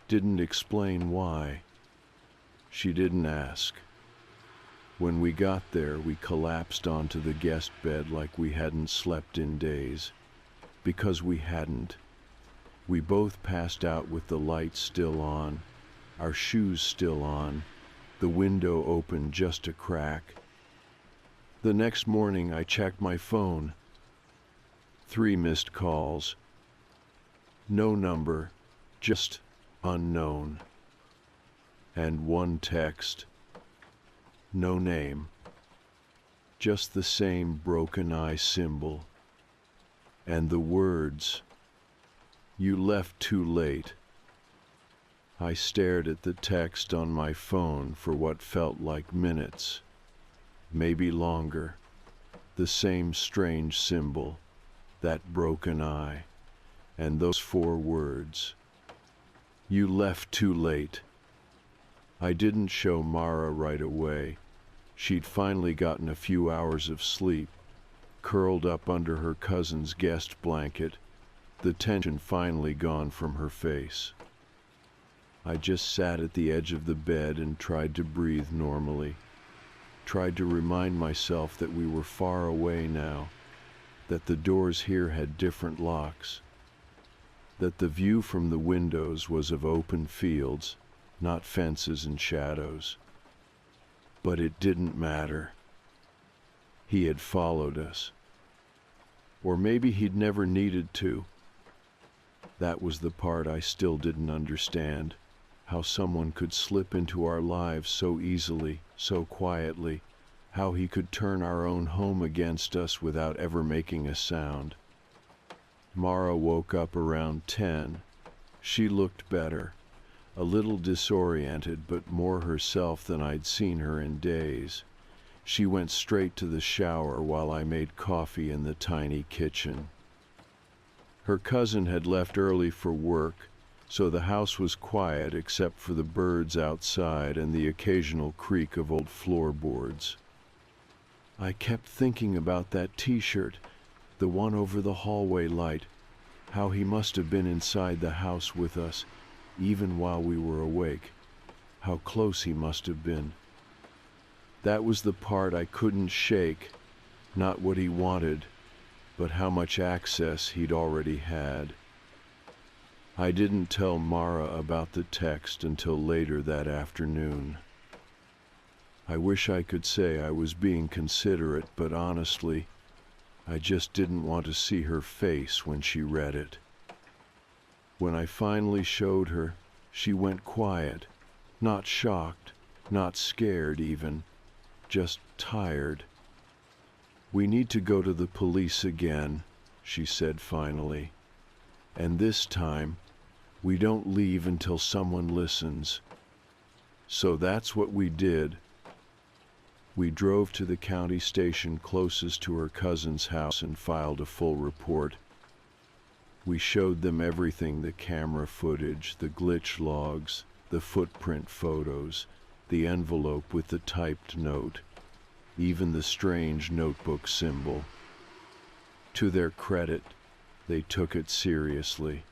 didn't explain why. She didn't ask. When we got there, we collapsed onto the guest bed like we hadn't slept in days. Because we hadn't. We both passed out with the lights still on, our shoes still on, the window open just a crack. The next morning I checked my phone. 3 missed calls. No number, just unknown. And 1 text. No name. Just the same broken eye symbol. And the words, "You left too late." I stared at the text on my phone for what felt like minutes, maybe longer. The same strange symbol, that broken eye, and those 4 words. You left too late. I didn't show Mara right away. She'd finally gotten a few hours of sleep, curled up under her cousin's guest blanket, the tension finally gone from her face. I just sat at the edge of the bed and tried to breathe normally, tried to remind myself that we were far away now, that the doors here had different locks, that the view from the windows was of open fields, not fences and shadows. But it didn't matter. He had followed us. Or maybe he'd never needed to. That was the part I still didn't understand, how someone could slip into our lives so easily, so quietly, how he could turn our own home against us without ever making a sound. Mara woke up around 10. She looked better, a little disoriented but more herself than I'd seen her in days. She went straight to the shower while I made coffee in the tiny kitchen. Her cousin had left early for work, so the house was quiet except for the birds outside and the occasional creak of old floorboards. I kept thinking about that t-shirt, the one over the hallway light, how he must have been inside the house with us, even while we were awake, how close he must have been. That was the part I couldn't shake, not what he wanted, but how much access he'd already had. I didn't tell Mara about the text until later that afternoon. I wish I could say I was being considerate, but honestly, I just didn't want to see her face when she read it. When I finally showed her, she went quiet, not shocked, not scared even, just tired. "We need to go to the police again," she said finally. "And this time, we don't leave until someone listens." So that's what we did. We drove to the county station closest to her cousin's house and filed a full report. We showed them everything: the camera footage, the glitch logs, the footprint photos, the envelope with the typed note, even the strange notebook symbol. To their credit, they took it seriously.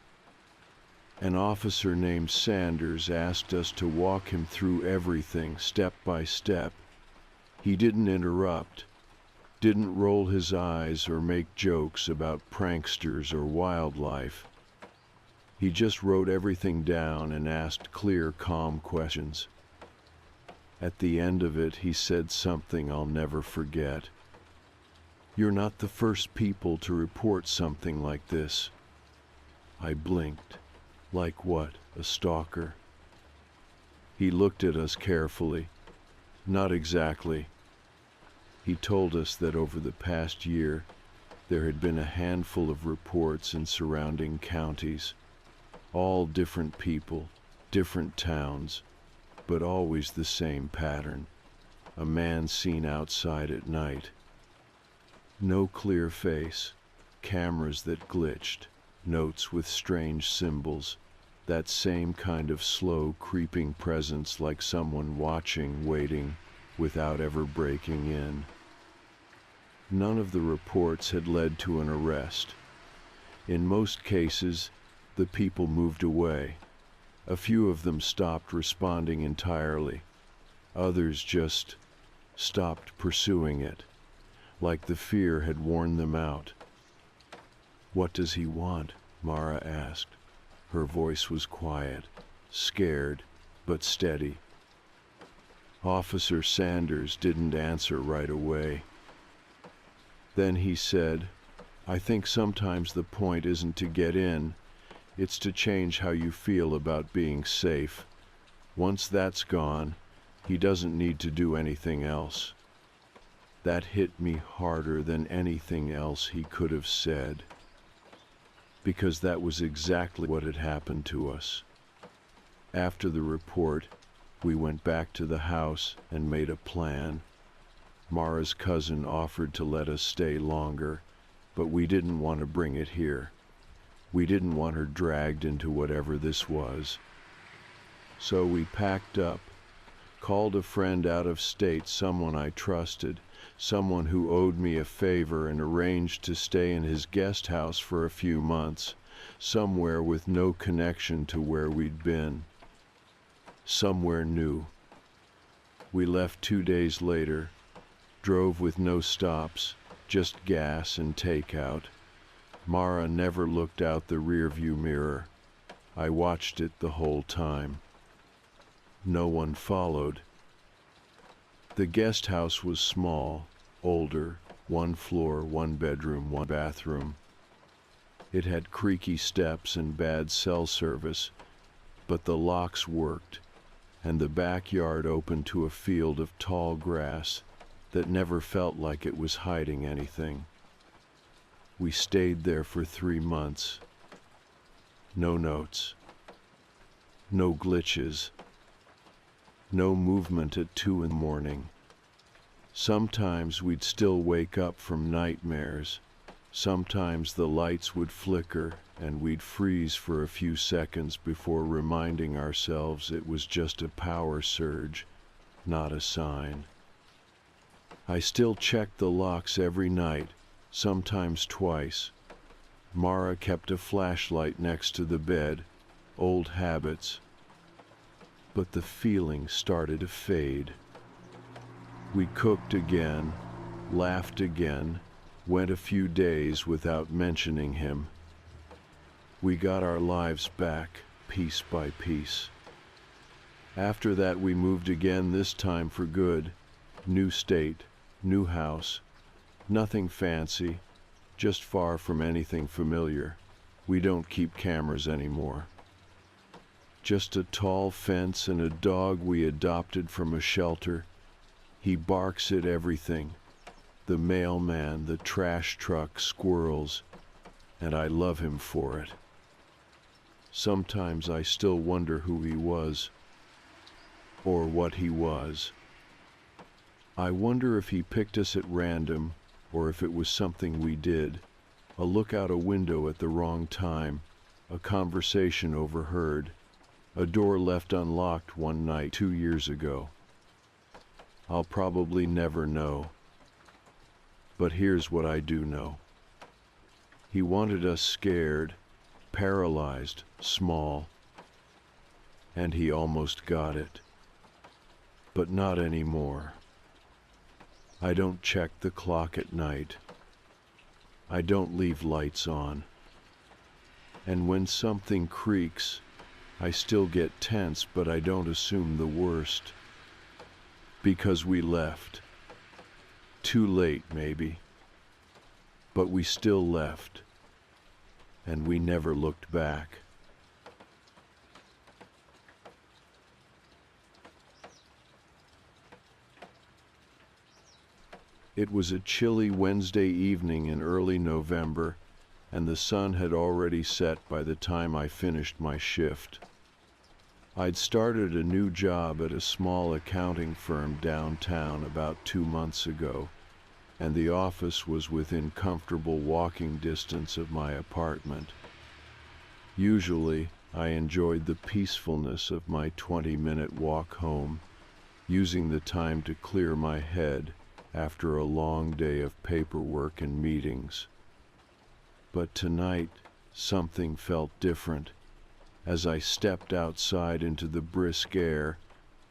An officer named Sanders asked us to walk him through everything step by step. He didn't interrupt, didn't roll his eyes or make jokes about pranksters or wildlife. He just wrote everything down and asked clear, calm questions. At the end of it, he said something I'll never forget. "You're not the first people to report something like this." I blinked. Like what? A stalker? He looked at us carefully. Not exactly. He told us that over the past year, there had been a handful of reports in surrounding counties, all different people, different towns, but always the same pattern: a man seen outside at night. No clear face, cameras that glitched, notes with strange symbols, that same kind of slow, creeping presence, like someone watching, waiting, without ever breaking in. None of the reports had led to an arrest. In most cases, the people moved away. A few of them stopped responding entirely. Others just stopped pursuing it, like the fear had worn them out. "What does he want?" Mara asked. Her voice was quiet, scared, but steady. Officer Sanders didn't answer right away. Then he said, "I think sometimes the point isn't to get in, it's to change how you feel about being safe. Once that's gone, he doesn't need to do anything else." That hit me harder than anything else he could have said, because that was exactly what had happened to us. After the report, we went back to the house and made a plan. Mara's cousin offered to let us stay longer, but we didn't want to bring it here. We didn't want her dragged into whatever this was. So we packed up, called a friend out of state, someone I trusted, someone who owed me a favor, and arranged to stay in his guest house for a few months, somewhere with no connection to where we'd been. Somewhere new. We left 2 days later, drove with no stops, just gas and takeout. Mara never looked out the rearview mirror. I watched it the whole time. No one followed. The guest house was small, older, 1 floor, 1 bedroom, 1 bathroom. It had creaky steps and bad cell service, but the locks worked, and the backyard opened to a field of tall grass that never felt like it was hiding anything. We stayed there for 3 months. No notes. No glitches. No movement at 2 in the morning. Sometimes we'd still wake up from nightmares. Sometimes the lights would flicker and we'd freeze for a few seconds before reminding ourselves it was just a power surge, not a sign. I still checked the locks every night, sometimes twice. Mara kept a flashlight next to the bed, old habits. But the feeling started to fade. We cooked again, laughed again, went a few days without mentioning him. We got our lives back, piece by piece. After that we moved again, this time for good. New state, new house. Nothing fancy, just far from anything familiar. We don't keep cameras anymore. Just a tall fence and a dog we adopted from a shelter. He barks at everything. The mailman, the trash truck, squirrels, and I love him for it. Sometimes I still wonder who he was, or what he was. I wonder if he picked us at random, or if it was something we did. A look out a window at the wrong time, a conversation overheard, a door left unlocked one night 2 years ago. I'll probably never know. But here's what I do know. He wanted us scared, paralyzed, small. And he almost got it. But not anymore. I don't check the clock at night. I don't leave lights on. And when something creaks, I still get tense, but I don't assume the worst. Because we left. Too late, maybe. But we still left. And we never looked back. It was a chilly Wednesday evening in early November, and the sun had already set by the time I finished my shift. I'd started a new job at a small accounting firm downtown about 2 months ago, and the office was within comfortable walking distance of my apartment. Usually, I enjoyed the peacefulness of my 20-minute walk home, using the time to clear my head after a long day of paperwork and meetings. But tonight, something felt different. As I stepped outside into the brisk air,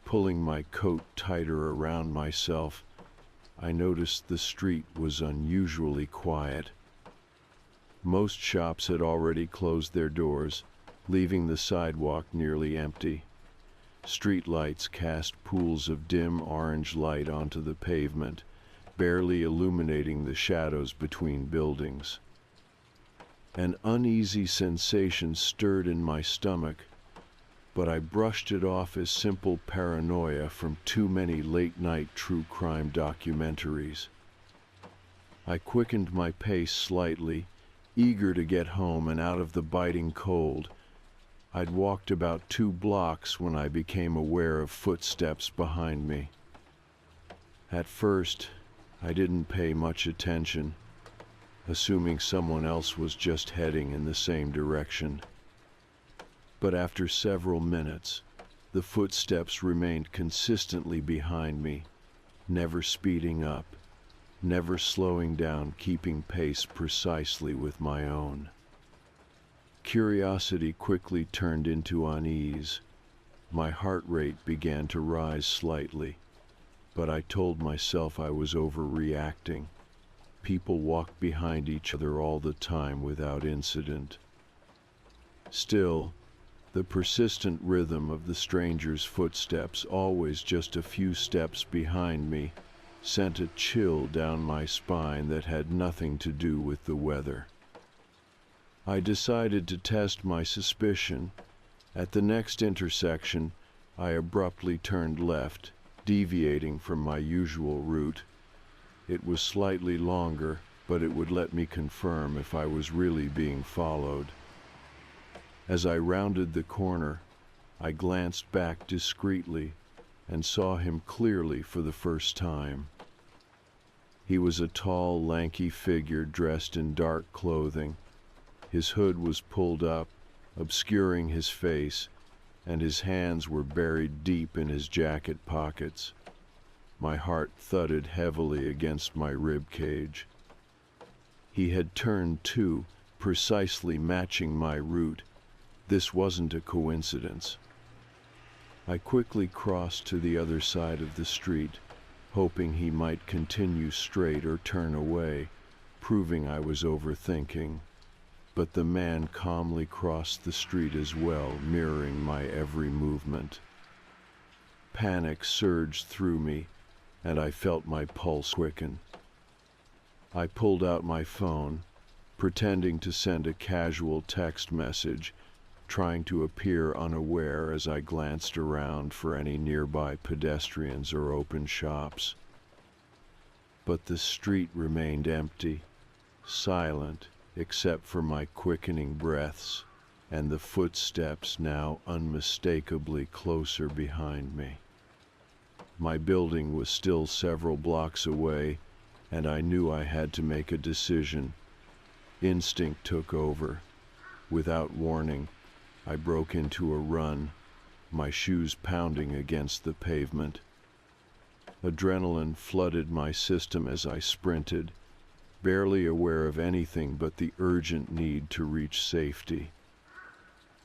pulling my coat tighter around myself, I noticed the street was unusually quiet. Most shops had already closed their doors, leaving the sidewalk nearly empty. Street lights cast pools of dim orange light onto the pavement, barely illuminating the shadows between buildings. An uneasy sensation stirred in my stomach, but I brushed it off as simple paranoia from too many late-night true crime documentaries. I quickened my pace slightly, eager to get home and out of the biting cold. I'd walked about 2 blocks when I became aware of footsteps behind me. At first, I didn't pay much attention, assuming someone else was just heading in the same direction. But after several minutes, the footsteps remained consistently behind me, never speeding up, never slowing down, keeping pace precisely with my own. Curiosity quickly turned into unease. My heart rate began to rise slightly, but I told myself I was overreacting. People walk behind each other all the time without incident. Still, the persistent rhythm of the stranger's footsteps, always just a few steps behind me, sent a chill down my spine that had nothing to do with the weather. I decided to test my suspicion. At the next intersection, I abruptly turned left, deviating from my usual route. It was slightly longer, but it would let me confirm if I was really being followed. As I rounded the corner, I glanced back discreetly and saw him clearly for the first time. He was a tall, lanky figure dressed in dark clothing. His hood was pulled up, obscuring his face, and his hands were buried deep in his jacket pockets. My heart thudded heavily against my rib cage. He had turned too, precisely matching my route. This wasn't a coincidence. I quickly crossed to the other side of the street, hoping he might continue straight or turn away, proving I was overthinking. But the man calmly crossed the street as well, mirroring my every movement. Panic surged through me, and I felt my pulse quicken. I pulled out my phone, pretending to send a casual text message, trying to appear unaware as I glanced around for any nearby pedestrians or open shops. But the street remained empty, silent except for my quickening breaths and the footsteps now unmistakably closer behind me. My building was still several blocks away, and I knew I had to make a decision. Instinct took over. Without warning, I broke into a run, my shoes pounding against the pavement. Adrenaline flooded my system as I sprinted, barely aware of anything but the urgent need to reach safety.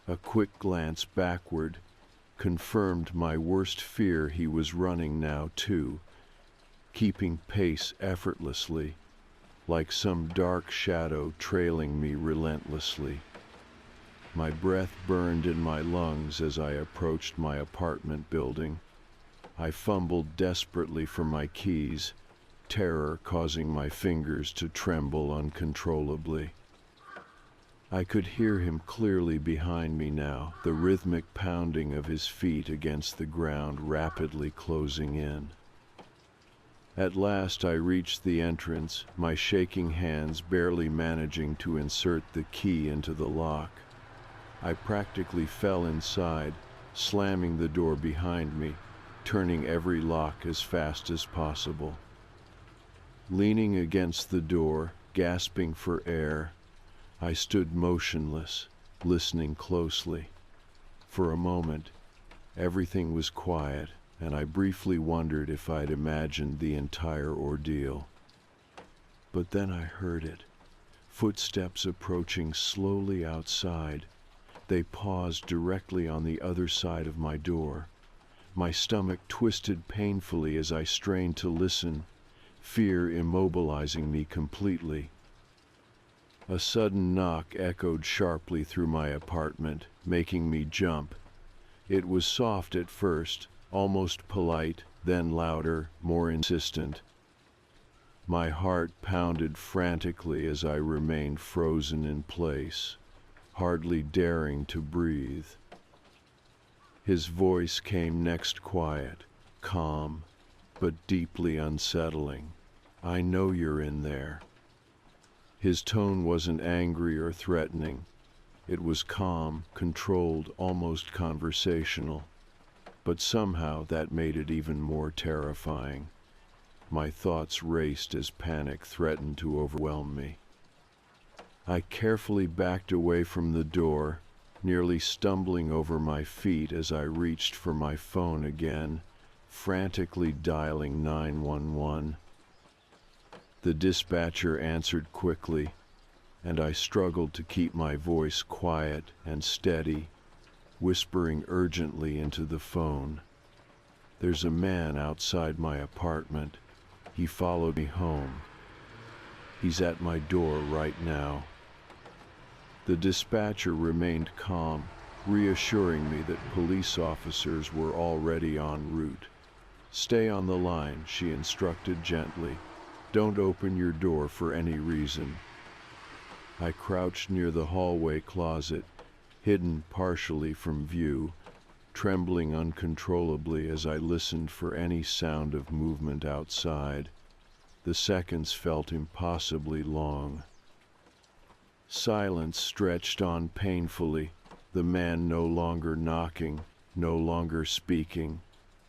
A quick glance backward confirmed my worst fear. He was running now too, keeping pace effortlessly, like some dark shadow trailing me relentlessly. My breath burned in my lungs as I approached my apartment building. I fumbled desperately for my keys, terror causing my fingers to tremble uncontrollably. I could hear him clearly behind me now, the rhythmic pounding of his feet against the ground rapidly closing in. At last I reached the entrance, my shaking hands barely managing to insert the key into the lock. I practically fell inside, slamming the door behind me, turning every lock as fast as possible. Leaning against the door, gasping for air, I stood motionless, listening closely. For a moment, everything was quiet, and I briefly wondered if I'd imagined the entire ordeal. But then I heard it, footsteps approaching slowly outside. They paused directly on the other side of my door. My stomach twisted painfully as I strained to listen, fear immobilizing me completely. A sudden knock echoed sharply through my apartment, making me jump. It was soft at first, almost polite, then louder, more insistent. My heart pounded frantically as I remained frozen in place, hardly daring to breathe. His voice came next quiet, calm, but deeply unsettling. "I know you're in there." His tone wasn't angry or threatening. It was calm, controlled, almost conversational. But somehow that made it even more terrifying. My thoughts raced as panic threatened to overwhelm me. I carefully backed away from the door, nearly stumbling over my feet as I reached for my phone again, frantically dialing 911. The dispatcher answered quickly, and I struggled to keep my voice quiet and steady, whispering urgently into the phone. "There's a man outside my apartment. He followed me home. He's at my door right now." The dispatcher remained calm, reassuring me that police officers were already en route. "Stay on the line," she instructed gently. "Don't open your door for any reason." I crouched near the hallway closet, hidden partially from view, trembling uncontrollably as I listened for any sound of movement outside. The seconds felt impossibly long. Silence stretched on painfully, the man no longer knocking, no longer speaking.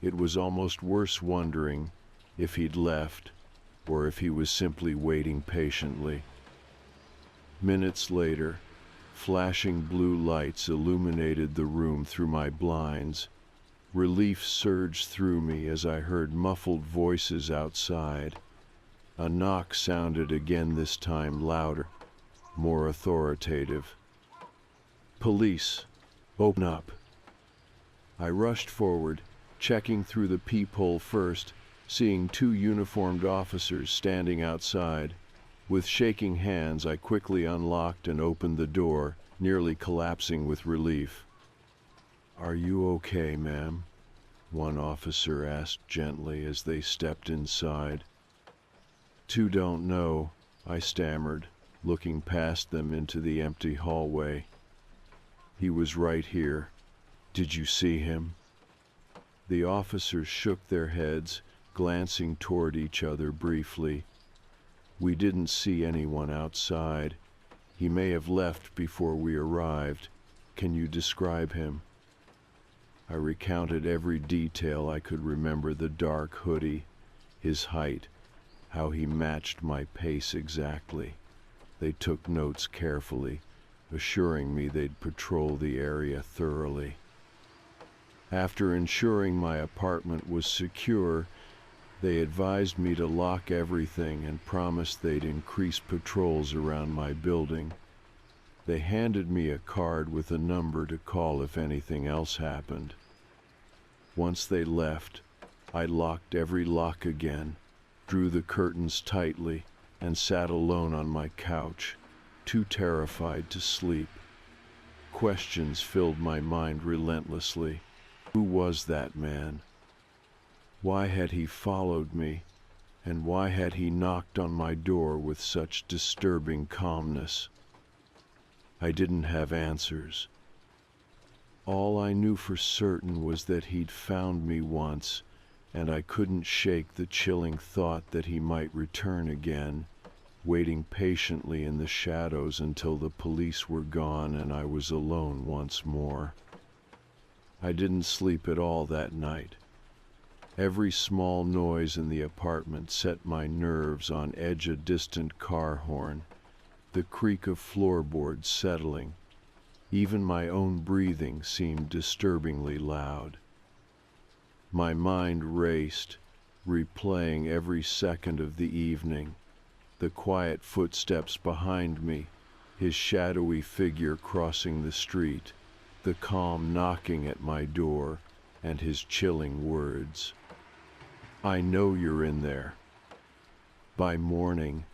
It was almost worse wondering if he'd left, or if he was simply waiting patiently. Minutes later, flashing blue lights illuminated the room through my blinds. Relief surged through me as I heard muffled voices outside. A knock sounded again, this time louder, more authoritative. "Police, open up." I rushed forward, checking through the peephole first, seeing two uniformed officers standing outside. With shaking hands, I quickly unlocked and opened the door, nearly collapsing with relief. "Are you okay, ma'am?" one officer asked gently as they stepped inside. "Two don't know," I stammered, looking past them into the empty hallway. "He was right here. Did you see him?" The officers shook their heads, glancing toward each other briefly. "We didn't see anyone outside. He may have left before we arrived. Can you describe him?" I recounted every detail I could remember: the dark hoodie, his height, how he matched my pace exactly. They took notes carefully, assuring me they'd patrol the area thoroughly. After ensuring my apartment was secure, they advised me to lock everything and promised they'd increase patrols around my building. They handed me a card with a number to call if anything else happened. Once they left, I locked every lock again, drew the curtains tightly, and sat alone on my couch, too terrified to sleep. Questions filled my mind relentlessly. Who was that man? Why had he followed me? And why had he knocked on my door with such disturbing calmness? I didn't have answers. All I knew for certain was that he'd found me once, and I couldn't shake the chilling thought that he might return again, waiting patiently in the shadows until the police were gone and I was alone once more. I didn't sleep at all that night. Every small noise in the apartment set my nerves on edge: a distant car horn, the creak of floorboards settling. Even my own breathing seemed disturbingly loud. My mind raced, replaying every second of the evening: the quiet footsteps behind me, his shadowy figure crossing the street, the calm knocking at my door, and his chilling words, "I know you're in there." By morning,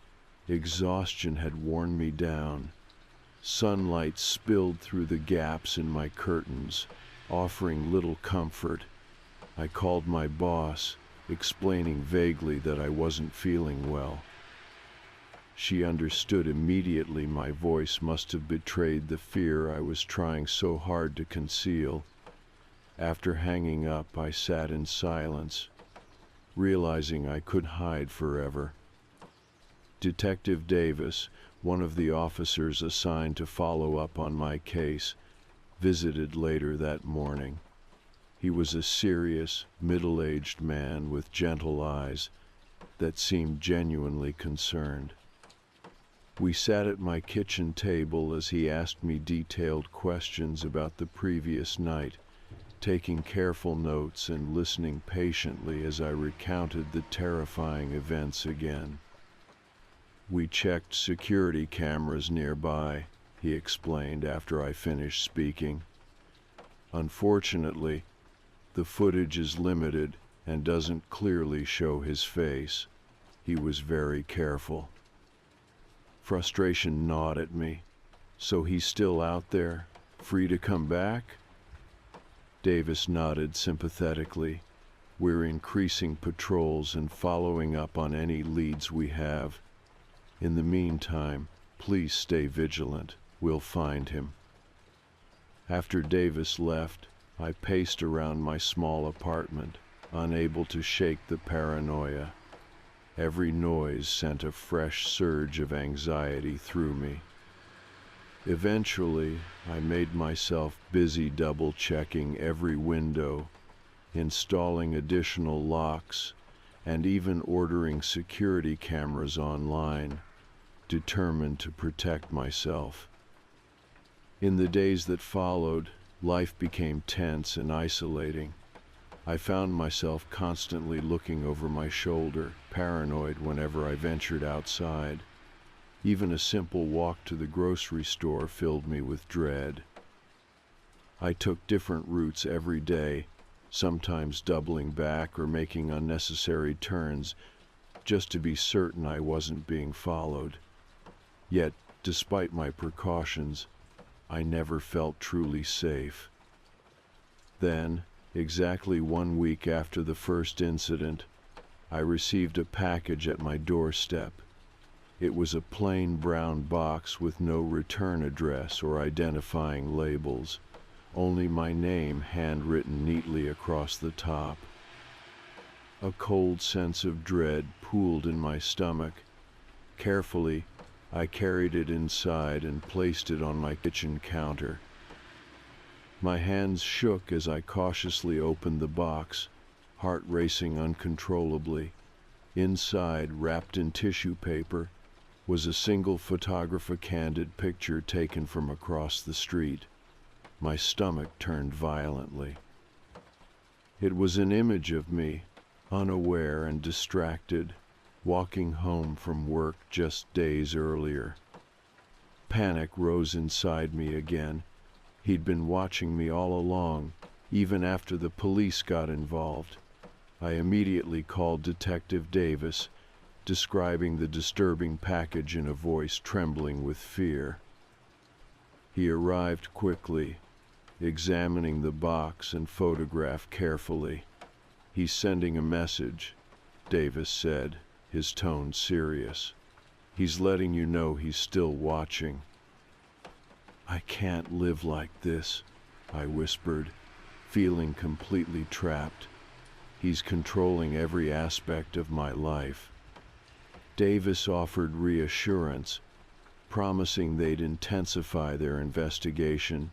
exhaustion had worn me down. Sunlight spilled through the gaps in my curtains, offering little comfort. I called my boss, explaining vaguely that I wasn't feeling well. She understood immediately. My voice must have betrayed the fear I was trying so hard to conceal. After hanging up, I sat in silence, realizing I couldn't hide forever. Detective Davis, one of the officers assigned to follow up on my case, visited later that morning. He was a serious, middle-aged man with gentle eyes that seemed genuinely concerned. We sat at my kitchen table as he asked me detailed questions about the previous night, taking careful notes and listening patiently as I recounted the terrifying events again. "We checked security cameras nearby," he explained after I finished speaking. "Unfortunately, the footage is limited and doesn't clearly show his face. He was very careful." Frustration gnawed at me. "So he's still out there, free to come back?" Davis nodded sympathetically. "We're increasing patrols and following up on any leads we have. In the meantime, please stay vigilant. We'll find him." After Davis left, I paced around my small apartment, unable to shake the paranoia. Every noise sent a fresh surge of anxiety through me. Eventually, I made myself busy double-checking every window, installing additional locks, and even ordering security cameras online, determined to protect myself. In the days that followed, life became tense and isolating. I found myself constantly looking over my shoulder, paranoid whenever I ventured outside. Even a simple walk to the grocery store filled me with dread. I took different routes every day, sometimes doubling back or making unnecessary turns, just to be certain I wasn't being followed. Yet, despite my precautions, I never felt truly safe. Then, exactly 1 week after the first incident, I received a package at my doorstep. It was a plain brown box with no return address or identifying labels, only my name handwritten neatly across the top. A cold sense of dread pooled in my stomach. Carefully, I carried it inside and placed it on my kitchen counter. My hands shook as I cautiously opened the box, heart racing uncontrollably. Inside, wrapped in tissue paper, was a single photographer-candid picture taken from across the street. My stomach turned violently. It was an image of me, unaware and distracted, walking home from work just days earlier. Panic rose inside me again. He'd been watching me all along, even after the police got involved. I immediately called Detective Davis, describing the disturbing package in a voice trembling with fear. He arrived quickly, examining the box and photograph carefully. "He's sending a message," Davis said, his tone serious. "He's letting you know he's still watching." "I can't live like this," I whispered, feeling completely trapped. "He's controlling every aspect of my life." Davis offered reassurance, promising they'd intensify their investigation,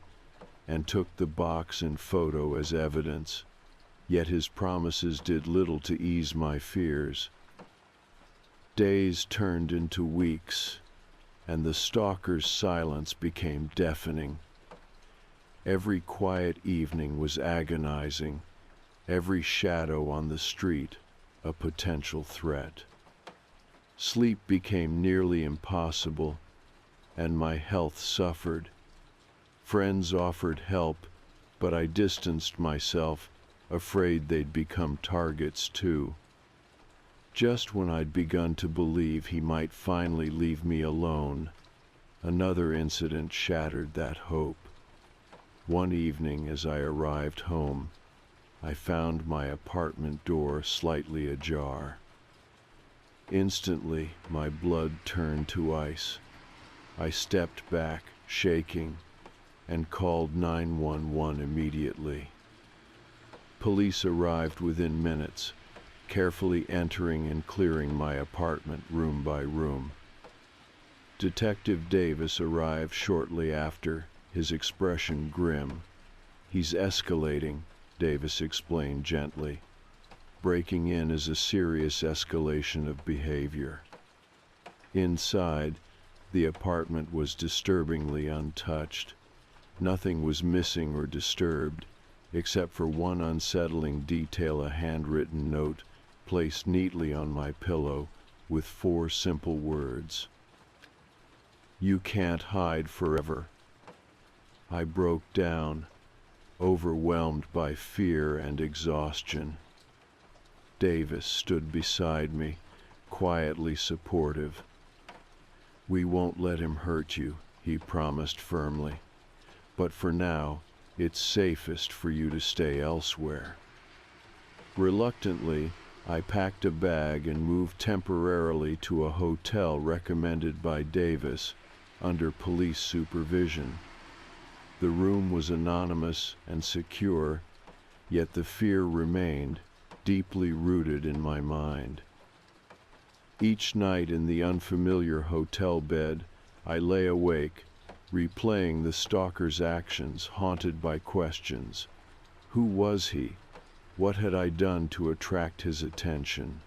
and took the box and photo as evidence. Yet his promises did little to ease my fears. Days turned into weeks, and the stalker's silence became deafening. Every quiet evening was agonizing, every shadow on the street a potential threat. Sleep became nearly impossible, and my health suffered. Friends offered help, but I distanced myself, afraid they'd become targets too. Just when I'd begun to believe he might finally leave me alone, another incident shattered that hope. One evening as I arrived home, I found my apartment door slightly ajar. Instantly, my blood turned to ice. I stepped back, shaking, and called 911 immediately. Police arrived within minutes, carefully entering and clearing my apartment room by room. Detective Davis arrived shortly after, his expression grim. "He's escalating," Davis explained gently. "Breaking in is a serious escalation of behavior." Inside, the apartment was disturbingly untouched. Nothing was missing or disturbed, except for one unsettling detail: a handwritten note placed neatly on my pillow with 4 simple words. "You can't hide forever." I broke down, overwhelmed by fear and exhaustion. Davis stood beside me, quietly supportive. "We won't let him hurt you," he promised firmly. "But for now, it's safest for you to stay elsewhere." Reluctantly, I packed a bag and moved temporarily to a hotel recommended by Davis, under police supervision. The room was anonymous and secure, yet the fear remained, deeply rooted in my mind. Each night in the unfamiliar hotel bed, I lay awake, replaying the stalker's actions, haunted by questions. Who was he? What had I done to attract his attention?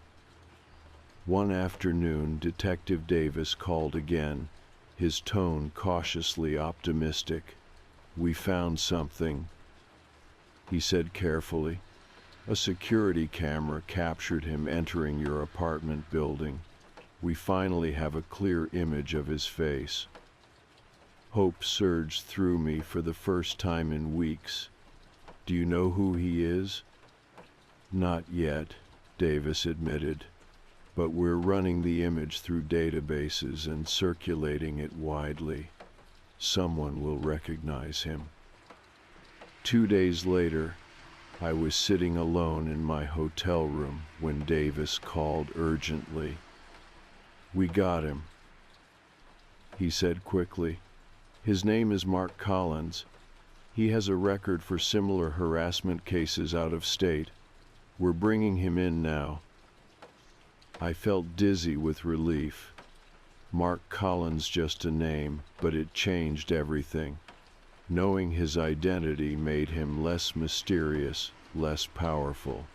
One afternoon, Detective Davis called again, his tone cautiously optimistic. "We found something," he said carefully. "A security camera captured him entering your apartment building. We finally have a clear image of his face." Hope surged through me for the first time in weeks. "Do you know who he is?" "Not yet," Davis admitted, "but we're running the image through databases and circulating it widely. Someone will recognize him." 2 days later, I was sitting alone in my hotel room when Davis called urgently. "We got him," he said quickly. "His name is Mark Collins. He has a record for similar harassment cases out of state. We're bringing him in now." I felt dizzy with relief. Mark Collins, just a name, but it changed everything. Knowing his identity made him less mysterious, less powerful.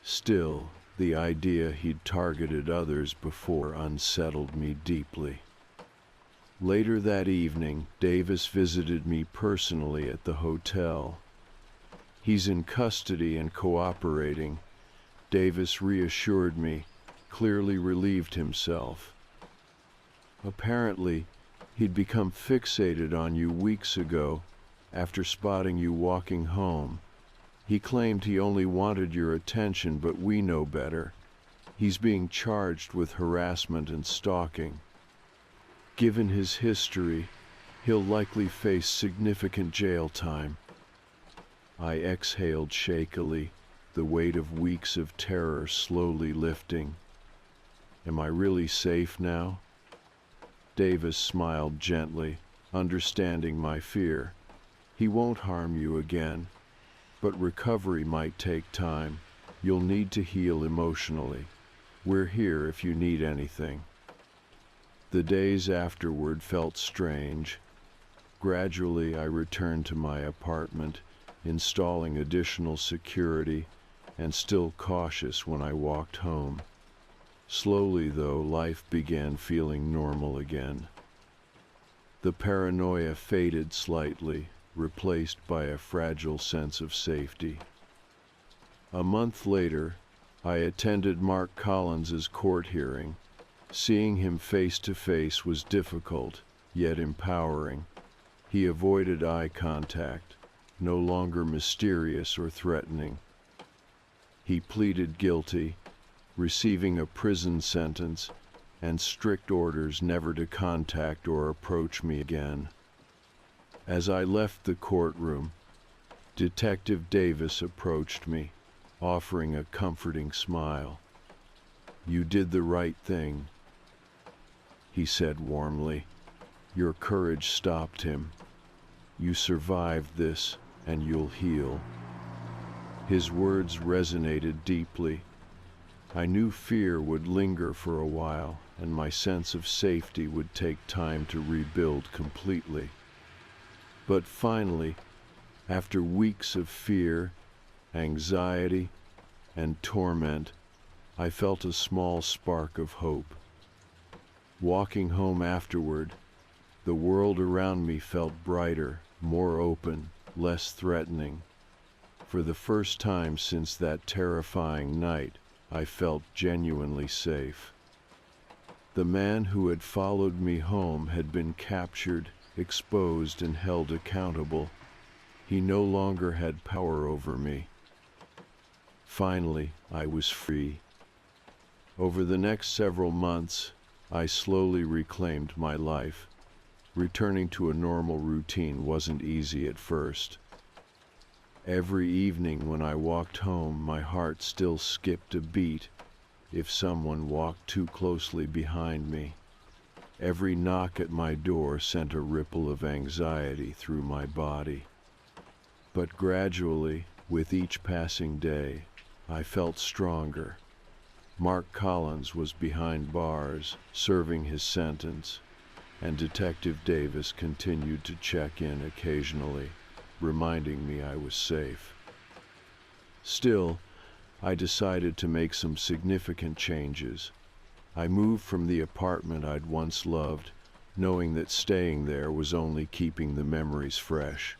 Still, the idea he'd targeted others before unsettled me deeply. Later that evening, Davis visited me personally at the hotel. "He's in custody and cooperating," Davis reassured me, clearly relieved himself. "Apparently, he'd become fixated on you weeks ago after spotting you walking home. He claimed he only wanted your attention, but we know better. He's being charged with harassment and stalking. Given his history, he'll likely face significant jail time." I exhaled shakily, the weight of weeks of terror slowly lifting. "Am I really safe now?" Davis smiled gently, understanding my fear. "He won't harm you again, but recovery might take time. You'll need to heal emotionally. We're here if you need anything." The days afterward felt strange. Gradually, I returned to my apartment, installing additional security, and still cautious when I walked home. Slowly, though, life began feeling normal again. The paranoia faded slightly, replaced by a fragile sense of safety. A month later, I attended Mark Collins's court hearing. Seeing him face to face was difficult, yet empowering. He avoided eye contact, no longer mysterious or threatening. He pleaded guilty, receiving a prison sentence and strict orders never to contact or approach me again. As I left the courtroom, Detective Davis approached me, offering a comforting smile. "You did the right thing," he said warmly. "Your courage stopped him. You survived this, and you'll heal." His words resonated deeply. I knew fear would linger for a while, and my sense of safety would take time to rebuild completely. But finally, after weeks of fear, anxiety, and torment, I felt a small spark of hope. Walking home afterward, the world around me felt brighter, more open, less threatening. For the first time since that terrifying night, I felt genuinely safe. The man who had followed me home had been captured, exposed, and held accountable. He no longer had power over me. Finally, I was free. Over the next several months, I slowly reclaimed my life. Returning to a normal routine wasn't easy at first. Every evening when I walked home, my heart still skipped a beat if someone walked too closely behind me. Every knock at my door sent a ripple of anxiety through my body. But gradually, with each passing day, I felt stronger. Mark Collins was behind bars, serving his sentence, and Detective Davis continued to check in occasionally, reminding me I was safe. Still, I decided to make some significant changes. I moved from the apartment I'd once loved, knowing that staying there was only keeping the memories fresh.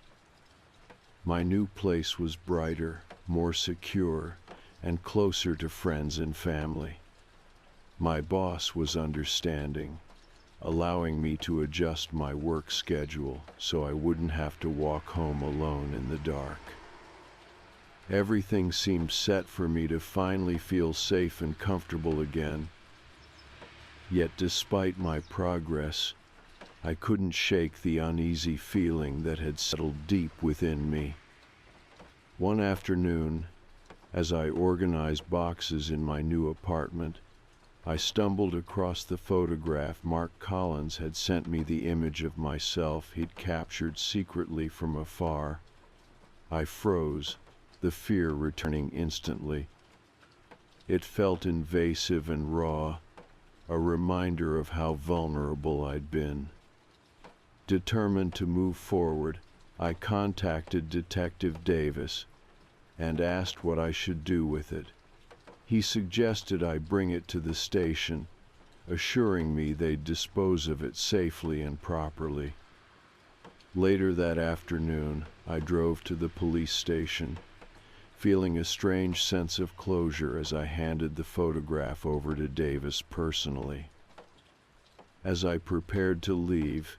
My new place was brighter, more secure, and closer to friends and family. My boss was understanding, allowing me to adjust my work schedule so I wouldn't have to walk home alone in the dark. Everything seemed set for me to finally feel safe and comfortable again. Yet despite my progress, I couldn't shake the uneasy feeling that had settled deep within me. One afternoon, as I organized boxes in my new apartment, I stumbled across the photograph Mark Collins had sent me, the image of myself he'd captured secretly from afar. I froze, the fear returning instantly. It felt invasive and raw, a reminder of how vulnerable I'd been. Determined to move forward, I contacted Detective Davis and asked what I should do with it. He suggested I bring it to the station, assuring me they'd dispose of it safely and properly. Later that afternoon, I drove to the police station, feeling a strange sense of closure as I handed the photograph over to Davis personally. As I prepared to leave,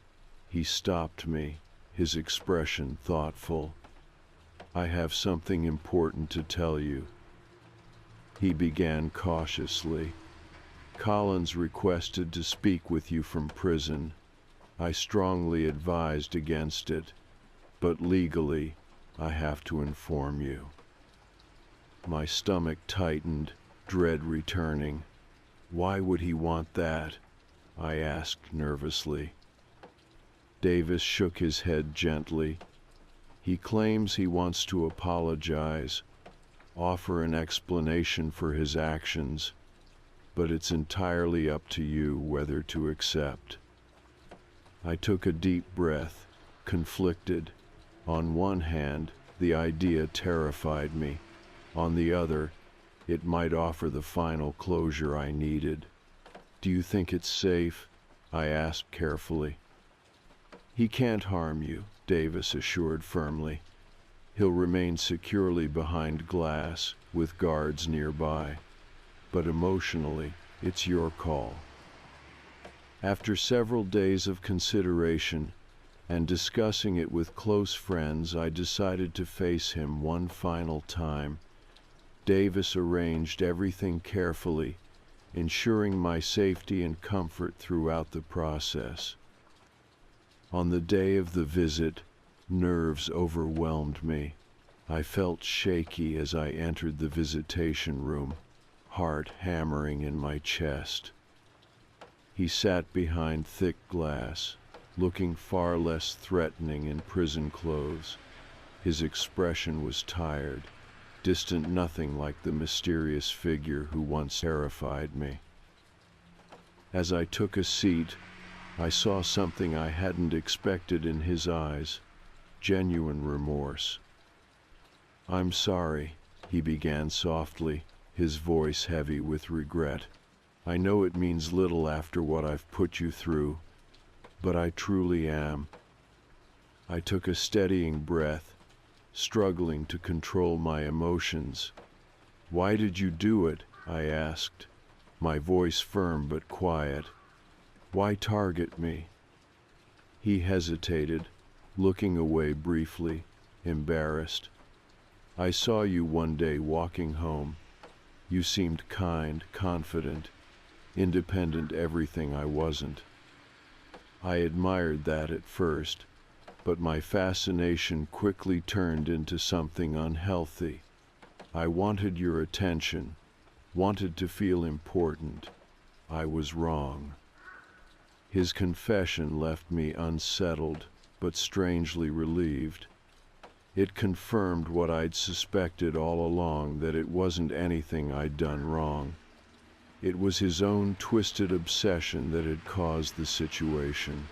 he stopped me, his expression thoughtful. "I have something important to tell you," he began cautiously. "Collins requested to speak with you from prison. I strongly advised against it, but legally, I have to inform you." My stomach tightened, dread returning. "Why would he want that?" I asked nervously. Davis shook his head gently. "He claims he wants to apologize, offer an explanation for his actions, but it's entirely up to you whether to accept." I took a deep breath, conflicted. On one hand, the idea terrified me. On the other, it might offer the final closure I needed. "Do you think it's safe?" I asked carefully. "He can't harm you," Davis assured firmly. "He'll remain securely behind glass, with guards nearby. But emotionally, it's your call." After several days of consideration and discussing it with close friends, I decided to face him one final time. Davis arranged everything carefully, ensuring my safety and comfort throughout the process. On the day of the visit, nerves overwhelmed me. I felt shaky as I entered the visitation room, heart hammering in my chest. He sat behind thick glass, looking far less threatening in prison clothes. His expression was tired, distant, nothing like the mysterious figure who once terrified me. As I took a seat, I saw something I hadn't expected in his eyes, genuine remorse. "I'm sorry," he began softly, his voice heavy with regret. "I know it means little after what I've put you through, but I truly am." I took a steadying breath, struggling to control my emotions. "Why did you do it?" I asked, my voice firm but quiet. "Why target me?" He hesitated, looking away briefly, embarrassed. "I saw you one day walking home. You seemed kind, confident, independent, everything I wasn't. I admired that at first, but my fascination quickly turned into something unhealthy. I wanted your attention, wanted to feel important. I was wrong." His confession left me unsettled, but strangely relieved. It confirmed what I'd suspected all along, that it wasn't anything I'd done wrong. It was his own twisted obsession that had caused the situation.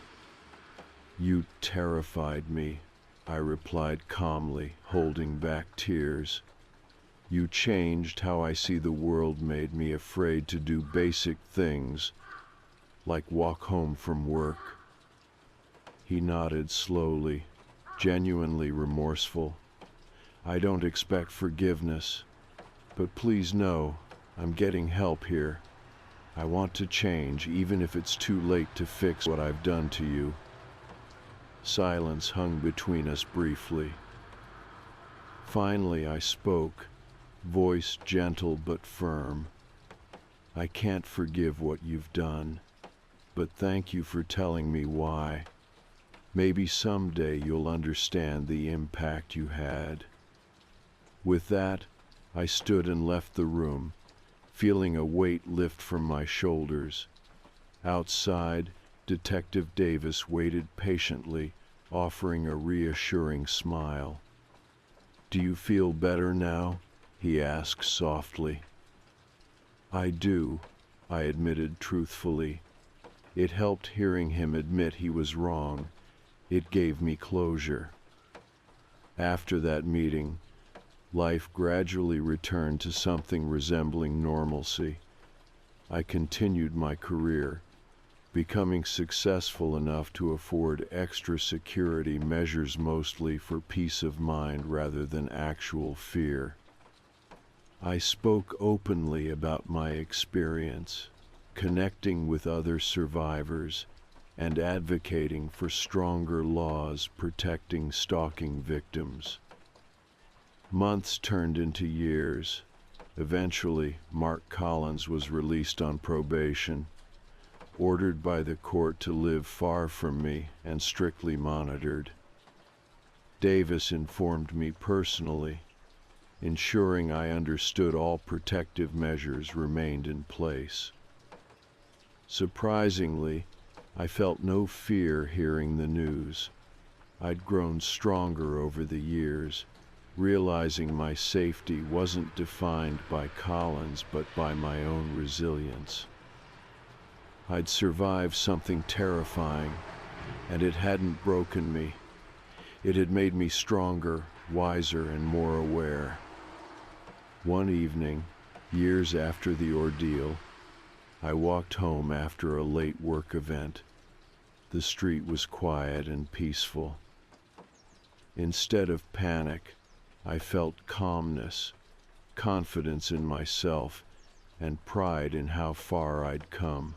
"You terrified me," I replied calmly, holding back tears. "You changed how I see the world, made me afraid to do basic things, like walk home from work." He nodded slowly, genuinely remorseful. "I don't expect forgiveness, but please know I'm getting help here. I want to change, even if it's too late to fix what I've done to you." Silence hung between us briefly. Finally I spoke, voice gentle but firm. "I can't forgive what you've done, but thank you for telling me why. Maybe someday you'll understand the impact you had." With that, I stood and left the room, feeling a weight lift from my shoulders. Outside, Detective Davis waited patiently, offering a reassuring smile. "Do you feel better now?" he asked softly. "I do," I admitted truthfully. It helped hearing him admit he was wrong. It gave me closure. After that meeting, life gradually returned to something resembling normalcy. I continued my career, becoming successful enough to afford extra security measures, mostly for peace of mind rather than actual fear. I spoke openly about my experience, connecting with other survivors, and advocating for stronger laws protecting stalking victims. Months turned into years. Eventually, Mark Collins was released on probation, ordered by the court to live far from me and strictly monitored. Davis informed me personally, ensuring I understood all protective measures remained in place. Surprisingly, I felt no fear hearing the news. I'd grown stronger over the years, realizing my safety wasn't defined by Collins but by my own resilience. I'd survived something terrifying, and it hadn't broken me. It had made me stronger, wiser, and more aware. One evening, years after the ordeal, I walked home after a late work event. The street was quiet and peaceful. Instead of panic, I felt calmness, confidence in myself, and pride in how far I'd come.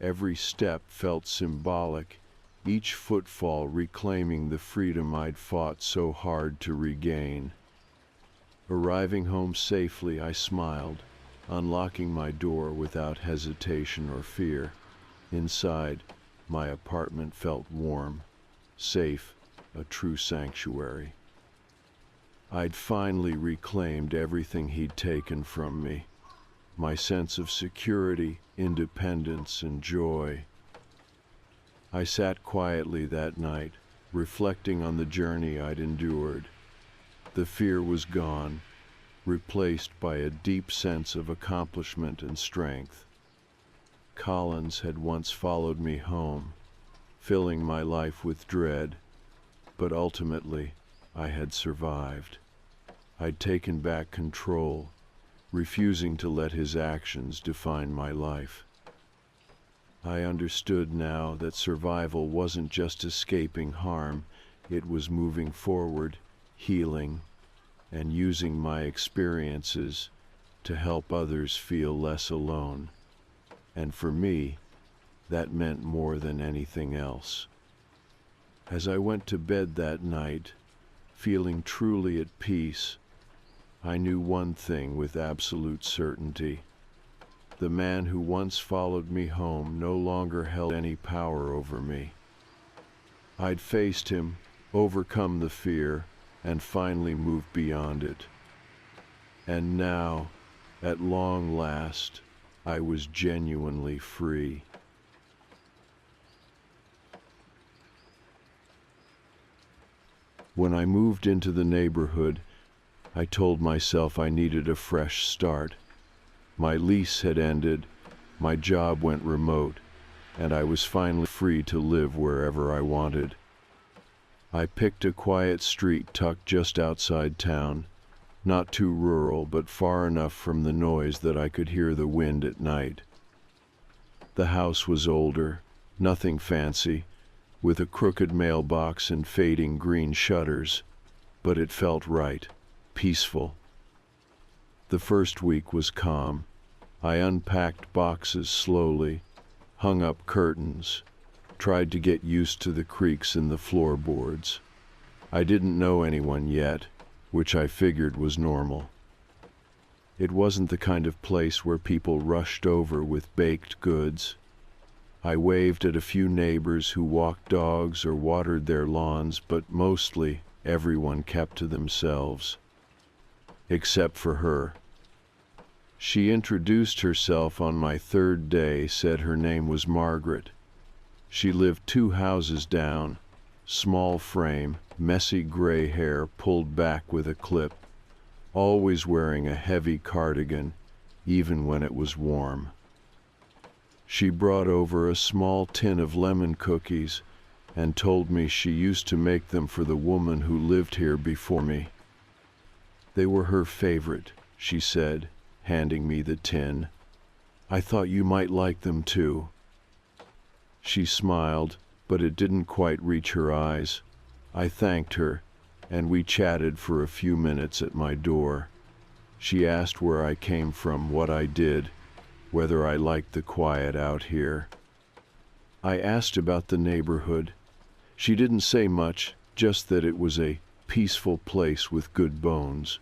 Every step felt symbolic, each footfall reclaiming the freedom I'd fought so hard to regain. Arriving home safely, I smiled, unlocking my door without hesitation or fear. Inside, my apartment felt warm, safe, a true sanctuary. I'd finally reclaimed everything he'd taken from me, my sense of security, independence, and joy. I sat quietly that night, reflecting on the journey I'd endured. The fear was gone, replaced by a deep sense of accomplishment and strength. Collins had once followed me home, filling my life with dread, but ultimately I had survived. I'd taken back control, refusing to let his actions define my life. I understood now that survival wasn't just escaping harm, it was moving forward, healing, and using my experiences to help others feel less alone. And for me, that meant more than anything else. As I went to bed that night, feeling truly at peace, I knew one thing with absolute certainty. The man who once followed me home no longer held any power over me. I'd faced him, overcome the fear, and finally moved beyond it. And now, at long last, I was genuinely free. When I moved into the neighborhood, I told myself I needed a fresh start. My lease had ended, my job went remote, and I was finally free to live wherever I wanted. I picked a quiet street tucked just outside town, not too rural, but far enough from the noise that I could hear the wind at night. The house was older, nothing fancy, with a crooked mailbox and fading green shutters, but it felt right, peaceful. The first week was calm. I unpacked boxes slowly, hung up curtains, tried to get used to the creaks in the floorboards. I didn't know anyone yet, which I figured was normal. It wasn't the kind of place where people rushed over with baked goods. I waved at a few neighbors who walked dogs or watered their lawns, but mostly everyone kept to themselves. Except for her. She introduced herself on my third day, said her name was Margaret. She lived 2 houses down, small frame, messy gray hair pulled back with a clip, always wearing a heavy cardigan, even when it was warm. She brought over a small tin of lemon cookies and told me she used to make them for the woman who lived here before me. They were her favorite, she said, handing me the tin. I thought you might like them too. She smiled, but it didn't quite reach her eyes. I thanked her, and we chatted for a few minutes at my door. She asked where I came from, what I did, whether I liked the quiet out here. I asked about the neighborhood. She didn't say much, just that it was a peaceful place with good bones.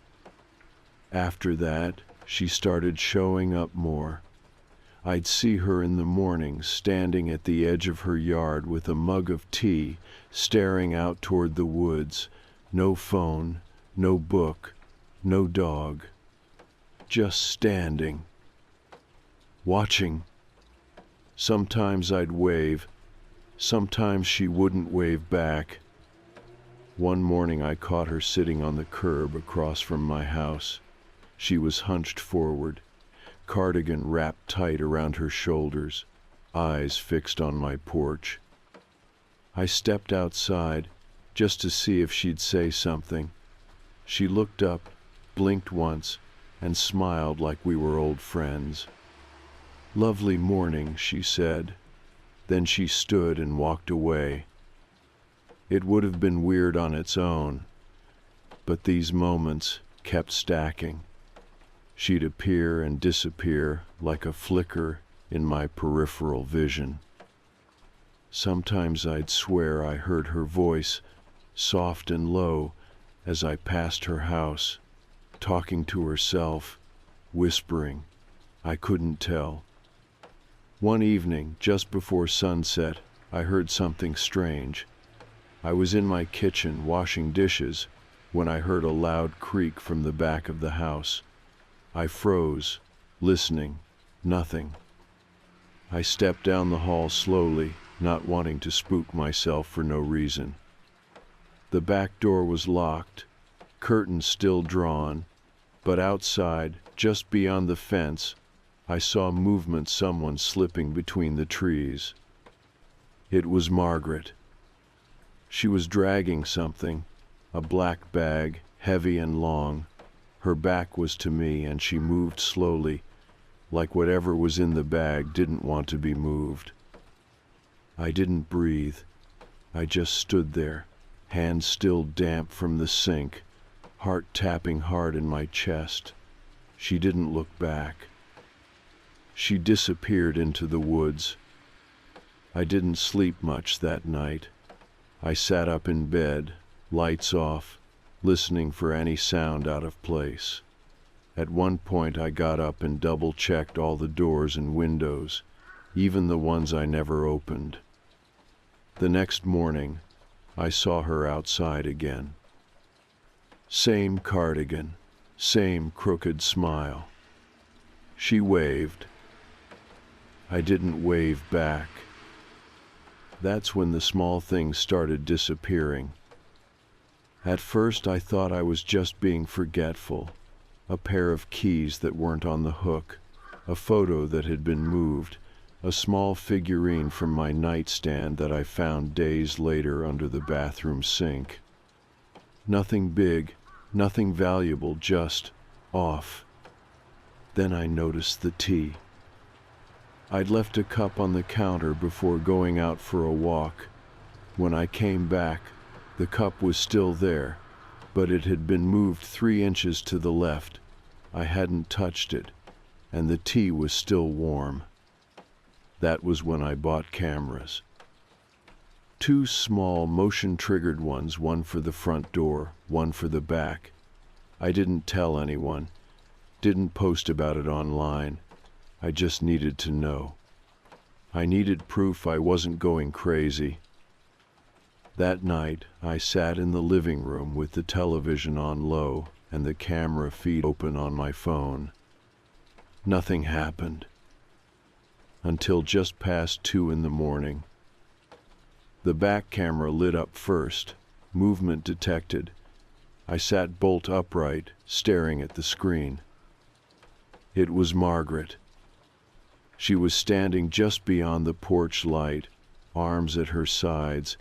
After that, she started showing up more. I'd see her in the morning, standing at the edge of her yard with a mug of tea, staring out toward the woods. No phone, no book, no dog. Just standing. Watching. Sometimes I'd wave. Sometimes she wouldn't wave back. One morning I caught her sitting on the curb across from my house. She was hunched forward, cardigan wrapped tight around her shoulders, eyes fixed on my porch. I stepped outside just to see if she'd say something. She looked up, blinked once, and smiled like we were old friends. "Lovely morning," she said. Then she stood and walked away. It would have been weird on its own, but these moments kept stacking. She'd appear and disappear like a flicker in my peripheral vision. Sometimes I'd swear I heard her voice, soft and low, as I passed her house, talking to herself, whispering. I couldn't tell. One evening, just before sunset, I heard something strange. I was in my kitchen washing dishes when I heard a loud creak from the back of the house. I froze, listening, nothing. I stepped down the hall slowly, not wanting to spook myself for no reason. The back door was locked, curtains still drawn, but outside, just beyond the fence, I saw movement, someone slipping between the trees. It was Margaret. She was dragging something, a black bag, heavy and long. Her back was to me, and she moved slowly, like whatever was in the bag didn't want to be moved. I didn't breathe. I just stood there, hands still damp from the sink, heart tapping hard in my chest. She didn't look back. She disappeared into the woods. I didn't sleep much that night. I sat up in bed, lights off, listening for any sound out of place. At one point I got up and double-checked all the doors and windows, even the ones I never opened. The next morning, I saw her outside again. Same cardigan, same crooked smile. She waved. I didn't wave back. That's when the small things started disappearing. At first I thought I was just being forgetful, a pair of keys that weren't on the hook. a photo that had been moved, a small figurine from my nightstand that I found days later under the bathroom sink. Nothing big, nothing valuable, just off. Then I noticed the tea. I'd left a cup on the counter before going out for a walk. When I came back, the cup was still there, but it had been moved 3 inches to the left. I hadn't touched it, and the tea was still warm. That was when I bought cameras. 2 small motion-triggered ones, one for the front door, one for the back. I didn't tell anyone, didn't post about it online. I just needed to know. I needed proof I wasn't going crazy. That night, I sat in the living room with the television on low and the camera feed open on my phone. Nothing happened. Until just past 2 in the morning. The back camera lit up first, movement detected. I sat bolt upright, staring at the screen. It was Margaret. She was standing just beyond the porch light, arms at her sides,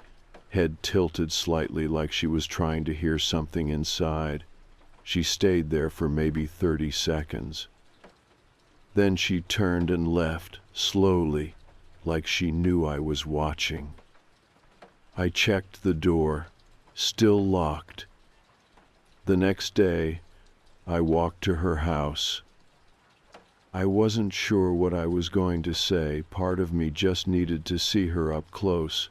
head tilted slightly like she was trying to hear something inside. She stayed there for maybe 30 seconds. Then she turned and left, slowly, like she knew I was watching. I checked the door, still locked. The next day, I walked to her house. I wasn't sure what I was going to say. Part of me just needed to see her up close,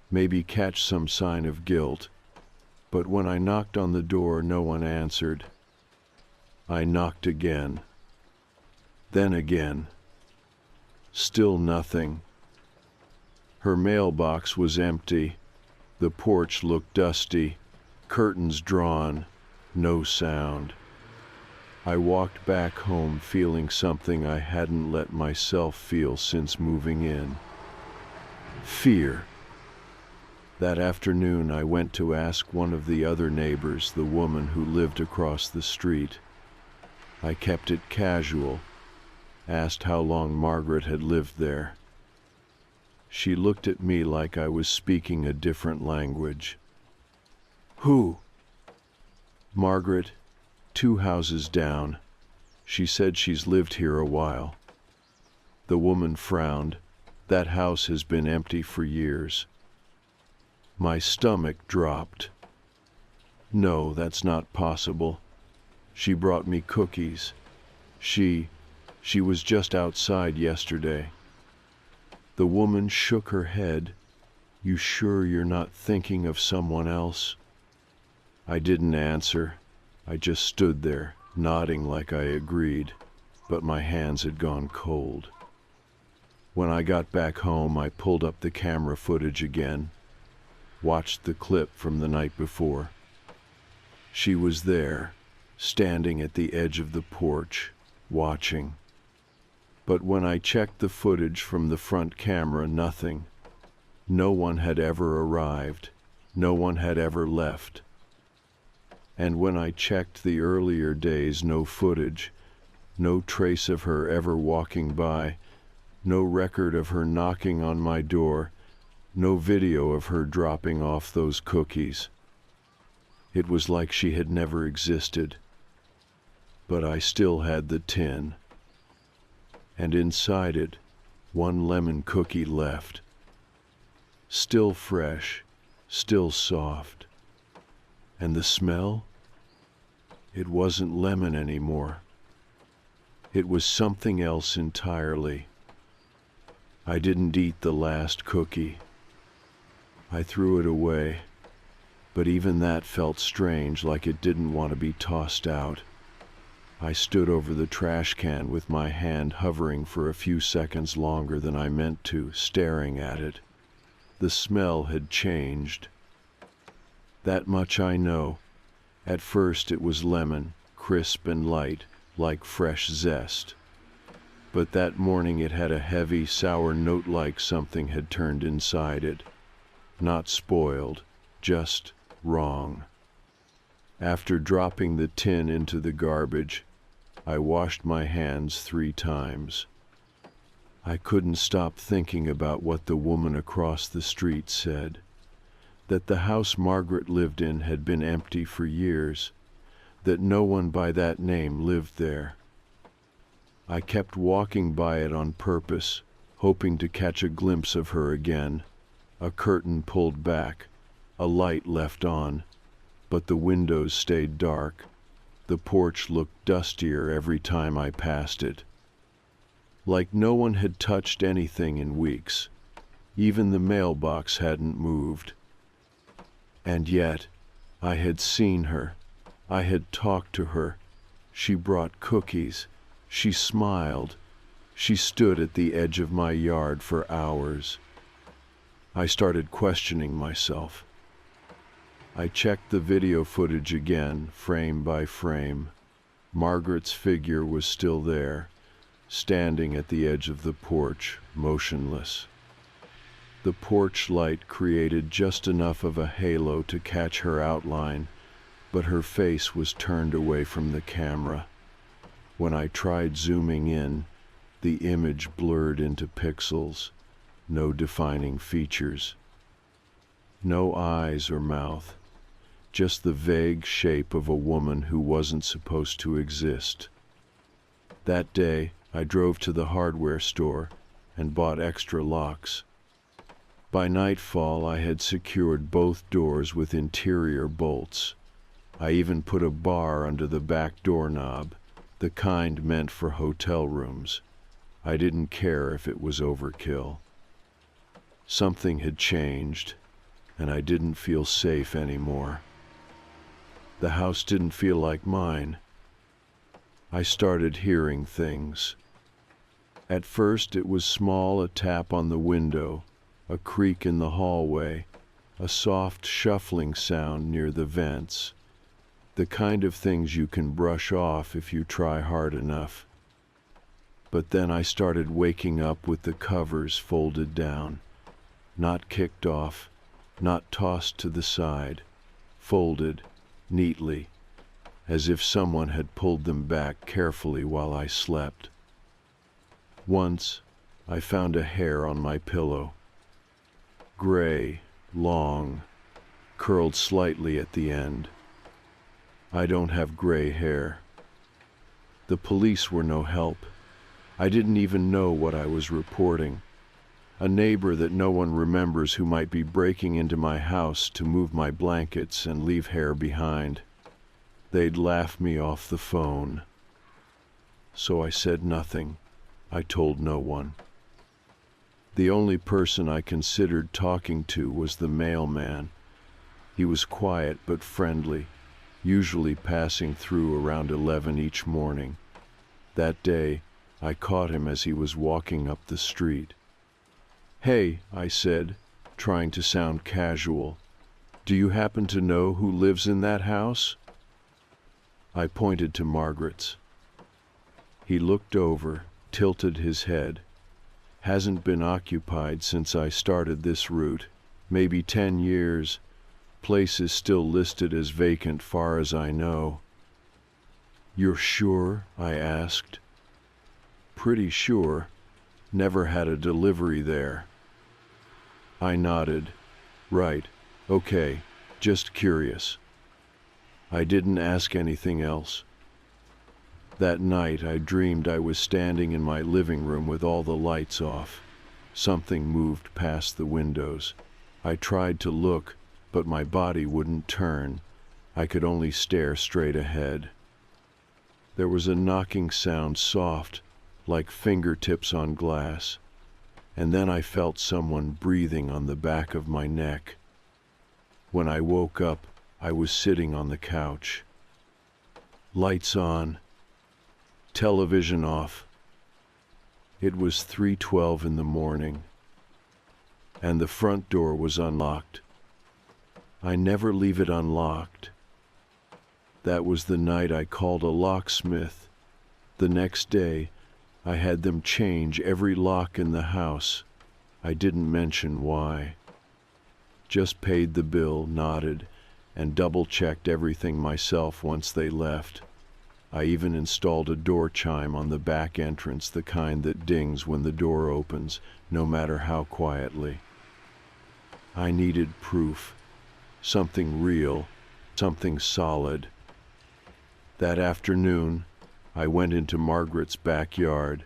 maybe catch some sign of guilt. But when I knocked on the door, no one answered. I knocked again. Then again. Still nothing. Her mailbox was empty. The porch looked dusty, curtains drawn, no sound. I walked back home feeling something I hadn't let myself feel since moving in. Fear. That afternoon I went to ask one of the other neighbors, the woman who lived across the street. I kept it casual, asked how long Margaret had lived there. She looked at me like I was speaking a different language. Who? Margaret, 2 houses down. She said she's lived here a while. The woman frowned. That house has been empty for years. My stomach dropped. No, that's not possible. She brought me cookies. She was just outside yesterday. The woman shook her head. You sure you're not thinking of someone else? I didn't answer. I just stood there, nodding like I agreed, but my hands had gone cold. When I got back home, I pulled up the camera footage again, watched the clip from the night before. She was there, standing at the edge of the porch, watching. But when I checked the footage from the front camera, nothing. No one had ever arrived. No one had ever left. And when I checked the earlier days, no footage, no trace of her ever walking by, no record of her knocking on my door, no video of her dropping off those cookies. It was like she had never existed. But I still had the tin. And inside it, 1 lemon cookie left. Still fresh, still soft. And the smell? It wasn't lemon anymore. It was something else entirely. I didn't eat the last cookie. I threw it away, but even that felt strange, like it didn't want to be tossed out. I stood over the trash can with my hand hovering for a few seconds longer than I meant to, staring at it. The smell had changed. That much I know. At first it was lemon, crisp and light, like fresh zest. But that morning it had a heavy, sour note, like something had turned inside it. Not spoiled, just wrong. After dropping the tin into the garbage, I washed my hands 3 times. I couldn't stop thinking about what the woman across the street said, that the house Margaret lived in had been empty for years, that no one by that name lived there. I kept walking by it on purpose, hoping to catch a glimpse of her again, a curtain pulled back, a light left on, but the windows stayed dark. The porch looked dustier every time I passed it. Like no one had touched anything in weeks. Even the mailbox hadn't moved. And yet, I had seen her. I had talked to her. She brought cookies. She smiled. She stood at the edge of my yard for hours. I started questioning myself. I checked the video footage again, frame by frame. Margaret's figure was still there, standing at the edge of the porch, motionless. The porch light created just enough of a halo to catch her outline, but her face was turned away from the camera. When I tried zooming in, the image blurred into pixels, no defining features. No eyes or mouth, just the vague shape of a woman who wasn't supposed to exist. That day, I drove to the hardware store and bought extra locks. By nightfall, I had secured both doors with interior bolts. I even put a bar under the back doorknob, the kind meant for hotel rooms. I didn't care if it was overkill. Something had changed, and I didn't feel safe anymore. The house didn't feel like mine. I started hearing things. At first it was small, a tap on the window, a creak in the hallway, a soft shuffling sound near the vents. The kind of things you can brush off if you try hard enough. But then I started waking up with the covers folded down, not kicked off, not tossed to the side, folded neatly, as if someone had pulled them back carefully while I slept. Once, I found a hair on my pillow. Gray, long, curled slightly at the end. I don't have gray hair. The police were no help. I didn't even know what I was reporting. A neighbor that no one remembers who might be breaking into my house to move my blankets and leave hair behind. They'd laugh me off the phone. So I said nothing. I told no one. The only person I considered talking to was the mailman. He was quiet but friendly, usually passing through around 11 each morning. That day, I caught him as he was walking up the street. "Hey," I said, trying to sound casual. "Do you happen to know who lives in that house?" I pointed to Margaret's. He looked over, tilted his head. "Hasn't been occupied since I started this route. Maybe 10 years. Place is still listed as vacant far as I know." "You're sure?" I asked. "Pretty sure. Never had a delivery there." I nodded. "Right. Okay. Just curious." I didn't ask anything else. That night I dreamed I was standing in my living room with all the lights off. Something moved past the windows. I tried to look, but my body wouldn't turn. I could only stare straight ahead. There was a knocking sound, soft, like fingertips on glass, and then I felt someone breathing on the back of my neck. When I woke up, I was sitting on the couch. Lights on. Television off. It was 3:12 in the morning, and the front door was unlocked. I never leave it unlocked. That was the night I called a locksmith. The next day, I had them change every lock in the house. I didn't mention why. Just paid the bill, nodded, and double-checked everything myself once they left. I even installed a door chime on the back entrance, the kind that dings when the door opens, no matter how quietly. I needed proof, something real, something solid. That afternoon, I went into Margaret's backyard.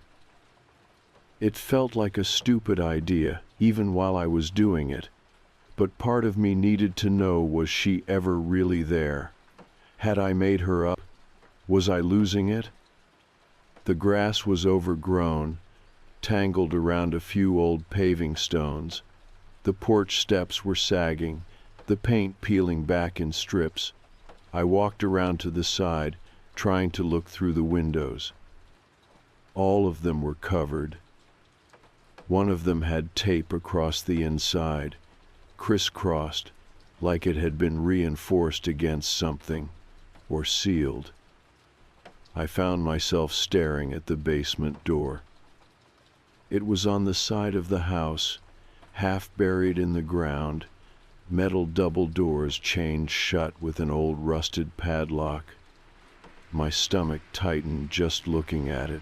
It felt like a stupid idea, even while I was doing it, but part of me needed to know, was she ever really there? Had I made her up? Was I losing it? The grass was overgrown, tangled around a few old paving stones. The porch steps were sagging, the paint peeling back in strips. I walked around to the side, trying to look through the windows. All of them were covered. One of them had tape across the inside, crisscrossed, like it had been reinforced against something, or sealed. I found myself staring at the basement door. It was on the side of the house, half buried in the ground, metal double doors chained shut with an old rusted padlock. My stomach tightened just looking at it.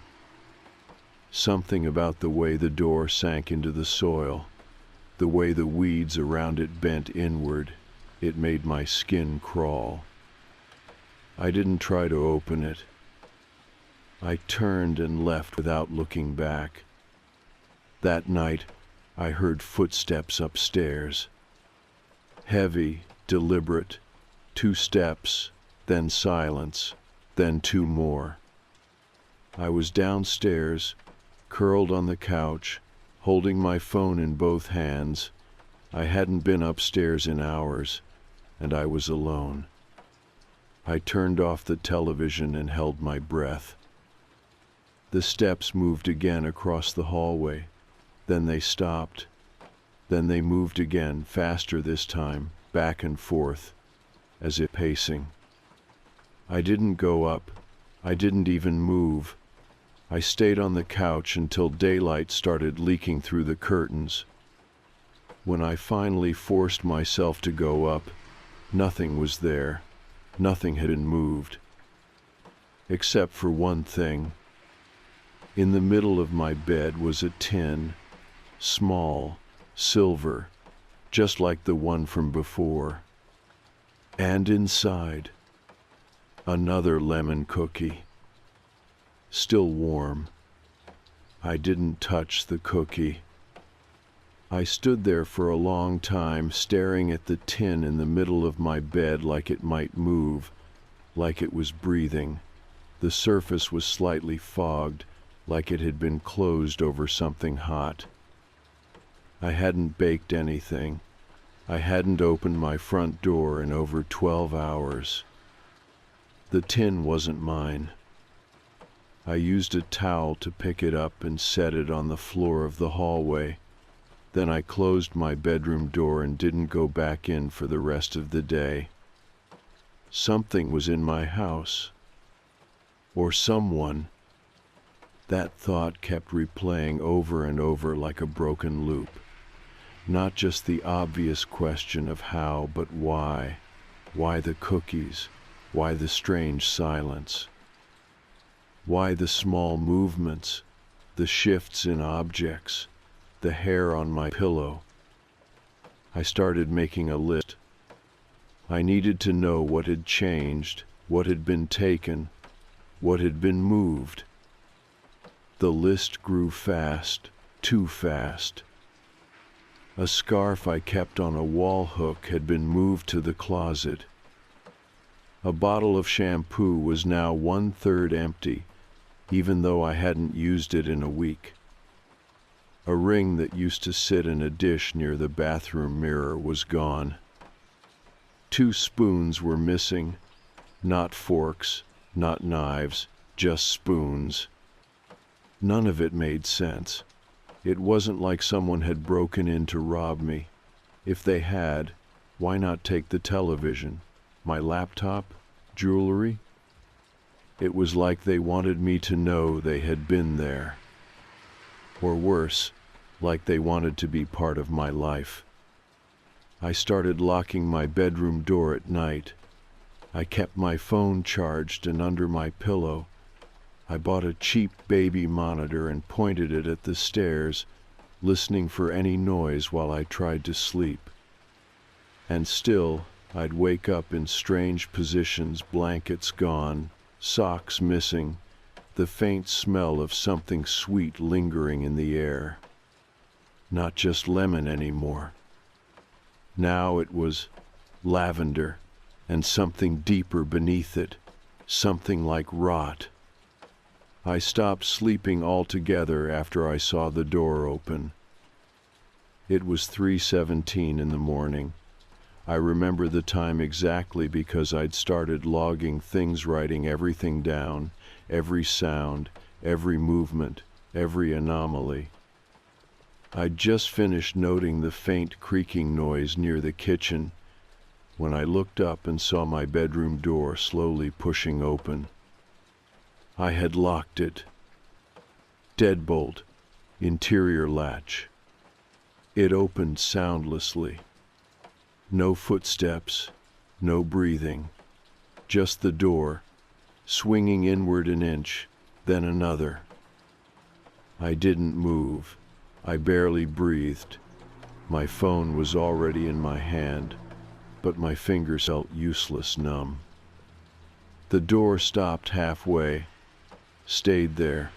Something about the way the door sank into the soil, the way the weeds around it bent inward, it made my skin crawl. I didn't try to open it. I turned and left without looking back. That night, I heard footsteps upstairs. Heavy, deliberate, 2 steps, then silence, then 2 more. I was downstairs, curled on the couch, holding my phone in both hands. I hadn't been upstairs in hours, and I was alone. I turned off the television and held my breath. The steps moved again across the hallway. Then they stopped. Then they moved again, faster this time, back and forth, as if pacing. I didn't go up. I didn't even move. I stayed on the couch until daylight started leaking through the curtains. When I finally forced myself to go up, nothing was there. Nothing had been moved. Except for one thing. In the middle of my bed was a tin, small, silver, just like the one from before. And inside, another lemon cookie. Still warm. I didn't touch the cookie. I stood there for a long time, staring at the tin in the middle of my bed like it might move, like it was breathing. The surface was slightly fogged, like it had been closed over something hot. I hadn't baked anything. I hadn't opened my front door in over 12 hours. The tin wasn't mine. I used a towel to pick it up and set it on the floor of the hallway. Then I closed my bedroom door and didn't go back in for the rest of the day. Something was in my house. Or someone. That thought kept replaying over and over like a broken loop. Not just the obvious question of how, but why. Why the cookies? Why the strange silence? Why the small movements, the shifts in objects, the hair on my pillow? I started making a list. I needed to know what had changed, what had been taken, what had been moved. The list grew fast, too fast. A scarf I kept on a wall hook had been moved to the closet. A bottle of shampoo was now 1/3 empty, even though I hadn't used it in a week. A ring that used to sit in a dish near the bathroom mirror was gone. 2 spoons were missing, not forks, not knives, just spoons. None of it made sense. It wasn't like someone had broken in to rob me. If they had, why not take the television, my laptop, jewelry? It was like they wanted me to know they had been there. Or worse, like they wanted to be part of my life. I started locking my bedroom door at night. I kept my phone charged and under my pillow. I bought a cheap baby monitor and pointed it at the stairs, listening for any noise while I tried to sleep. And still, I'd wake up in strange positions, blankets gone, socks missing, the faint smell of something sweet lingering in the air. Not just lemon anymore. Now it was lavender, and something deeper beneath it, something like rot. I stopped sleeping altogether after I saw the door open. It was 3:17 in the morning. I remember the time exactly because I'd started logging things, writing everything down, every sound, every movement, every anomaly. I'd just finished noting the faint creaking noise near the kitchen when I looked up and saw my bedroom door slowly pushing open. I had locked it. Deadbolt, interior latch. It opened soundlessly. No footsteps, no breathing, just the door, swinging inward an inch, then another. I didn't move. I barely breathed. My phone was already in my hand, but my fingers felt useless, numb. The door stopped halfway, stayed there.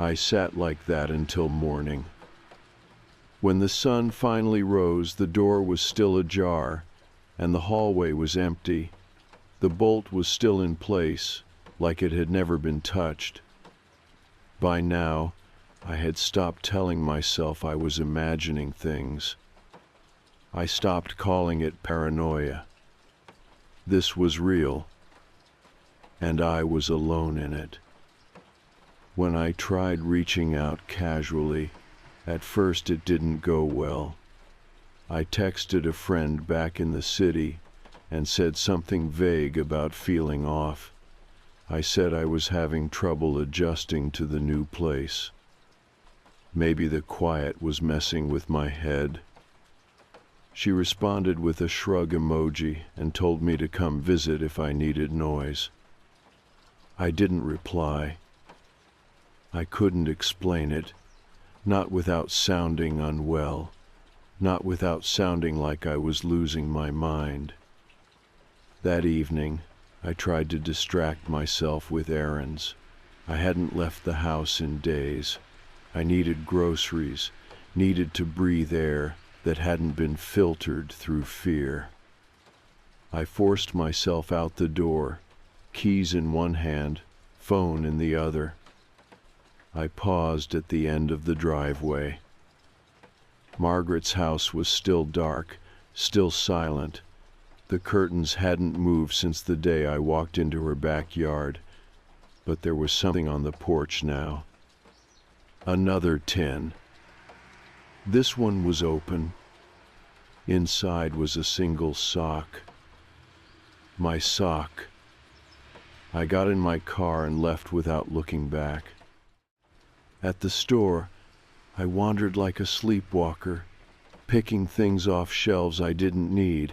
I sat like that until morning. When the sun finally rose, the door was still ajar, and the hallway was empty. The bolt was still in place, like it had never been touched. By now, I had stopped telling myself I was imagining things. I stopped calling it paranoia. This was real, and I was alone in it. When I tried reaching out casually, at first it didn't go well. I texted a friend back in the city and said something vague about feeling off. I said I was having trouble adjusting to the new place. Maybe the quiet was messing with my head. She responded with a shrug emoji and told me to come visit if I needed noise. I didn't reply. I couldn't explain it, not without sounding unwell, not without sounding like I was losing my mind. That evening, I tried to distract myself with errands. I hadn't left the house in days. I needed groceries, needed to breathe air that hadn't been filtered through fear. I forced myself out the door, keys in one hand, phone in the other. I paused at the end of the driveway. Margaret's house was still dark, still silent. The curtains hadn't moved since the day I walked into her backyard, but there was something on the porch now. Another tin. This one was open. Inside was a single sock. My sock. I got in my car and left without looking back. At the store, I wandered like a sleepwalker, picking things off shelves I didn't need.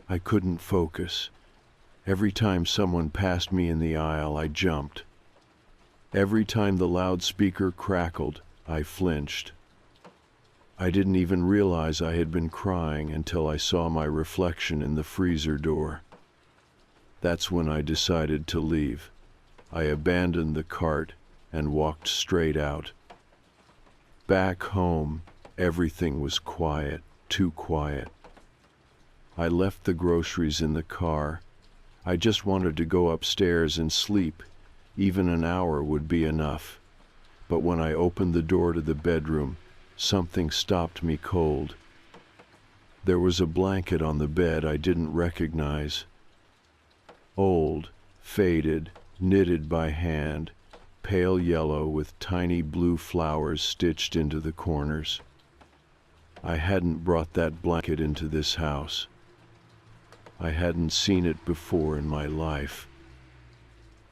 I couldn't focus. Every time someone passed me in the aisle, I jumped. Every time the loudspeaker crackled, I flinched. I didn't even realize I had been crying until I saw my reflection in the freezer door. That's when I decided to leave. I abandoned the cart and walked straight out. Back home, everything was quiet, too quiet. I left the groceries in the car. I just wanted to go upstairs and sleep. Even an hour would be enough. But when I opened the door to the bedroom, something stopped me cold. There was a blanket on the bed I didn't recognize. Old, faded, knitted by hand, pale yellow with tiny blue flowers stitched into the corners. I hadn't brought that blanket into this house. I hadn't seen it before in my life.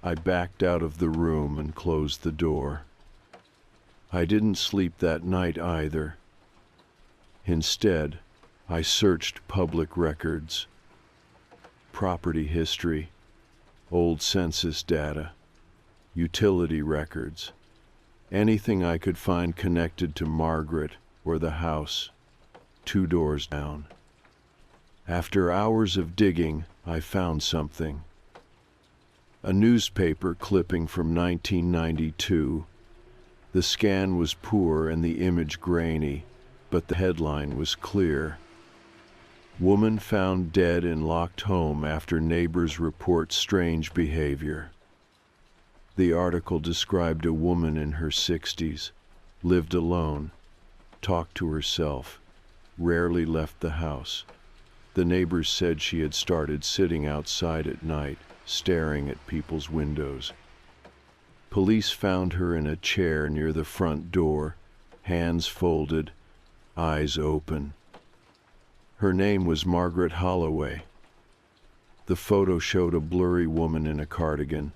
I backed out of the room and closed the door. I didn't sleep that night either. Instead, I searched public records. property history, old census data, utility records, anything I could find connected to Margaret or the house, 2 doors down. After hours of digging, I found something. A newspaper clipping from 1992. The scan was poor and the image grainy, but the headline was clear. Woman found dead in locked home after neighbors report strange behavior. The article described a woman in her 60s, lived alone, talked to herself, rarely left the house. The neighbors said she had started sitting outside at night, staring at people's windows. Police found her in a chair near the front door, hands folded, eyes open. Her name was Margaret Holloway. The photo showed a blurry woman in a cardigan.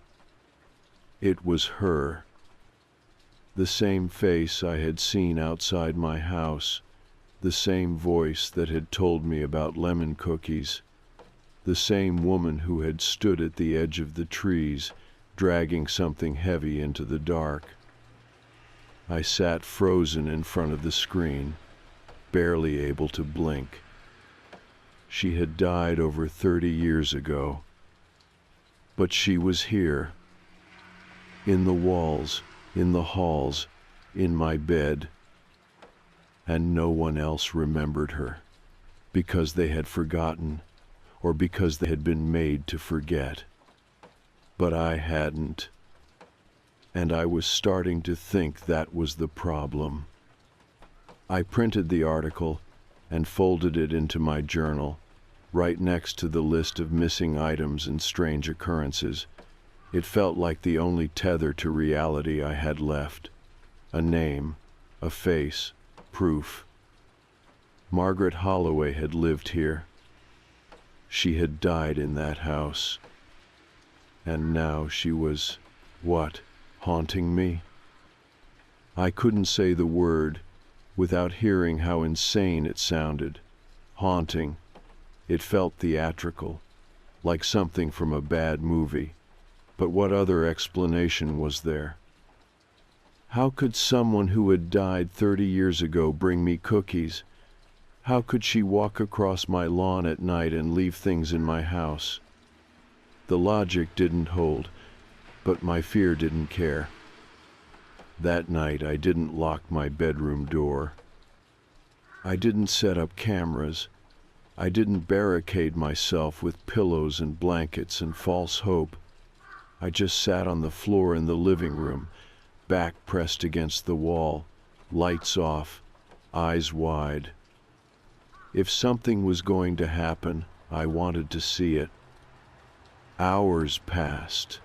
It was her. The same face I had seen outside my house, the same voice that had told me about lemon cookies, the same woman who had stood at the edge of the trees, dragging something heavy into the dark. I sat frozen in front of the screen, barely able to blink. She had died over 30 years ago, but she was here, in the walls, in the halls, in my bed, and no one else remembered her, because they had forgotten, or because they had been made to forget. But I hadn't, and I was starting to think that was the problem. I printed the article and folded it into my journal, right next to the list of missing items and strange occurrences. It felt like the only tether to reality I had left. A name, a face, proof. Margaret Holloway had lived here. She had died in that house. And now she was, what, haunting me? I couldn't say the word without hearing how insane it sounded. Haunting. It felt theatrical, like something from a bad movie. But what other explanation was there? How could someone who had died 30 years ago bring me cookies? How could she walk across my lawn at night and leave things in my house? The logic didn't hold, but my fear didn't care. That night I didn't lock my bedroom door. I didn't set up cameras. I didn't barricade myself with pillows and blankets and false hope. I just sat on the floor in the living room, back pressed against the wall, lights off, eyes wide. If something was going to happen, I wanted to see it. Hours passed.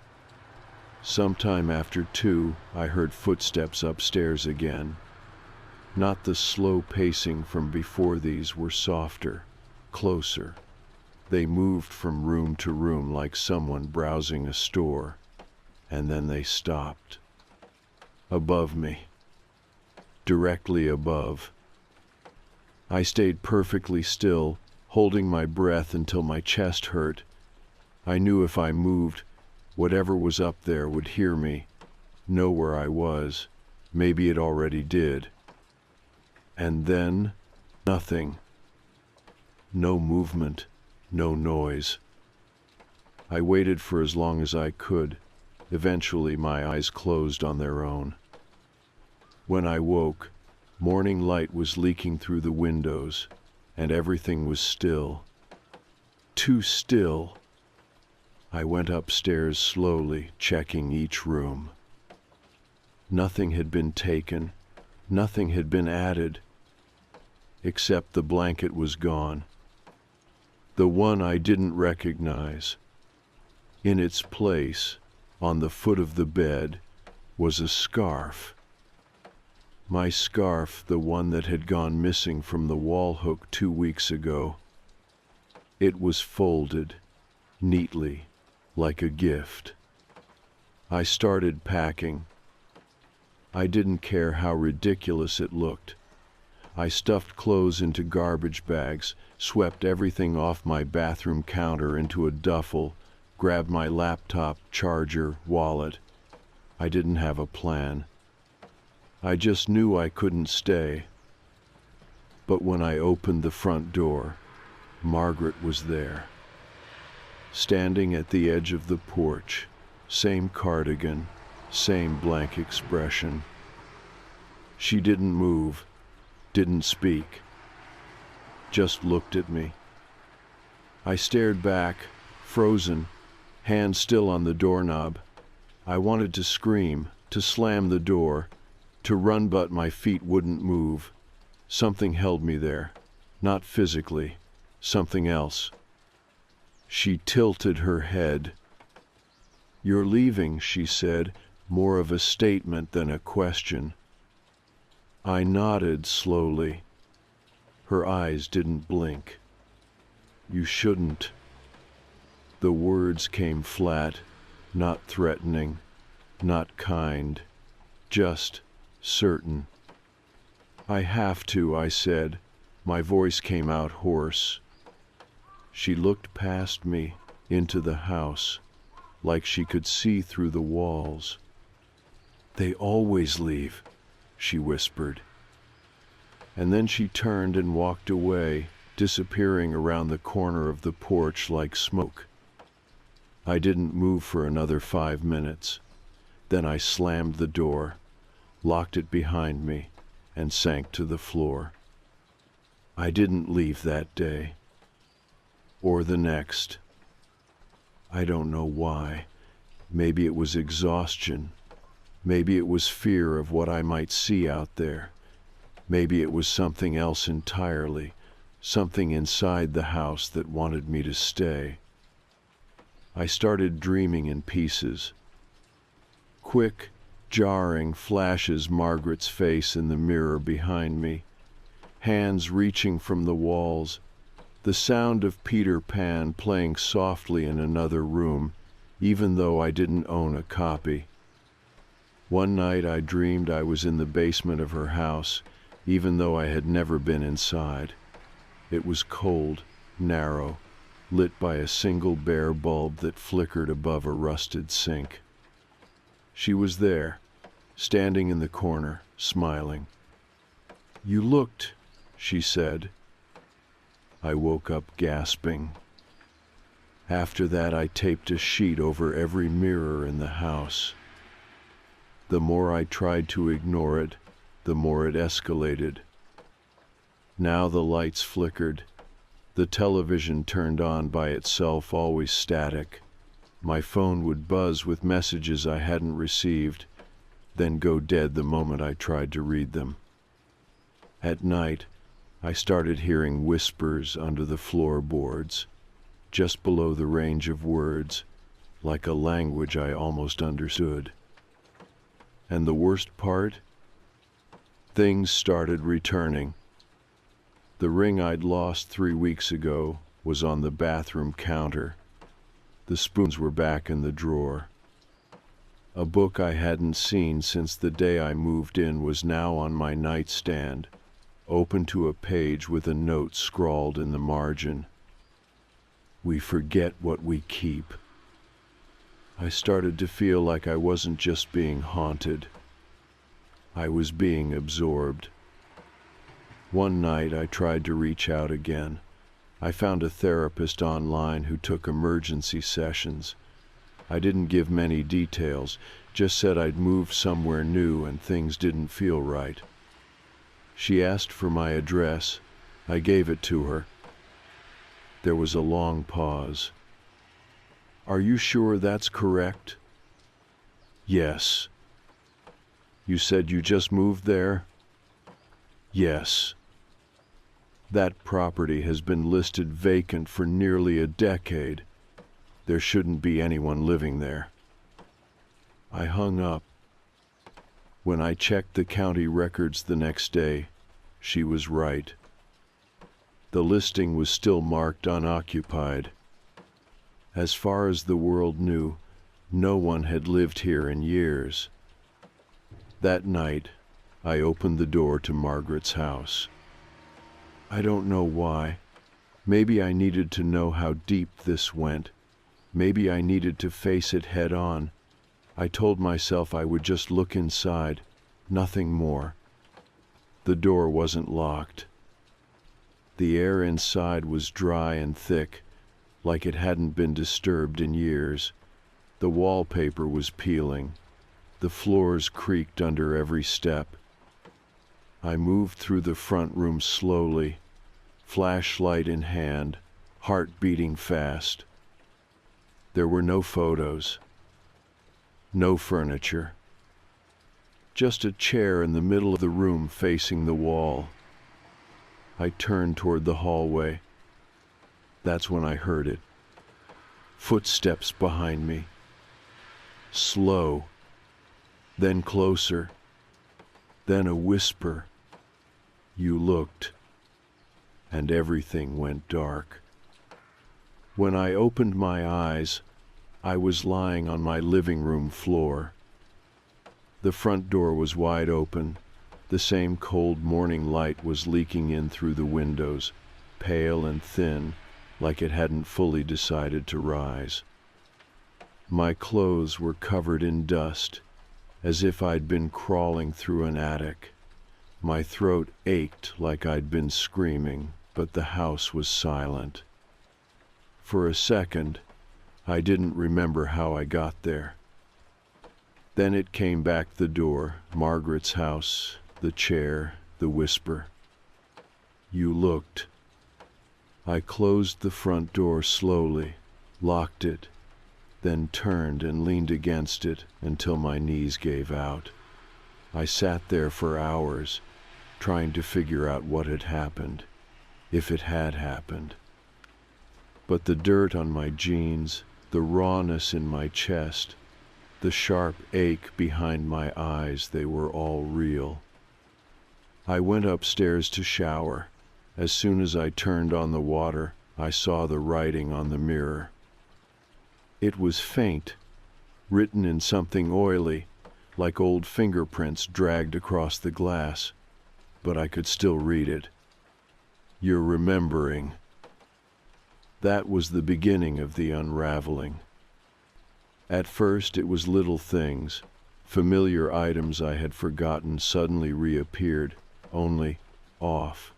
Sometime after 2, I heard footsteps upstairs again. Not the slow pacing from before. These were softer, closer. They moved from room to room like someone browsing a store, and then they stopped. Above me. Directly above. I stayed perfectly still, holding my breath until my chest hurt. I knew if I moved, whatever was up there would hear me, know where I was. Maybe it already did. And then, nothing. No movement, no noise. I waited for as long as I could. Eventually my eyes closed on their own. When I woke, morning light was leaking through the windows, and everything was still. Too still. I went upstairs slowly, checking each room. Nothing had been taken, nothing had been added, except the blanket was gone. The one I didn't recognize. In its place, on the foot of the bed, was a scarf. My scarf, the one that had gone missing from the wall hook 2 weeks ago. It was folded, neatly, like a gift. I started packing. I didn't care how ridiculous it looked. I stuffed clothes into garbage bags, swept everything off my bathroom counter into a duffel, grabbed my laptop, charger, wallet. I didn't have a plan. I just knew I couldn't stay. But when I opened the front door, Margaret was there. Standing at the edge of the porch, same cardigan, same blank expression. She didn't move, didn't speak, just looked at me. I stared back, frozen, hand still on the doorknob. I wanted to scream, to slam the door, to run, but my feet wouldn't move. Something held me there, not physically, something else. She tilted her head. "You're leaving," she said, more of a statement than a question. I nodded slowly. Her eyes didn't blink. "You shouldn't." The words came flat, not threatening, not kind, just certain. "I have to," I said. My voice came out hoarse. She looked past me, into the house, like she could see through the walls. "They always leave," she whispered. And then she turned and walked away, disappearing around the corner of the porch like smoke. I didn't move for another 5 minutes. Then I slammed the door, locked it behind me, and sank to the floor. I didn't leave that day, or the next. I don't know why. Maybe it was exhaustion. Maybe it was fear of what I might see out there. Maybe it was something else entirely, something inside the house that wanted me to stay. I started dreaming in pieces. Quick, jarring flashes Margaret's face in the mirror behind me, hands reaching from the walls, the sound of Peter Pan playing softly in another room, even though I didn't own a copy. One night I dreamed I was in the basement of her house, even though I had never been inside. It was cold, narrow, lit by a single bare bulb that flickered above a rusted sink. She was there, standing in the corner, smiling. "You looked," she said. I woke up gasping. After that, I taped a sheet over every mirror in the house. The more I tried to ignore it, the more it escalated. Now the lights flickered. The television turned on by itself, always static. My phone would buzz with messages I hadn't received, then go dead the moment I tried to read them. At night, I started hearing whispers under the floorboards, just below the range of words, like a language I almost understood. And the worst part? Things started returning. The ring I'd lost 3 weeks ago was on the bathroom counter. The spoons were back in the drawer. A book I hadn't seen since the day I moved in was now on my nightstand, open to a page with a note scrawled in the margin. "We forget what we keep." I started to feel like I wasn't just being haunted. I was being absorbed. One night I tried to reach out again. I found a therapist online who took emergency sessions. I didn't give many details, just said I'd moved somewhere new and things didn't feel right. She asked for my address. I gave it to her. There was a long pause. "Are you sure that's correct?" "Yes." "You said you just moved there?" "Yes." "That property has been listed vacant for nearly a decade. There shouldn't be anyone living there." I hung up. When I checked the county records the next day, she was right. The listing was still marked unoccupied. As far as the world knew, no one had lived here in years. That night, I opened the door to Margaret's house. I don't know why. Maybe I needed to know how deep this went. Maybe I needed to face it head on. I told myself I would just look inside, nothing more. The door wasn't locked. The air inside was dry and thick, like it hadn't been disturbed in years. The wallpaper was peeling. The floors creaked under every step. I moved through the front room slowly, flashlight in hand, heart beating fast. There were no photos, no furniture. Just a chair in the middle of the room facing the wall. I turned toward the hallway. That's when I heard it. Footsteps behind me. Slow, then closer, then a whisper. You looked, and everything went dark. When I opened my eyes, I was lying on my living room floor. The front door was wide open. The same cold morning light was leaking in through the windows, pale and thin, like it hadn't fully decided to rise. My clothes were covered in dust, as if I'd been crawling through an attic. My throat ached like I'd been screaming, but the house was silent. For a second, I didn't remember how I got there. Then it came back, the door, Margaret's house, the chair, the whisper. You looked. I closed the front door slowly, locked it, then turned and leaned against it until my knees gave out. I sat there for hours, trying to figure out what had happened, if it had happened. But the dirt on my jeans, the rawness in my chest, the sharp ache behind my eyes, they were all real. I went upstairs to shower. As soon as I turned on the water, I saw the writing on the mirror. It was faint, written in something oily, like old fingerprints dragged across the glass, but I could still read it. You're remembering. That was the beginning of the unraveling. At first it was little things. Familiar items I had forgotten suddenly reappeared, only off.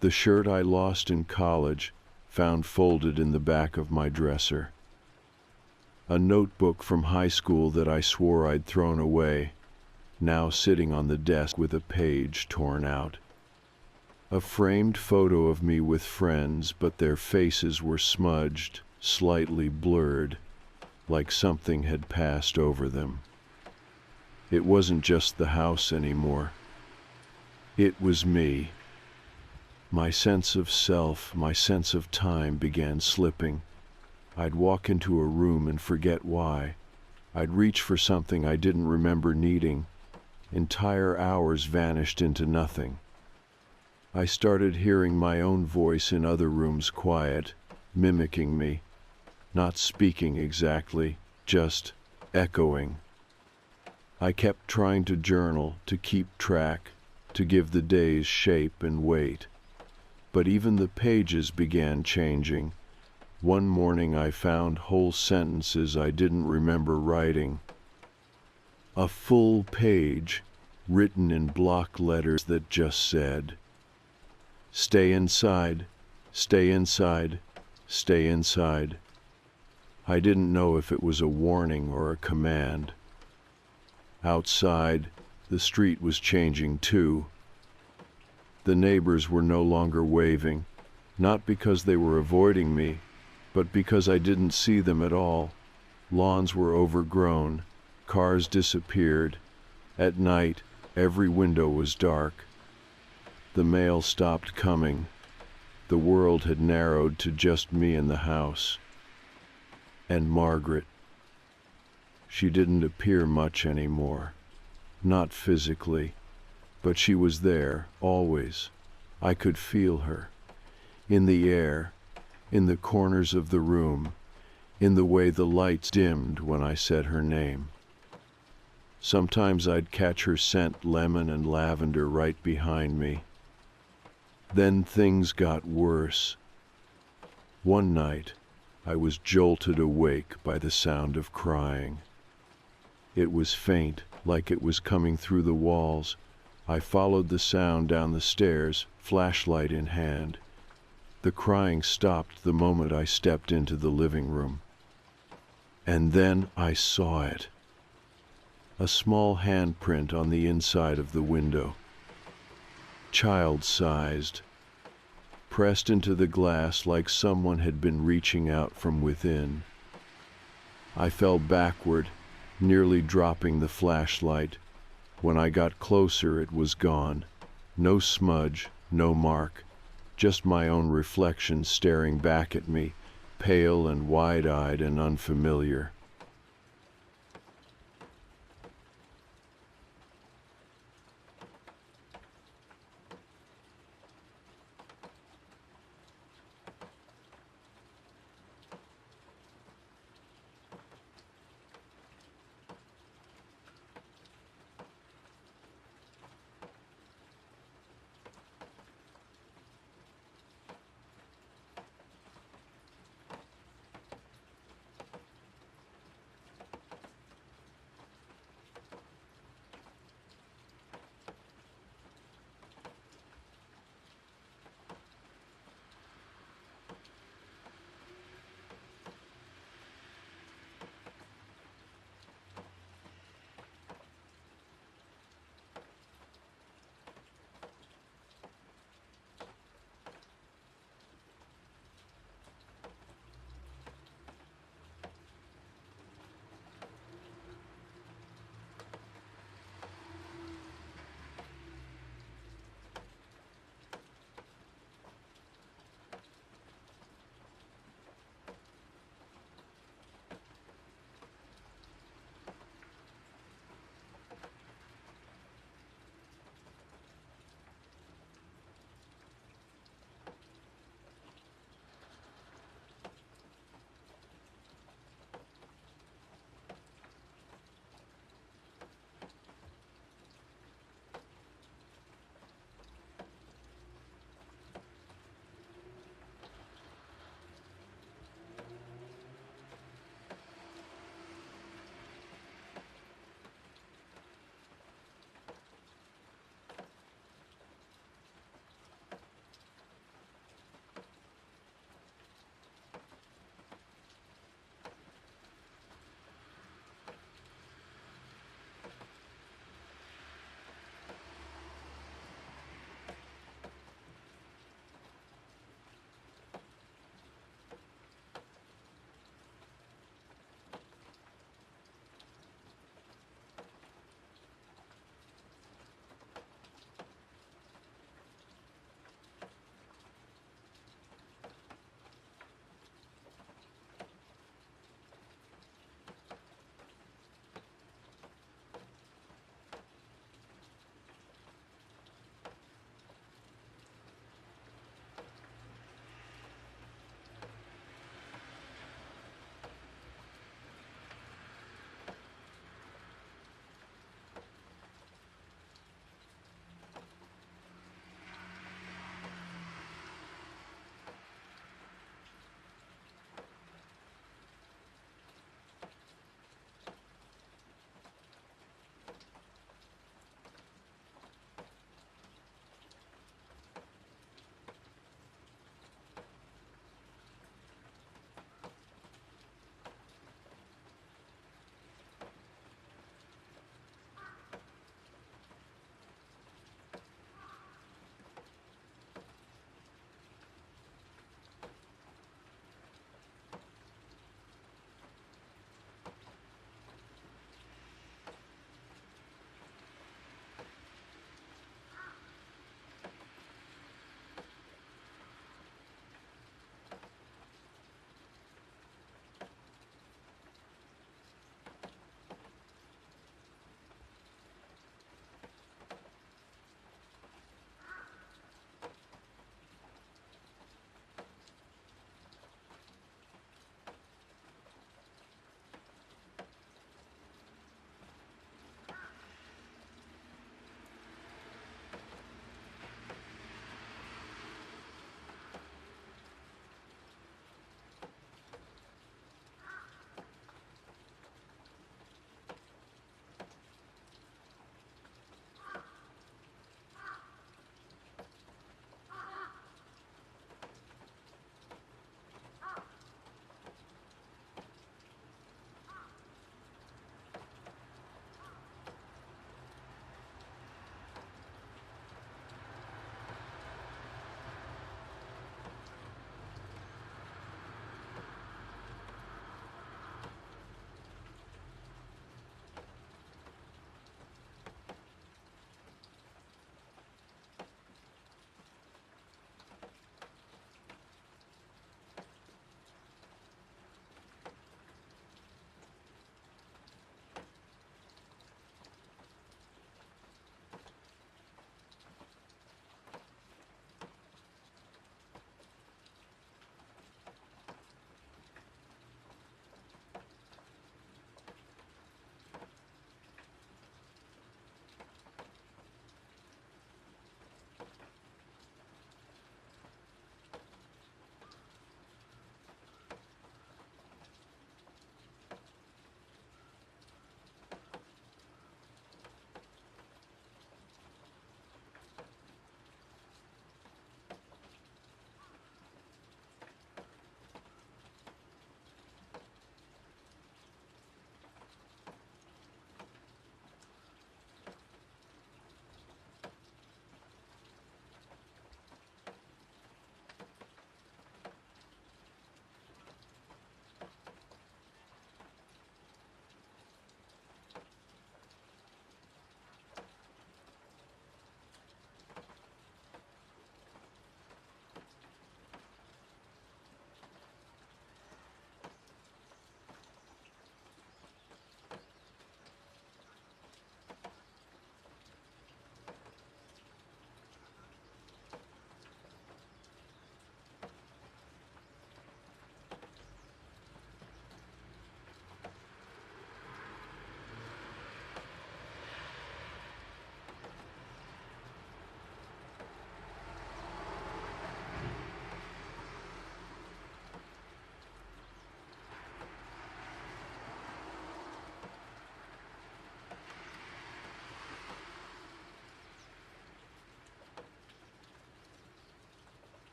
The shirt I lost in college, found folded in the back of my dresser. A notebook from high school that I swore I'd thrown away, now sitting on the desk with a page torn out. A framed photo of me with friends, but their faces were smudged, slightly blurred, like something had passed over them. It wasn't just the house anymore. It was me. My sense of self, my sense of time began slipping. I'd walk into a room and forget why. I'd reach for something I didn't remember needing. Entire hours vanished into nothing. I started hearing my own voice in other rooms, quiet, mimicking me, not speaking exactly, just echoing. I kept trying to journal, to keep track, to give the days shape and weight. But even the pages began changing. One morning I found whole sentences I didn't remember writing. A full page, written in block letters that just said, "Stay inside, stay inside, stay inside." I didn't know if it was a warning or a command. Outside, the street was changing too. The neighbors were no longer waving, not because they were avoiding me, but because I didn't see them at all. Lawns were overgrown, cars disappeared. At night, every window was dark. The mail stopped coming. The world had narrowed to just me in the house. And Margaret. She didn't appear much anymore. Not physically, but she was there, always. I could feel her. In the air, in the corners of the room, in the way the lights dimmed when I said her name. Sometimes I'd catch her scent, lemon and lavender, right behind me. Then things got worse. One night, I was jolted awake by the sound of crying. It was faint, like it was coming through the walls. I followed the sound down the stairs, flashlight in hand. The crying stopped the moment I stepped into the living room. And then I saw it. A small handprint on the inside of the window. Child-sized. Pressed into the glass like someone had been reaching out from within. I fell backward, nearly dropping the flashlight. When I got closer, it was gone. No smudge, no mark, just my own reflection staring back at me, pale and wide-eyed and unfamiliar.